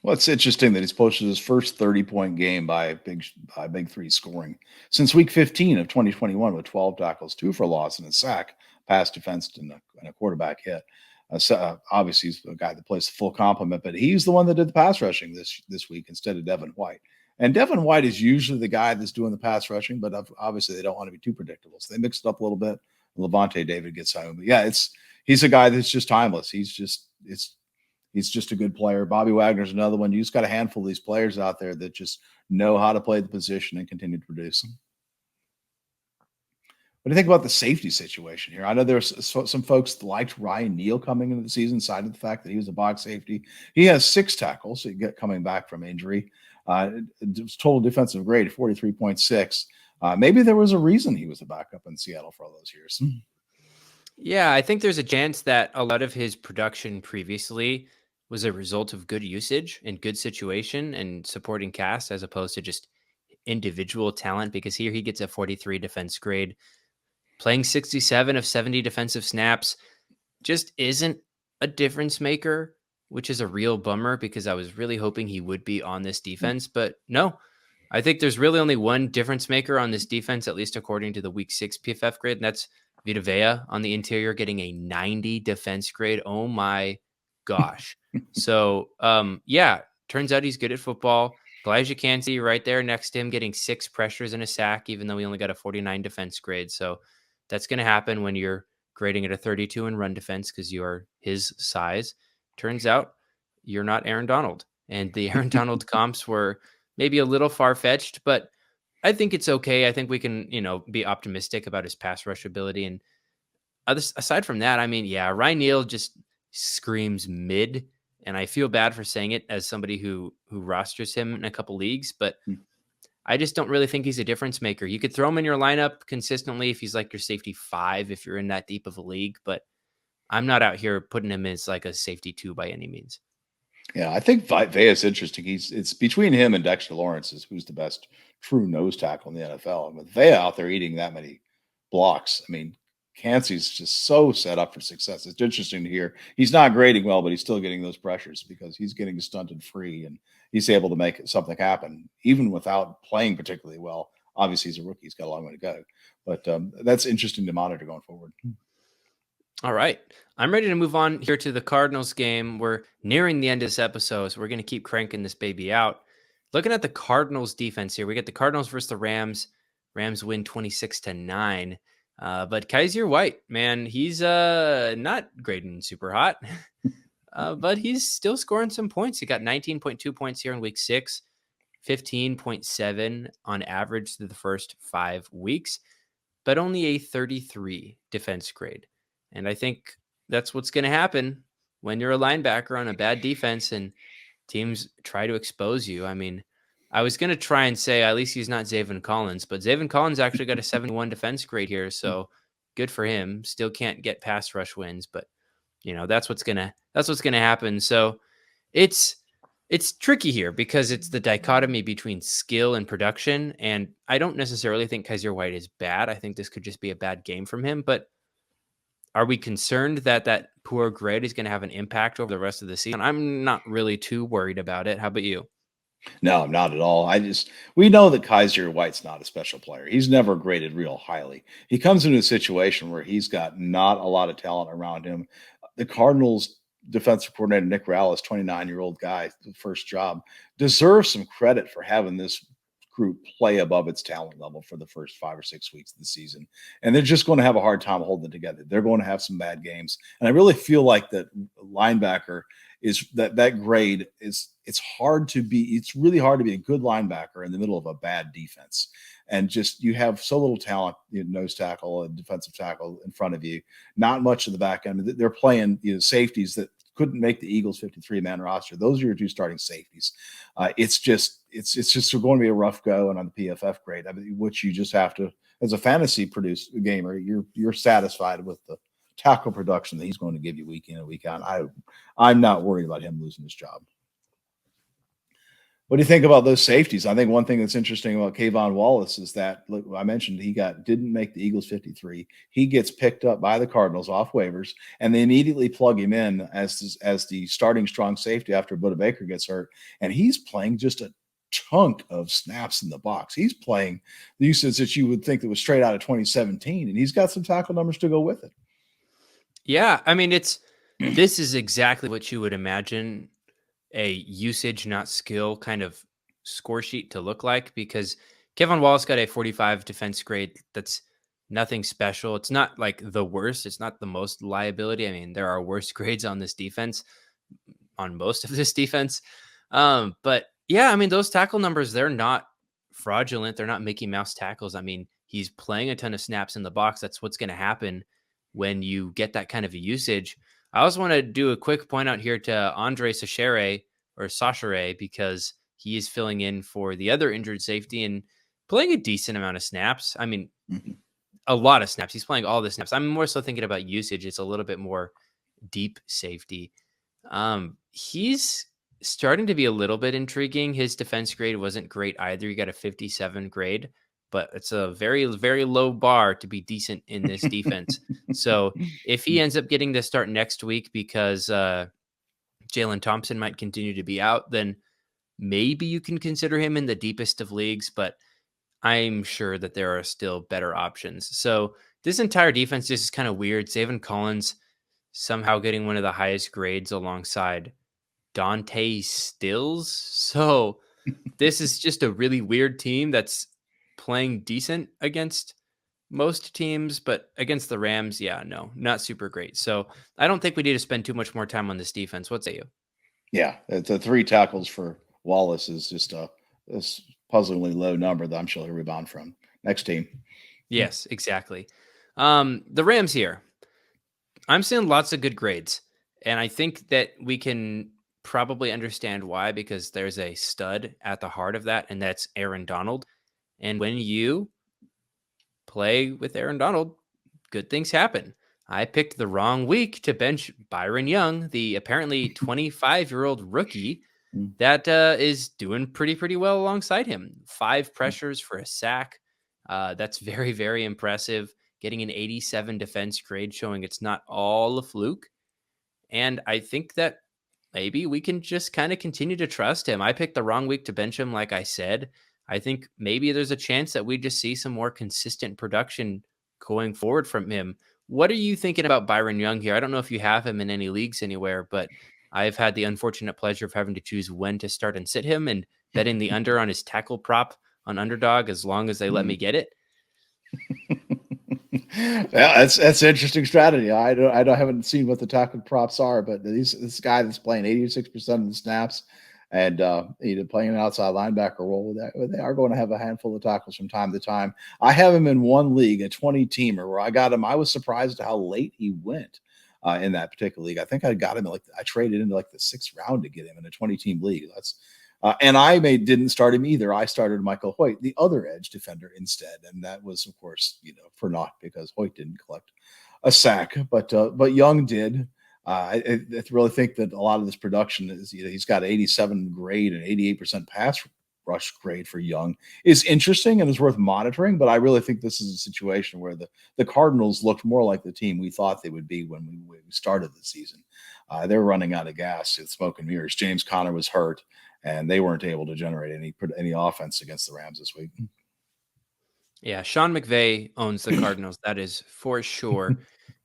Well, it's interesting that he's posted his first 30-point game by Big Three scoring since week 15 of 2021 with 12 tackles, 2 for loss, and a sack, pass defense, and a quarterback hit. Obviously, he's a guy that plays the full complement, but he's the one that did the pass rushing this week instead of Devin White. And Devin White is usually the guy that's doing the pass rushing, but obviously they don't want to be too predictable. So they mixed it up a little bit. Levante David gets home. But yeah, he's a guy that's just timeless. He's just a good player. Bobby Wagner's another one. You just got a handful of these players out there that just know how to play the position and continue to produce them. What do you think about the safety situation here? I know there's some folks that liked Ryan Neal coming into the season, cited the fact that he was a box safety. He has 6 tackles coming back from injury. Total defensive grade, 43.6. Maybe there was a reason he was a backup in Seattle for all those years. Yeah, I think there's a chance that a lot of his production previously was a result of good usage and good situation and supporting cast, as opposed to just individual talent, because here he gets a 43 defense grade, playing 67 of 70 defensive snaps, just isn't a difference maker, which is a real bummer, because I was really hoping he would be on this defense. But no, I think there's really only one difference maker on this defense, at least according to the week 6 PFF grade, and that's Vita Vea on the interior, getting a 90 defense grade. Oh my gosh. So, yeah, turns out he's good at football. Elijah Cansey right there next to him, getting 6 pressures and a sack, even though he only got a 49 defense grade. So that's going to happen when you're grading at a 32 in run defense, because you are his size. Turns out you're not Aaron Donald. And the Aaron Donald comps were maybe a little far-fetched, but I think it's okay. I think we can, be optimistic about his pass rush ability. And aside from that, I mean, yeah, Ryan Neal just screams mid, and I feel bad for saying it as somebody who rosters him in a couple leagues, but I just don't really think he's a difference maker. You could throw him in your lineup consistently if he's like your safety 5, if you're in that deep of a league, but I'm not out here putting him as like a safety 2 by any means. Yeah, I think Vea is interesting. It's between him and Dexter Lawrence is who's the best true nose tackle in the NFL. And with Vea out there eating that many blocks, I mean, Cansey's just so set up for success. It's interesting to hear he's not grading well, but he's still getting those pressures because he's getting stunted free and he's able to make something happen even without playing particularly well. Obviously, he's a rookie; he's got a long way to go, but that's interesting to monitor going forward. All right. I'm ready to move on here to the Cardinals game. We're nearing the end of this episode, so we're going to keep cranking this baby out. Looking at the Cardinals defense here, we get the Cardinals versus the Rams. Rams win 26-9. But Kaiser White, man, he's not grading super hot, but he's still scoring some points. He got 19.2 points here in week 6, 15.7 on average through the first 5 weeks, but only a 33 defense grade. And I think that's what's going to happen when you're a linebacker on a bad defense and teams try to expose you. I mean, I was going to try and say at least he's not Zaven Collins, but Zaven Collins actually got a 71 defense grade here, so good for him. Still can't get pass rush wins, but that's what's gonna happen. So it's tricky here because it's the dichotomy between skill and production, and I don't necessarily think Kaiser White is bad. I think this could just be a bad game from him, but are we concerned that poor grade is going to have an impact over the rest of the season? I'm not really too worried about it. How about you? No, not at all. We know that Kaiser White's not a special player. He's never graded real highly. He comes into a situation where he's got not a lot of talent around him. The Cardinals defensive coordinator, Nick Rallis, 29-year-old guy, the first job, deserves some credit for having this group play above its talent level for the first 5 or 6 weeks of the season. And they're just going to have a hard time holding it together. They're going to have some bad games. And I really feel like that linebacker is that grade is it's really hard to be a good linebacker in the middle of a bad defense. And just you have so little talent, nose tackle and defensive tackle in front of you, not much of the back end. They're playing safeties that couldn't make the Eagles 53-man roster. Those are your 2 starting safeties. It's just going to be a rough go, and on the PFF grade, which you just have to as a fantasy produce gamer, you're satisfied with the tackle production that he's going to give you week in and week out. I'm not worried about him losing his job. What do you think about those safeties? I think one thing that's interesting about Kayvon Wallace is that, look, I mentioned he didn't make the Eagles 53. He gets picked up by the Cardinals off waivers, and they immediately plug him in as the starting strong safety after Budda Baker gets hurt, and he's playing just a chunk of snaps in the box. He's playing the usage that you would think that was straight out of 2017, and he's got some tackle numbers to go with it. Yeah, I mean, this is exactly what you would imagine a usage, not skill kind of score sheet to look like, because Kevin Wallace got a 45 defense grade. That's nothing special. It's not like the worst. It's not the most liability. I mean, there are worse grades on this defense, on most of this defense. But yeah, I mean, those tackle numbers, they're not fraudulent. They're not Mickey Mouse tackles. I mean, he's playing a ton of snaps in the box. That's what's going to happen when you get that kind of a usage. I also want to do a quick point out here to Andre Sachere, because he is filling in for the other injured safety and playing a decent amount of snaps. I mean, a lot of snaps. He's playing all the snaps. I'm more so thinking about usage. It's a little bit more deep safety. He's starting to be a little bit intriguing. His defense grade wasn't great either. He got a 57 grade, but it's a very, very low bar to be decent in this defense. So if he ends up getting to start next week because Jalen Thompson might continue to be out, then maybe you can consider him in the deepest of leagues, but I'm sure that there are still better options. So this entire defense just is kind of weird. Zaven Collins somehow getting one of the highest grades alongside Dante Stills. So this is just a really weird team that's playing decent against most teams, but against the Rams, yeah, no, not super great. So I don't think we need to spend too much more time on this defense. What say you? Yeah, the 3 tackles for Wallace is just a puzzlingly low number that I'm sure he'll rebound from. Next team. Yes, exactly. The Rams here. I'm seeing lots of good grades, and I think that we can probably understand why, because there's a stud at the heart of that, and that's Aaron Donald. And when you play with Aaron Donald, good things happen. I picked the wrong week to bench Byron Young, the apparently 25-year-old rookie that is doing pretty well alongside him. 5 pressures for a sack. That's very, very impressive. Getting an 87 defense grade, showing it's not all a fluke. And I think that maybe we can just kind of continue to trust him. I picked the wrong week to bench him, like I said. I think maybe there's a chance that we just see some more consistent production going forward from him. What are you thinking about Byron Young here? I don't know if you have him in any leagues anywhere, but I've had the unfortunate pleasure of having to choose when to start and sit him, and betting the under on his tackle prop on Underdog as long as they let me get it. Yeah, that's an interesting strategy. I haven't seen what the tackle props are, but this guy that's playing 86% of the snaps and playing an outside linebacker role, they are going to have a handful of tackles from time to time. I have him in one league, a 20-teamer, where I got him. I was surprised at how late he went in that particular league. I think I got him I traded into the 6th round to get him in a 20-team league. And I didn't start him either. I started Michael Hoyt, the other edge defender, instead, and that was, of course, for naught, because Hoyt didn't collect a sack, but Young did. I really think that a lot of this production is, he's got 87 grade and 88% pass rush grade for Young is interesting and is worth monitoring. But I really think this is a situation where the Cardinals looked more like the team we thought they would be when we started the season. They're running out of gas with smoke and mirrors. James Conner was hurt, and they weren't able to generate any offense against the Rams this week. Yeah, Sean McVay owns the Cardinals. That is for sure,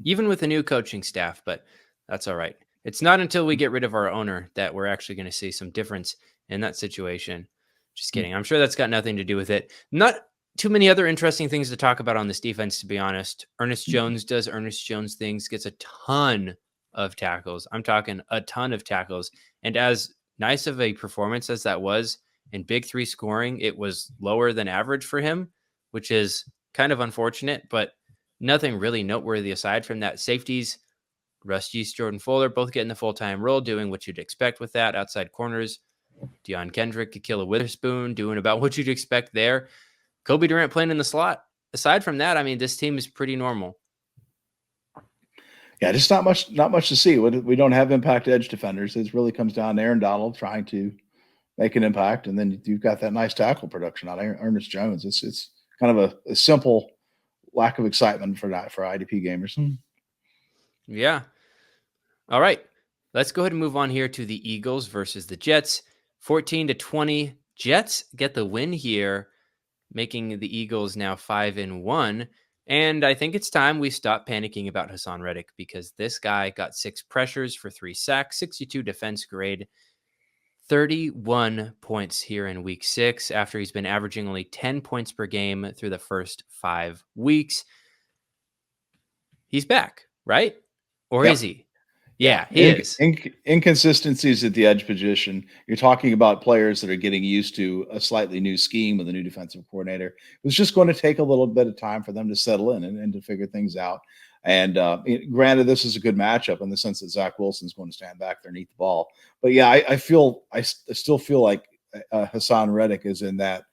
even with a new coaching staff, but that's all right. It's not until we get rid of our owner that we're actually going to see some difference in that situation. Just kidding. I'm sure that's got nothing to do with it. Not too many other interesting things to talk about on this defense, to be honest. Ernest Jones does Ernest Jones things, gets a ton of tackles. I'm talking a ton of tackles. And as nice of a performance as that was in Big 3 scoring, it was lower than average for him, which is kind of unfortunate, but nothing really noteworthy aside from that. Safeties, Rusty East, Jordan Fuller, both getting the full-time role, doing what you'd expect with that. Outside corners, Deion Kendrick, Akilah Witherspoon, doing about what you'd expect there. Kobe Durant playing in the slot. aside from that, I mean, this team is pretty normal. Yeah, just not much to see. We don't have impact edge defenders. It really comes down to Aaron Donald trying to make an impact, and then you've got that nice tackle production on Ernest Jones. It's kind of a simple lack of excitement for IDP gamers. Yeah. All right. Let's go ahead and move on here to the Eagles versus the Jets. 14-20. Jets get the win here, making the Eagles now 5-1. And I think it's time we stop panicking about Hassan Reddick, because this guy got 6 pressures for 3 sacks, 62 defense grade, 31 points here in week 6 after he's been averaging only 10 points per game through the first 5 weeks. He's back, right? Or Yep. is he? Yeah, he is. Inconsistencies at the edge position. You're talking about players that are getting used to a slightly new scheme with a new defensive coordinator. It was just going to take a little bit of time for them to settle in and to figure things out. And granted, this is a good matchup in the sense that Zach Wilson's going to stand back there and eat the ball. But yeah, I still feel like Hassan Reddick is in that,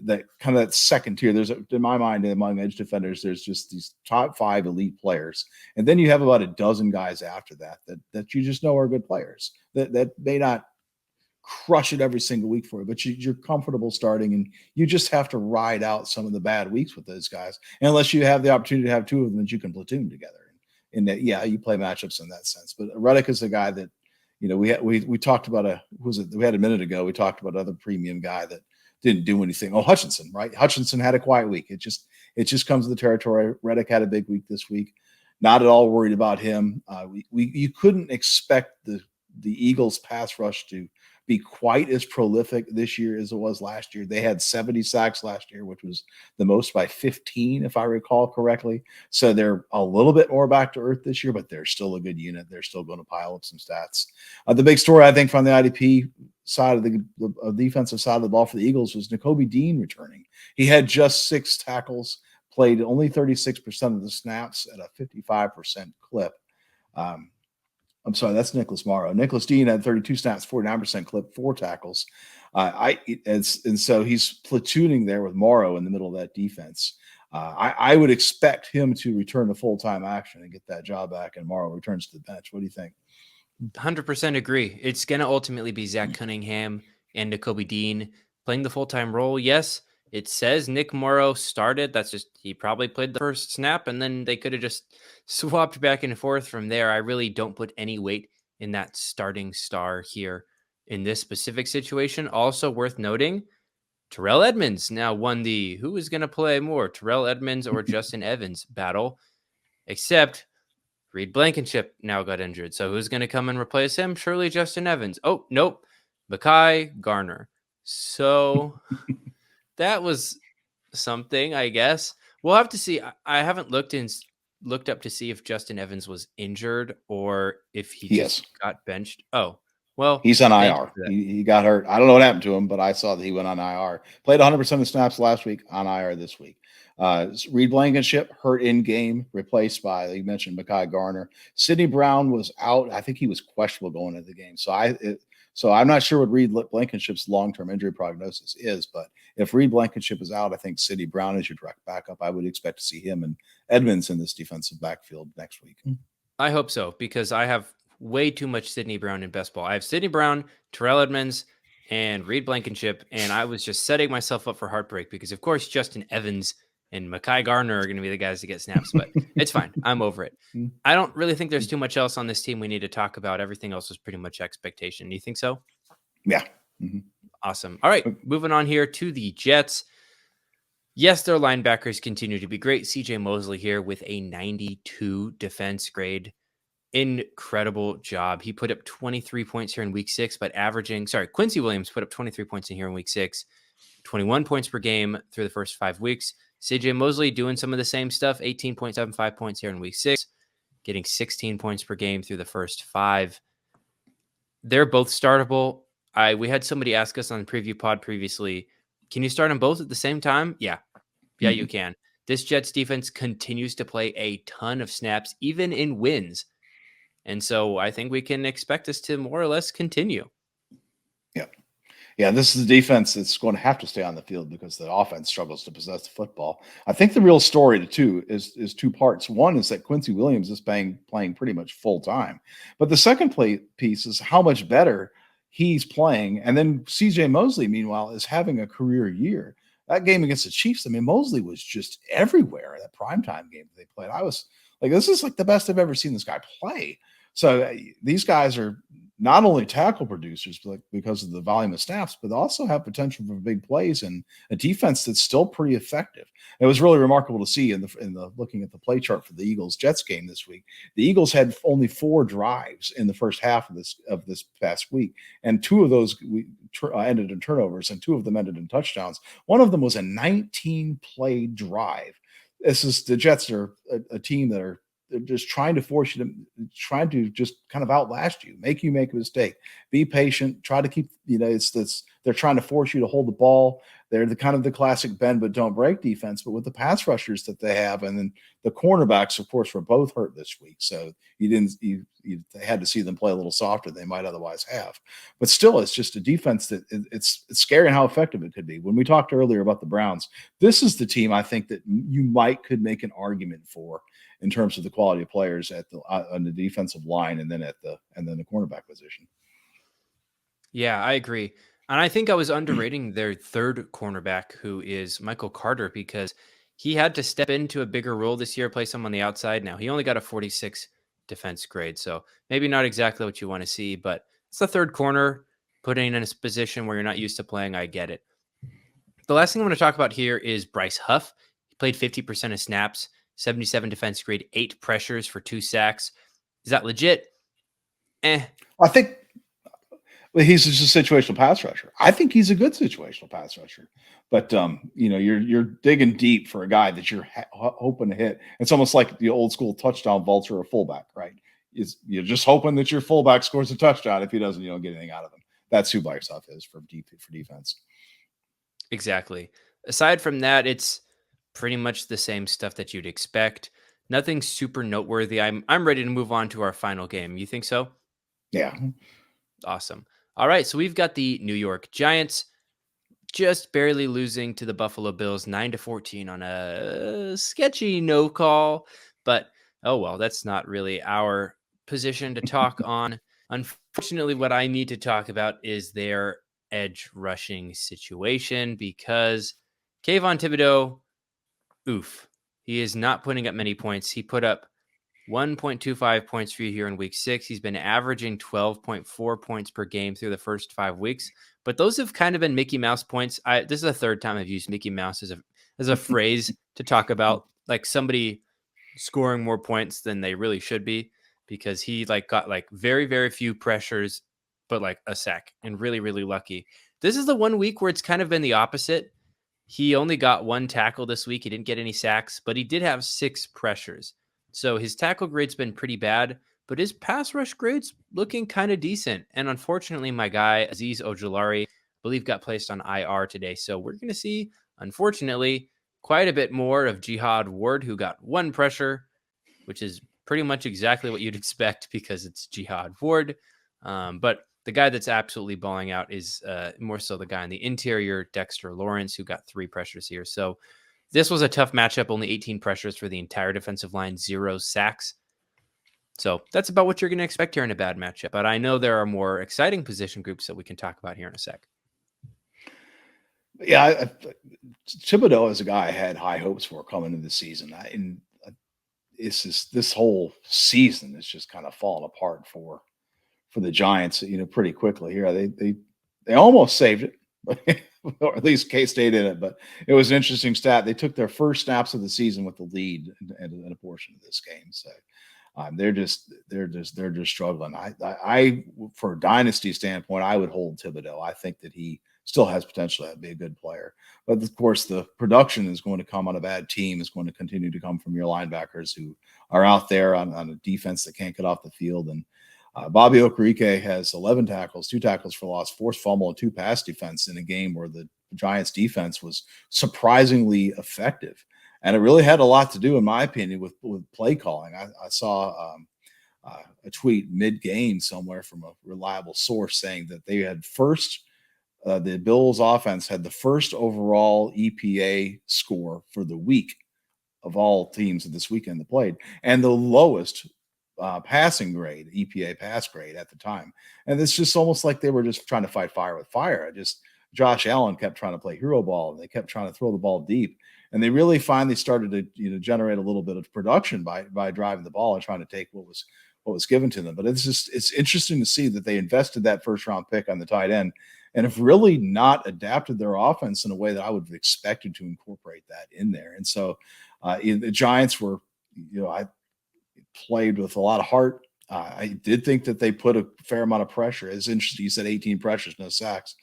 that kind of that second tier. There's in my mind, among edge defenders, there's just these top 5 elite players, and then you have about a dozen guys after that you just know are good players that may not crush it every single week for you, but you're comfortable starting, and you just have to ride out some of the bad weeks with those guys, unless you have the opportunity to have 2 of them that you can platoon together. And that, yeah, you play matchups in that sense. But Reddick is a guy that, we talked about we had a minute ago. We talked about other premium guy that didn't do anything. Oh, Hutchinson, right? Hutchinson had a quiet week. It just comes to the territory. Reddick had a big week this week. Not at all worried about him. You couldn't expect the Eagles pass rush to be quite as prolific this year as it was last year. They had 70 sacks last year, which was the most by 15, if I recall correctly. So they're a little bit more back to earth this year, but they're still a good unit. They're still going to pile up some stats. The big story, I think, from the IDP side of the defensive side of the ball for the Eagles was Nakobe Dean returning. He had just 6 tackles, played only 36% of the snaps at a 55% clip. I'm sorry, that's Nicholas Morrow. Nicholas Dean had 32 snaps, 49% clip, 4 tackles. And so he's platooning there with Morrow in the middle of that defense. I would expect him to return to full-time action and get that job back, and Morrow returns to the bench. What do you think? 100% agree. It's going to ultimately be Zach Cunningham and Nakobe Dean playing the full-time role. Yes, it says Nick Morrow started. That's just, he probably played the first snap, and then they could have just swapped back and forth from there. I really don't put any weight in that starting star here in this specific situation. Also worth noting, Terrell Edmonds now won the who is going to play more, Terrell Edmonds or Justin Evans battle, except Reed Blankenship now got injured. So who's going to come and replace him? Surely Justin Evans. Oh, nope. Mekhi Garner. So that was something, I guess. We'll have to see. I haven't looked up to see if Justin Evans was injured or if he just got benched. Oh, well, he's on IR. He got hurt. I don't know what happened to him, but I saw that he went on IR. Played 100% of snaps last week, on IR this week. Reed Blankenship hurt in game, replaced by, you mentioned, Mekhi Garner. Sidney Brown was out. I think he was questionable going into the game. So I'm not sure what Reed Blankenship's long-term injury prognosis is, but if Reed Blankenship is out, I think Sidney Brown is your direct backup. I would expect to see him and Edmonds in this defensive backfield next week. I hope so, because I have way too much Sidney Brown in best ball. I have Sidney Brown, Terrell Edmonds, and Reed Blankenship, and I was just setting myself up for heartbreak because, of course, Justin Evans and Mekhi Garner are going to be the guys to get snaps, but it's fine. I'm over it. I don't really think there's too much else on this team we need to talk about. Everything else is pretty much expectation. Do you think so? Yeah. Awesome. All right, moving on here to the Jets. Yes, their linebackers continue to be great. CJ Mosley here with a 92 defense grade. Incredible job. He put up 23 points here in week 6, but Quincy Williams put up 23 points in here in week 6, 21 points per game through the first 5 weeks. CJ Mosley doing some of the same stuff, 18.75 points here in week 6, getting 16 points per game through the first 5. They're both startable. We had somebody ask us on the preview pod previously, can you start them both at the same time? Yeah, you can. This Jets defense continues to play a ton of snaps, even in wins. And so I think we can expect this to more or less continue. Yeah. Yeah, this is a defense that's going to have to stay on the field because the offense struggles to possess the football. I think the real story to two is two parts. One is that Quincy Williams is playing pretty much full time, but the second piece is how much better he's playing. And then C.J. Mosley, meanwhile, is having a career year. That game against the Chiefs, I mean, Mosley was just everywhere. That primetime game they played, I was like, this is like the best I've ever seen this guy play. So these guys are not only tackle producers, but because of the volume of snaps, but also have potential for big plays and a defense that's still pretty effective. It was really remarkable to see in the looking at the play chart for the Eagles Jets game this week. The Eagles had only 4 drives in the first half of this past week, and 2 of those ended in turnovers, and 2 of them ended in touchdowns. One of them was a 19-play drive. The Jets are a team that are they're just trying to force you to just kind of outlast you, make you make a mistake. Be patient. Try to keep, they're trying to force you to hold the ball. They're the kind of the classic bend but don't break defense. But with the pass rushers that they have, and then the cornerbacks, of course, were both hurt this week, so you had to see them play a little softer than they might otherwise have. But still, it's just a defense that it's scary how effective it could be. When we talked earlier about the Browns, this is the team I think that you could make an argument for in terms of the quality of players on the defensive line, and then the cornerback position. Yeah, I agree. And I think I was underrating their third cornerback, who is Michael Carter, because he had to step into a bigger role this year, play some on the outside. Now, he only got a 46 defense grade, so maybe not exactly what you want to see, but it's the third corner, putting in a position where you're not used to playing. I get it. The last thing I want to talk about here is Bryce Huff. He played 50% of snaps, 77 defense grade, 8 pressures for 2 sacks. Is that legit? I think he's just a situational pass rusher. I think he's a good situational pass rusher. But you're digging deep for a guy that you're hoping to hit. It's almost like the old school touchdown vulture or fullback, right? You're just hoping that your fullback scores a touchdown. If he doesn't, you don't get anything out of him. That's who Bryce Huff is for defense. Exactly. Aside from that, it's pretty much the same stuff that you'd expect. Nothing super noteworthy. I'm ready to move on to our final game. You think so? Yeah. Awesome. All right, so we've got the New York Giants just barely losing to the Buffalo Bills 9-14 on a sketchy no call, but oh well, that's not really our position to talk on. Unfortunately, what I need to talk about is their edge rushing situation, because Kayvon Thibodeau, oof, he is not putting up many points. He put up 1.25 points for you here in week 6. He's been averaging 12.4 points per game through the first 5 weeks, but those have kind of been Mickey Mouse points. This is the third time I've used Mickey Mouse as a phrase to talk about like somebody scoring more points than they really should be, because he got very, very few pressures, but like a sack, and really, really lucky. This is the one week where it's kind of been the opposite. He only got 1 tackle this week. He didn't get any sacks, but he did have 6 pressures. So his tackle grade's been pretty bad, but his pass rush grade's looking kind of decent. And unfortunately, my guy, Azeez Ojulari, I believe got placed on IR today. So we're going to see, unfortunately, quite a bit more of Jihad Ward, who got 1 pressure, which is pretty much exactly what you'd expect because it's Jihad Ward. But the guy that's absolutely balling out is more so the guy in the interior, Dexter Lawrence, who got 3 pressures here. So this was a tough matchup, only 18 pressures for the entire defensive line, 0 sacks. So that's about what you're going to expect here in a bad matchup. But I know there are more exciting position groups that we can talk about here in a sec. Yeah, Thibodeau is a guy I had high hopes for coming into the season. This whole season is just kind of fallen apart for the Giants, pretty quickly here. They almost saved it, or at least K-State in it. But it was an interesting stat. They took their first snaps of the season with the lead in a portion of this game. So they're just struggling. I for a dynasty standpoint, I would hold Thibodeau. I think that he still has potential to be a good player. But of course, the production is going to come on a bad team. Is going to continue to come from your linebackers who are out there on a defense that can't get off the field. And Bobby Okereke has 11 tackles, 2 tackles for loss, forced fumble, and 2 pass defense in a game where the Giants defense was surprisingly effective. And it really had a lot to do, in my opinion, with play calling. I saw a tweet mid-game somewhere from a reliable source saying that they had first the Bills offense had the first overall EPA score for the week of all teams this weekend that played, and the lowest passing grade, EPA pass grade at the time. And it's just almost like they were just trying to fight fire with fire. Josh Allen kept trying to play hero ball, and they kept trying to throw the ball deep. And they really finally started to generate a little bit of production by driving the ball and trying to take what was given to them. But it's interesting to see that they invested that first round pick on the tight end and have really not adapted their offense in a way that I would have expected to incorporate that in there. And so the Giants were, I played with a lot of heart. I did think that they put a fair amount of pressure. It's interesting. You said 18 pressures, no sacks.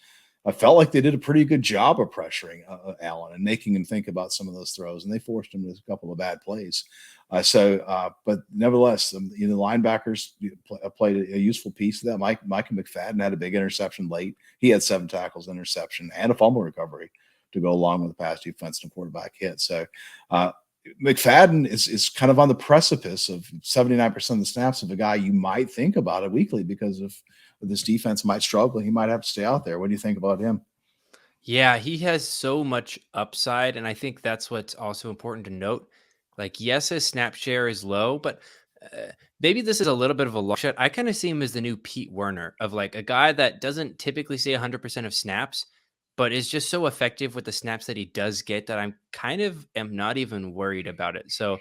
I felt like they did a pretty good job of pressuring Allen and making him think about some of those throws, and they forced him to a couple of bad plays. But nevertheless, the linebackers played a useful piece of that. Micah McFadden had a big interception late. He had 7 tackles, interception, and a fumble recovery to go along with the pass defense and quarterback hit. So McFadden is kind of on the precipice of 79% of the snaps of a guy you might think about it weekly because of this defense might struggle. He might have to stay out there. What do you think about him? Yeah, he has so much upside, and I think that's what's also important to note. Like, yes, his snap share is low, but maybe this is a little bit of a long shot. I kind of see him as the new Pete Werner, of like a guy that doesn't typically see 100% of snaps, but is just so effective with the snaps that he does get that I'm kind of am not even worried about it. So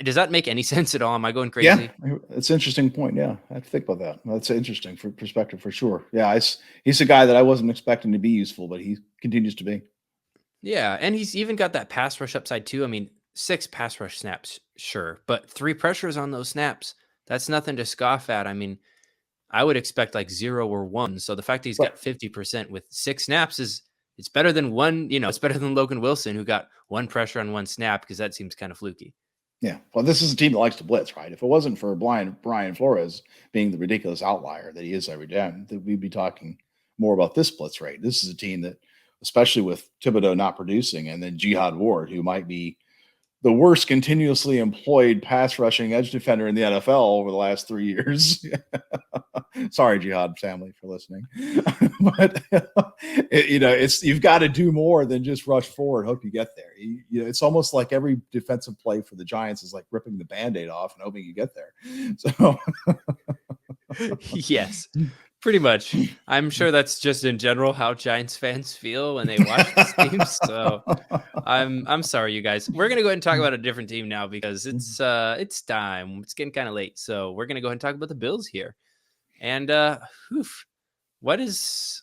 does that make any sense at all? Am I going crazy? Yeah, it's an interesting point. Yeah, I have to think about that. That's interesting for perspective for sure. Yeah, he's a guy that I wasn't expecting to be useful, but he continues to be. Yeah, and he's even got that pass rush upside too. I mean, 6 pass rush snaps, sure, but 3 pressures on those snaps. That's nothing to scoff at. I mean, I would expect like 0 or 1. So the fact that he's But got 50% with 6 snaps it's better than one, it's better than Logan Wilson, who got 1 pressure on 1 snap, because that seems kind of fluky. yeah, well, this is a team that likes to blitz, right? If it wasn't for Brian Flores being the ridiculous outlier that he is every time, that we'd be talking more about this blitz rate. This is a team that, especially with Thibodeau not producing, and then Jihad Ward, who might be the worst continuously employed pass rushing edge defender in the NFL over the last 3 years. Sorry, Jihad family, for listening. But you've got to do more than just rush forward, hope you get there. It's almost like every defensive play for the Giants is like ripping the Band-Aid off and hoping you get there. So Yes, pretty much. I'm sure that's just in general how Giants fans feel when they watch this team. So I'm sorry, you guys. We're gonna go ahead and talk about a different team now, because it's time. It's getting kind of late. So we're gonna go ahead and talk about the Bills here. And what's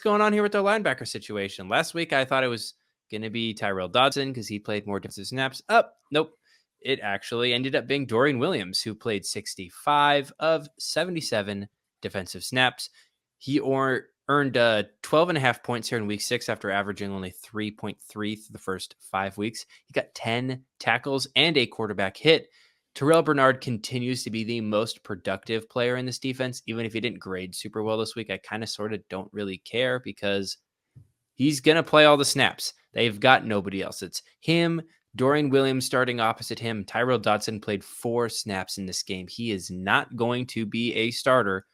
going on here with their linebacker situation? Last week I thought it was gonna be Tyrell Dodson because he played more defensive snaps. Nope. It actually ended up being Dorian Williams, who played 65 of 77 defensive snaps. He earned 12.5 points here in week 6 after averaging only 3.3 through the first 5 weeks. He got 10 tackles and a quarterback hit. Terrell Bernard continues to be the most productive player in this defense. Even if he didn't grade super well this week, I kind of sort of don't really care, because he's going to play all the snaps. They've got nobody else. It's him, Dorian Williams starting opposite him. Tyrell Dodson played 4 snaps in this game. He is not going to be a starter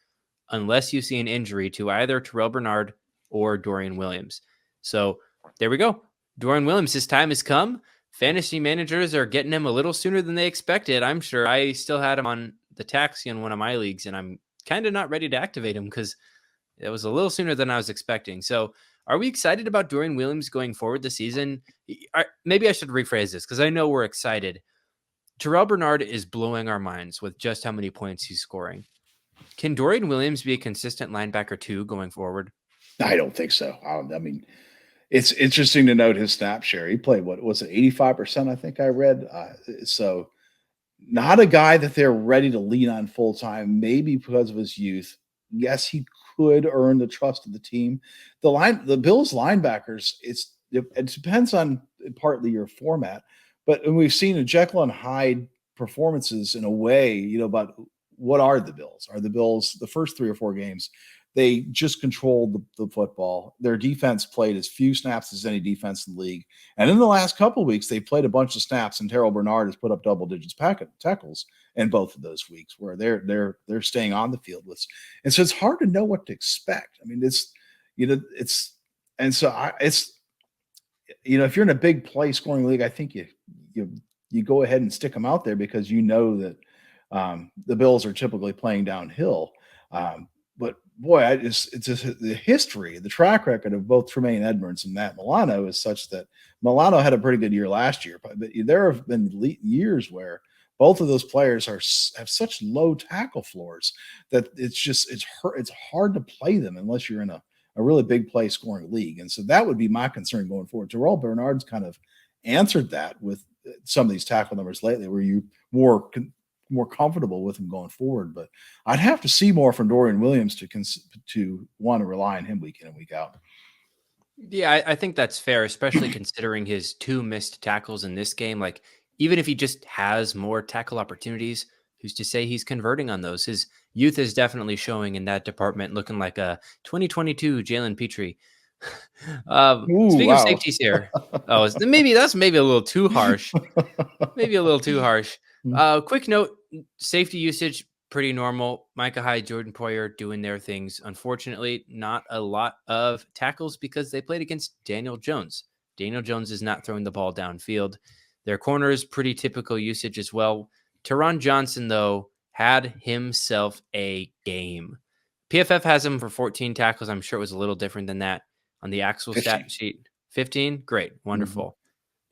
unless you see an injury to either Terrell Bernard or Dorian Williams. So there we go. Dorian Williams, his time has come. Fantasy managers are getting him a little sooner than they expected. I'm sure I still had him on the taxi in one of my leagues, and I'm kind of not ready to activate him because it was a little sooner than I was expecting. So are we excited about Dorian Williams going forward this season? Maybe I should rephrase this, because I know we're excited. Terrell Bernard is blowing our minds with just how many points he's scoring. Can Dorian Williams be a consistent linebacker too going forward? I don't think so. I mean, it's interesting to note his snap share. He played, what was it, 85%, I think I read. So not a guy that they're ready to lean on full time, maybe because of his youth. Yes, he could earn the trust of the team. The Bills linebackers, it depends on partly your format, but we've seen a Jekyll and Hyde performances in a way, about what are the Bills? Are the Bills the first 3 or 4 games? They just controlled the football. Their defense played as few snaps as any defense in the league. And in the last couple of weeks, they played a bunch of snaps, and Terrell Bernard has put up double digits tackles in both of those weeks, where they're staying on the field with. And so it's hard to know what to expect. I mean, it's if you're in a big play scoring league, I think you go ahead and stick them out there because that the Bills are typically playing downhill. But boy, it's just the history, the track record of both Tremaine Edmunds and Matt Milano is such that Milano had a pretty good year last year, but there have been years where both of those players have such low tackle floors that it's hard to play them unless you're in a really big play scoring league. And so that would be my concern going forward. Terrell Bernard's kind of answered that with some of these tackle numbers lately, where you more comfortable with him going forward. But I'd have to see more from Dorian Williams to want to rely on him week in and week out. Yeah, I think that's fair, especially considering his 2 missed tackles in this game. Like, even if he just has more tackle opportunities, who's to say he's converting on those? His youth is definitely showing in that department, looking like a 2022 Jalen Petrie. Speaking of safeties here, maybe a little too harsh. Maybe a little too harsh. Quick note: safety usage pretty normal. Micah Hyde, Jordan Poyer doing their things. Unfortunately, not a lot of tackles because they played against Daniel Jones. Daniel Jones is not throwing the ball downfield. Their corners, pretty typical usage as well. Teron Johnson, though, had himself a game. PFF has him for 14 tackles. I'm sure it was a little different than that on the actual 15. Stat sheet. 15? Great. Wonderful.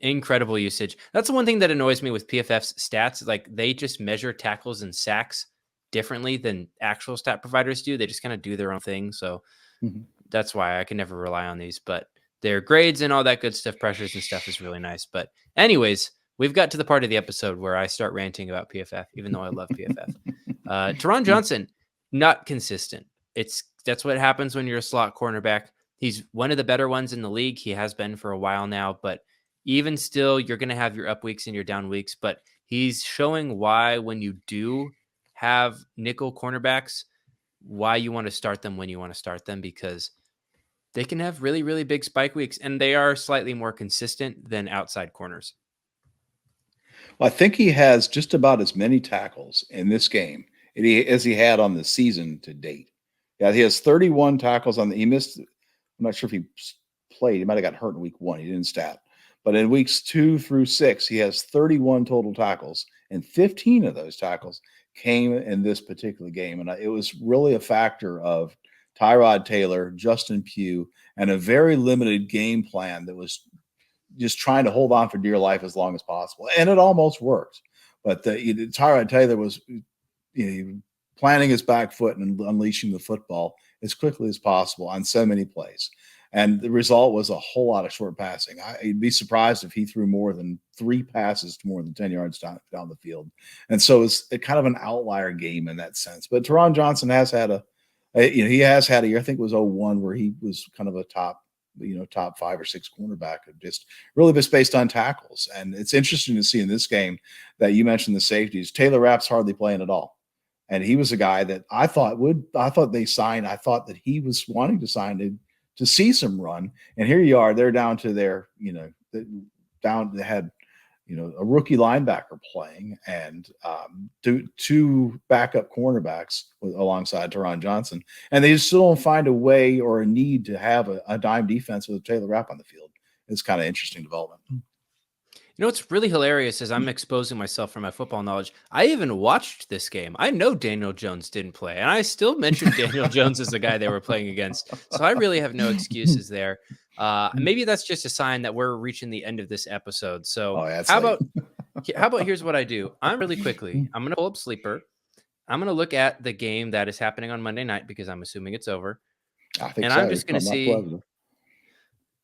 Incredible usage. That's the one thing that annoys me with PFF's stats. Like, they just measure tackles and sacks differently than actual stat providers do. They just kind of do their own thing. So that's why I can never rely on these. But their grades and all that good stuff, pressures and stuff is really nice. But anyways, we've got to the part of the episode where I start ranting about PFF, even though I love PFF. Teron Johnson, not consistent. That's what happens when you're a slot cornerback. He's one of the better ones in the league. He has been for a while now, but even still, you're going to have your up weeks and your down weeks. But he's showing why, when you do have nickel cornerbacks, why you want to start them when you want to start them, because they can have really, really big spike weeks, and they are slightly more consistent than outside corners. Well, I think he has just about as many tackles in this game as he had on the season to date. Yeah, he has 31 tackles he missed. I'm not sure if he played. He might have got hurt in week 1. He didn't stat. But in weeks 2 through 6, he has 31 total tackles, and 15 of those tackles came in this particular game. And it was really a factor of Tyrod Taylor, Justin Pugh, and a very limited game plan that was just trying to hold on for dear life as long as possible. And it almost worked. But Tyrod Taylor was planting his back foot and unleashing the football as quickly as possible on so many plays. And the result was a whole lot of short passing. I'd be surprised if he threw more than 3 passes to more than 10 yards down the field. And so it's kind of an outlier game in that sense. But Teron Johnson has had he has had a year, I think it was 01, where he was kind of a top 5 or 6 cornerback, just really just based on tackles. And it's interesting to see in this game that you mentioned the safeties. Taylor Rapp's hardly playing at all. And he was a guy that I thought they signed. I thought that he was wanting to sign to see some run. And here you are, they're down to their, they had, a rookie linebacker playing and 2 backup cornerbacks alongside Teron Johnson. And they still don't find a way or a need to have a dime defense with Taylor Rapp on the field. It's kind of interesting development. What's really hilarious is I'm exposing myself from my football knowledge. I even watched this game. I know Daniel Jones didn't play, and I still mentioned Daniel Jones as the guy they were playing against. So I really have no excuses there. Maybe that's just a sign that we're reaching the end of this episode. So how about here's what I do. I'm going to pull up Sleeper. I'm going to look at the game that is happening on Monday night because I'm assuming it's over. I'm just going to see.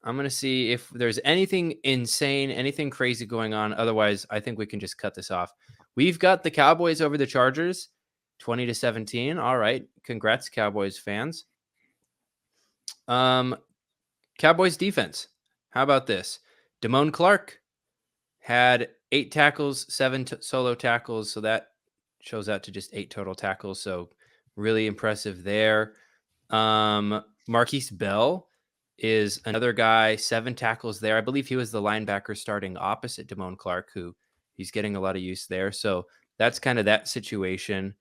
I'm going to see if there's anything insane, anything crazy going on. Otherwise, I think we can just cut this off. We've got the Cowboys over the Chargers, 20-17. All right. Congrats, Cowboys fans. Cowboys defense. How about this? Damone Clark had 8 tackles, 7 solo tackles. So that shows out to just 8 total tackles. So really impressive there. Marquise Bell is another guy, 7 tackles there. I believe he was the linebacker starting opposite Damone Clark, who he's getting a lot of use there. So that's kind of that situation.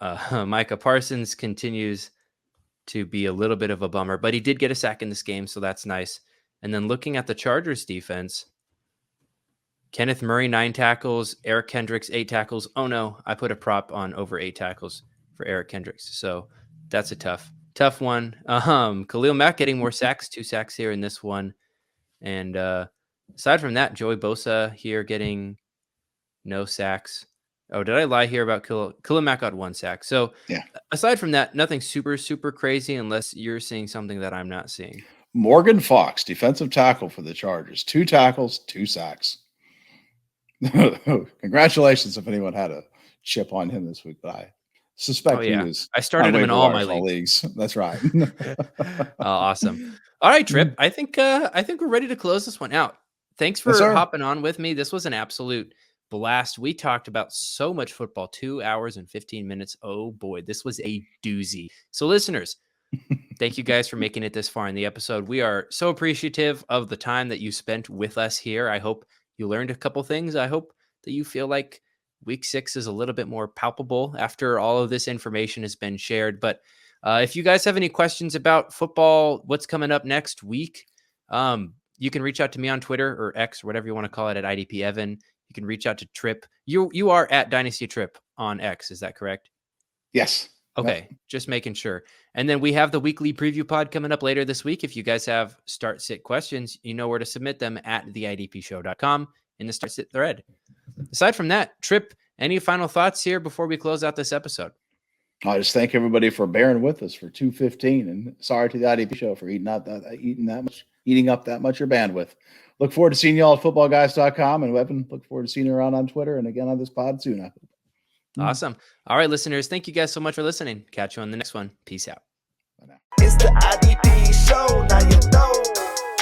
Micah Parsons continues to be a little bit of a bummer, but he did get a sack in this game, so that's nice. And then looking at the Chargers defense, Kenneth Murray, 9 tackles, Eric Kendricks, 8 tackles. Oh no, I put a prop on over 8 tackles for Eric Kendricks. So that's a tough one. Khalil Mack getting more sacks, 2 sacks here in this one. And aside from that, Joey Bosa here getting no sacks. Oh, did I lie here about Khalil Mack got 1 sack? So yeah. Aside from that, nothing super, super crazy unless you're seeing something that I'm not seeing. Morgan Fox, defensive tackle for the Chargers. 2 tackles, 2 sacks. Congratulations if anyone had a chip on him this week, but I suspect he was. I started him in all my leagues. That's right. Awesome. All right, Tripp. I think we're ready to close this one out. Thanks for hopping on with me. This was an absolute blast. We talked about so much football, 2 hours and 15 minutes. Oh boy, this was a doozy. So listeners, thank you guys for making it this far in the episode. We are so appreciative of the time that you spent with us here. I hope you learned a couple things. I hope that you feel like week 6 is a little bit more palpable after all of this information has been shared. But if you guys have any questions about football, what's coming up next week, you can reach out to me on Twitter or X, or whatever you want to call it, at IDP Evan. You can reach out to Tripp. You are at Dynasty Tripp on X. Is that correct? Yes. Okay. Yep. Just making sure. And then we have the weekly preview pod coming up later this week. If you guys have start sit questions, you know where to submit them at theidpshow.com in the start sit thread. Aside from that, Tripp, any final thoughts here before we close out this episode? I just thank everybody for bearing with us for 2:15, and sorry to the IDP show for eating up that much your bandwidth. Look forward to seeing you all at footballguys.com, and Evan, look forward to seeing you around on Twitter and again on this pod soon. I hope. Awesome. All right, listeners, thank you guys so much for listening. Catch you on the next one. Peace out. It's the IDP show. Now you know.